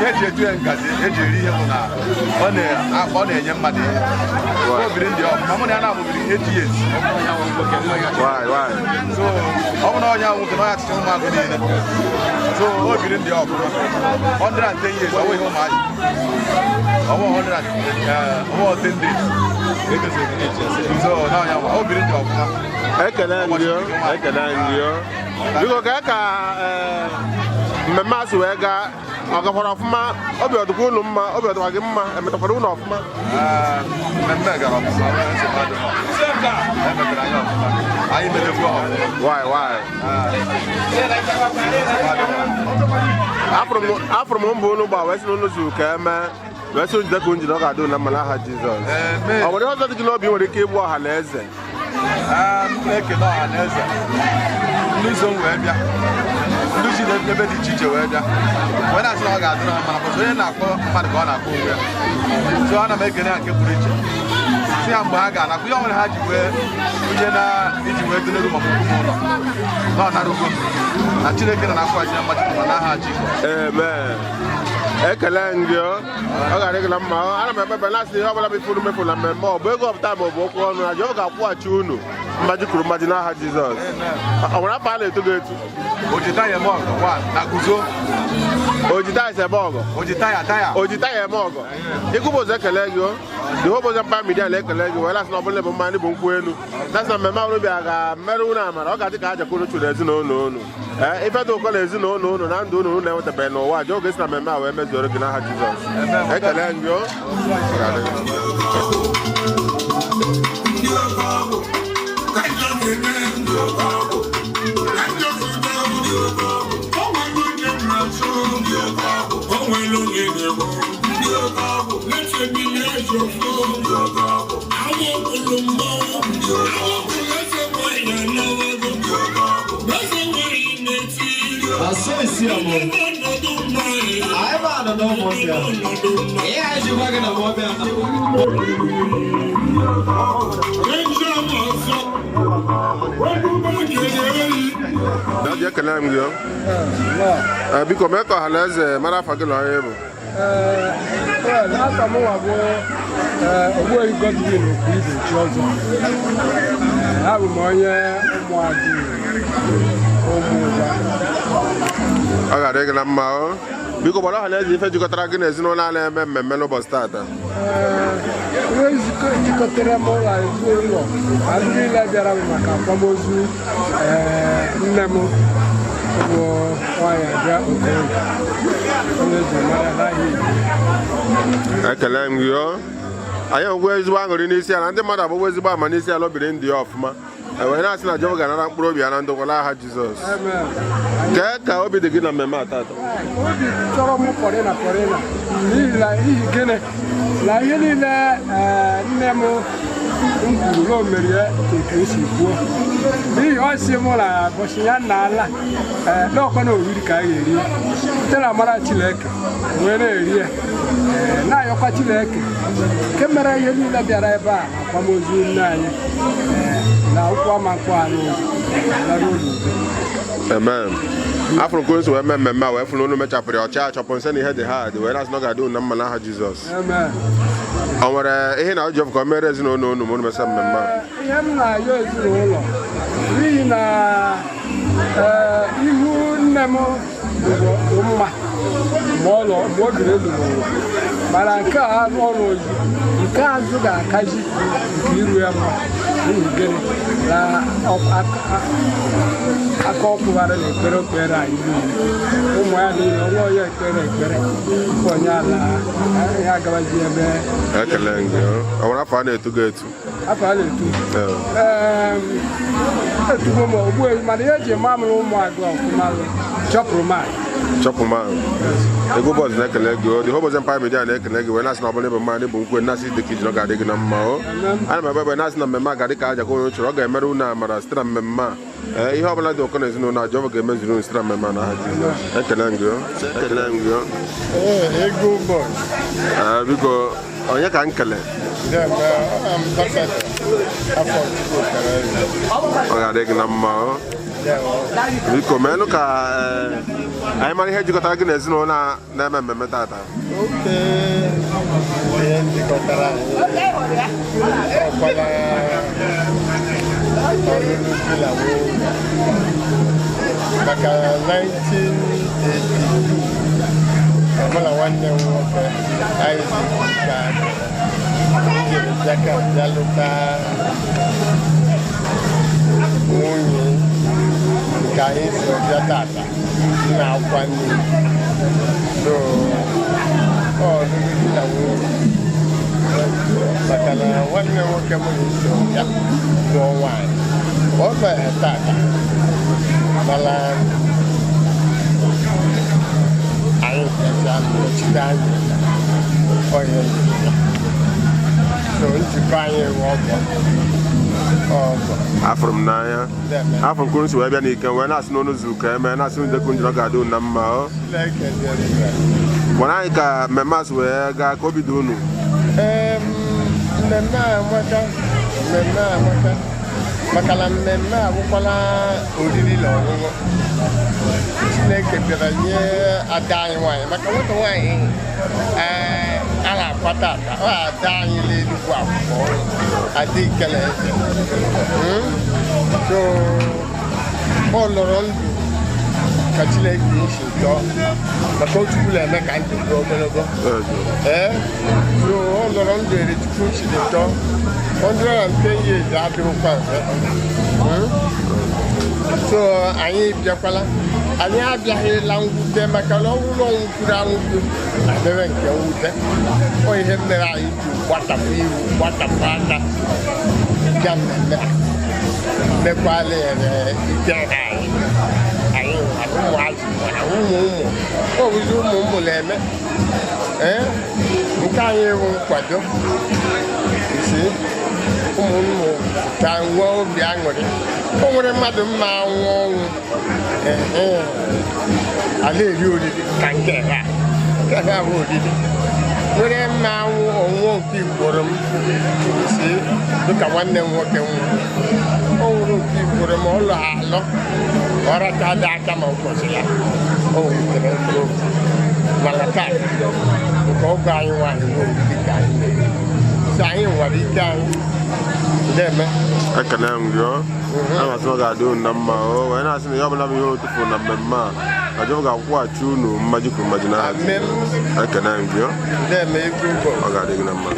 eji etu ya ngazi eji eri ihe bụ na ọ na-enye mmadụ ihe obiri ndị ọfụma mụ na ya na-amụbiri ihe ji ezi so ọ bụrụ na onye nwoke na onye achịcha ụmụagụ niile so obiri ndị ọfụma 110 years ọ nweghị ụmụazị ọwụ 10 days so na onye nwa obiri ndị ọfụma ekele ngị biko ka mmemme a si wee gaa ọ gakwara ọfụma obi ọdụkwa ụlọ mma obi ọdụkwa gị mma emetakwara ụlọ ọfụma mmemme gara ọfụma emetara anyị ọfụma anyị metekwa afụrụ m mbụ ụlọ gba wee si n'ụlọ zuru ka eme wee si njide ka njide ọ ga-adị na mmala aha Jizọs ọ nwere ọzọ dị gị n'obi nwere ike ịbụ ọha na eze ekele ọha na eze ndị so wee bịa ndị ji ebe dị iche iche wee bịa wee na-asị na ọ ga-adịrị ha mana bụtụ onye na-akpọ mmadụ ka ọ na-akpọ onwe ya so ana m ekele ha nke pụrụ iche si ha mgbe ha ga-anakwa ihe ọnwere ha ji wee onye iji wee dịneru ma ọkpụkpụ n'ụlọ na ọnarugo na Chineke na-akwụghachi na mmadụ ma n'aha Jizọs ekele gị ọ ga-adị gị na mma ana m ekpebe na-asị ihe ọbụla bụ ifuru mefu na mmemme ọ bụ ego ọpụta ma ọ bụ okwu ọnụ ya Jehova ga-akwụghachi unu mmaji kwuru mmaji n'aha Jizọs ọ nwere afọ a na-eto gị etu ojitaya eme ọgọ na guzo ojitaya eme ọgọ ojitaya eme ọgọ ikwu ụzọ ekele gị Jehova Empire Media na-ekele gị wee lasị na ọbụla bụ mma ndị bụ nkwụ elu dasị na mmemme ahụ bịa ga-merụ unu amara ọ ga-adị ka aja kwuru chụrụ ezinụlọ unu ife dị ụkọ na ezinụlọ unu na ndụ unu na-enwetabeghị n'ụwa Jehova ga-esi na mmemme a wee mezuoro gị n'aha Jizọs ekele gị ekele m gị biko mee ka ọha na eze mara afa gị na onye bụ afọ m nwa bụ Ogbuehi Godwin Okwibe Chiọzọ abụ m onye ụmụadị ụmụụwa ọ ga-adị gị na mma biko gbara ọha na eze ife jikọtara gị na ezinụlọ a na-eme mmemme n'ụbọchị tata ihe jikọtara m ụlọ ezinụlọ ndị niile bịara maka akwamozu nne m bụ nwaanyị abịa Okoye onye ji mara n'ahịa ekele m gị anyị ngwe ezigbo aṅụrị n'isi ala ndị mmadụ abụgwa ezigbo ama n'isi ala obiri ndị ya ọfụma wee na-asị na Jehova ga-anara mkpụrụ obi ya na ndokwa n'aha Jizọs ka obi dị gị na mmemme a tata obi chọrọ m pọrịna n'ihi gịnị na ihe niile nne m kwuru na o mere ya etu o si kwuo n'ihi ọ sị mụ na bọchị ya nna ala n'ọkwa na oriri ka a ga-eri site na amara Chineke wee na-eri ya na-ayọkwa Chineke nke mere ihe niile bịara ebe a akwamozu nne anyị na ụkwụ ama mkpọ anyị amen. Afro Coins wee mee mmemme a wee fụrụ unu mechapụrụ ya ọcha achọpụ nsị na ihe dị ha dị wee na-asị na ọ ga-adị unu na mma n'aha Jizọs. O nwere ihe na ụjọ ka o mere ezinụlọ unu ma unu mesa mmemme a? Ihe m na-ayọ ezinụlọ n'ihi na ihu nne m bụ mma mgbe ọ dịrị elu n'ụwa mana nke a ọrụ ozi nke azụ ga-akaji nke iru ya mma n'ihi gịnị na aka ọkpụgharị na ekpere okpere anyị niile ụmụ ya niile onwe onye ekpere onye ala ya agabazi ebe ekele gị ọ nwere afọ a na-etugo etu afọ a na-etu etugo m ogbu ehi mana ihe eji eme amụrụ ụmụ agụ ọfụma chọpụrụ m ego bọọsụ na-ekele gị the Hope Empire Media na-ekele gị wee na-asị na ọ bụla ebe mma bụ nkwe na-asị dị ka iji ọ ga-adị gị na mma o ana m ebe ebe na-asị na mmemme a ga-adị ka aja ka onye chọrọ ọ ga-emere unu amara site na mmemme a ihe ọbụla dị ụkọ na ezinụlọ a Jehova ga-emezuru unu site na mmemme a n'aha Jizọs. Ekele gị biko onye ka m kele ọ ga-adị gị na mma o biko meenụ ka anyị mara ihe jikọtara gị na ezinụlọ na-eme mmemme tata. Ihe jikọtara ọkwala ọlụlụ di na nwunye maka 1982 ọbụla nwanne m nwoke anyị ka jiri jaka bịa lụta nwunye nke anyị si bịa tata na akwa nne so ọlụlụ di na nwunye maka na nwanne nwoke m na-eso ya mụọ nwaanyị ọ mere tata mana anyị bịacha nọchite anya onye so njikọ anyị ọgọ afụrụ m n'anya afọ nkuru si wee bịa n'ike wee na-asị n'ọnụ zuru ka eme na-asị ndekọ njiri ọ ga-adị unu na mma o gwara anyị ka mmemme a si wee gaa ka obi dị unu. Mmemme a amaka maka na mmemme a bụkwala oriri na ọṅụṅụ Chineke bịara nye ada anyị nwaanyị maka nwata nwaanyị a na-akwa tata ọ ada anyị n'Enugwu akwụkwọ adị Cecelia Eze so ọ lụrụ ndụ ka Chineke isi chọọ maka o Chukwu na-eme ka ndụ dị ogologo so ọ lụrụ ndụ ere Chukwu chiri chọọ 110 years adịghịkwa mfe so anyị bịakwala anyị abịaghịla mwute maka na ọnwụrụ ọnwụkwuru anwụkwu na-emere nke mwute ọ ihe mere anyị ji gbatapụ iwu gbatapụ aka bịa mmemme mekwala ike anyị ụmụazụ ụmụ ọ bụzi ụmụ na-eme nke anyị bụ nkwado isi ụmụnnụ ka nwee obi aṅụrị o nwere mmadụ mma nwụọ ọnwụ ala eri oriri ka nke ha bụ oriri nwere mma anwụ ọnwụọ nke igboro m si dịka nwanne m nwoke nwụrụ ọ nwụrụ nke igboro m ụlọ alọ ọ rachadị aka ma ụbọchị ya o wutere mkpụrụ mana taa nke ọgụ anyị nwaanyị nwere oriri ka anyị mere so anyị nwere ike anyị ekele m gị a na-asị na ọ ga-adị unu na mma o wee na-asị na ihe ọbụla bụ ihe o tufuru na mmemme a ka Jehova ga-akwụghachi unu mmaji kwuru mmaji n'aha Jizọs. Ekele m gị ọ ga-adị gị na mma.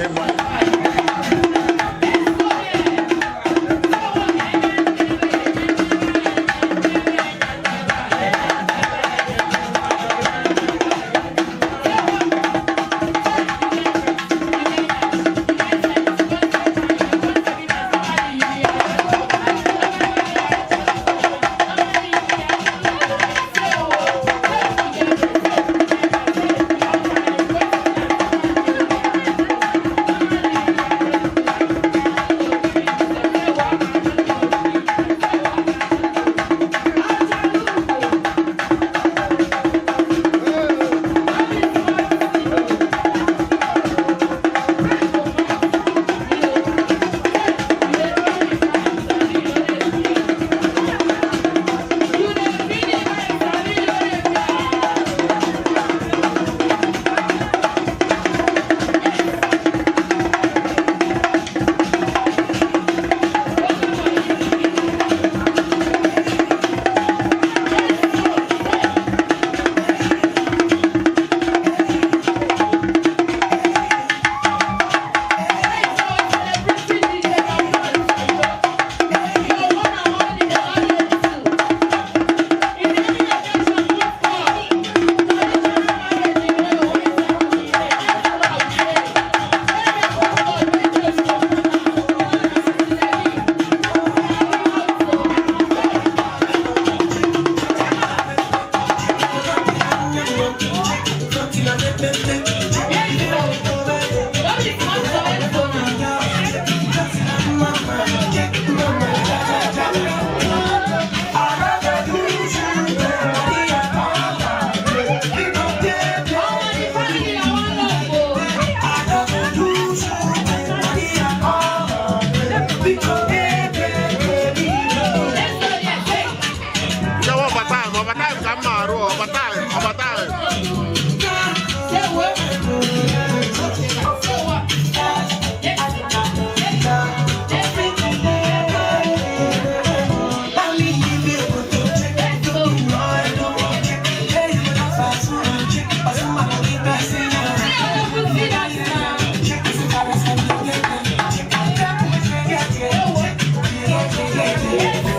Thank you.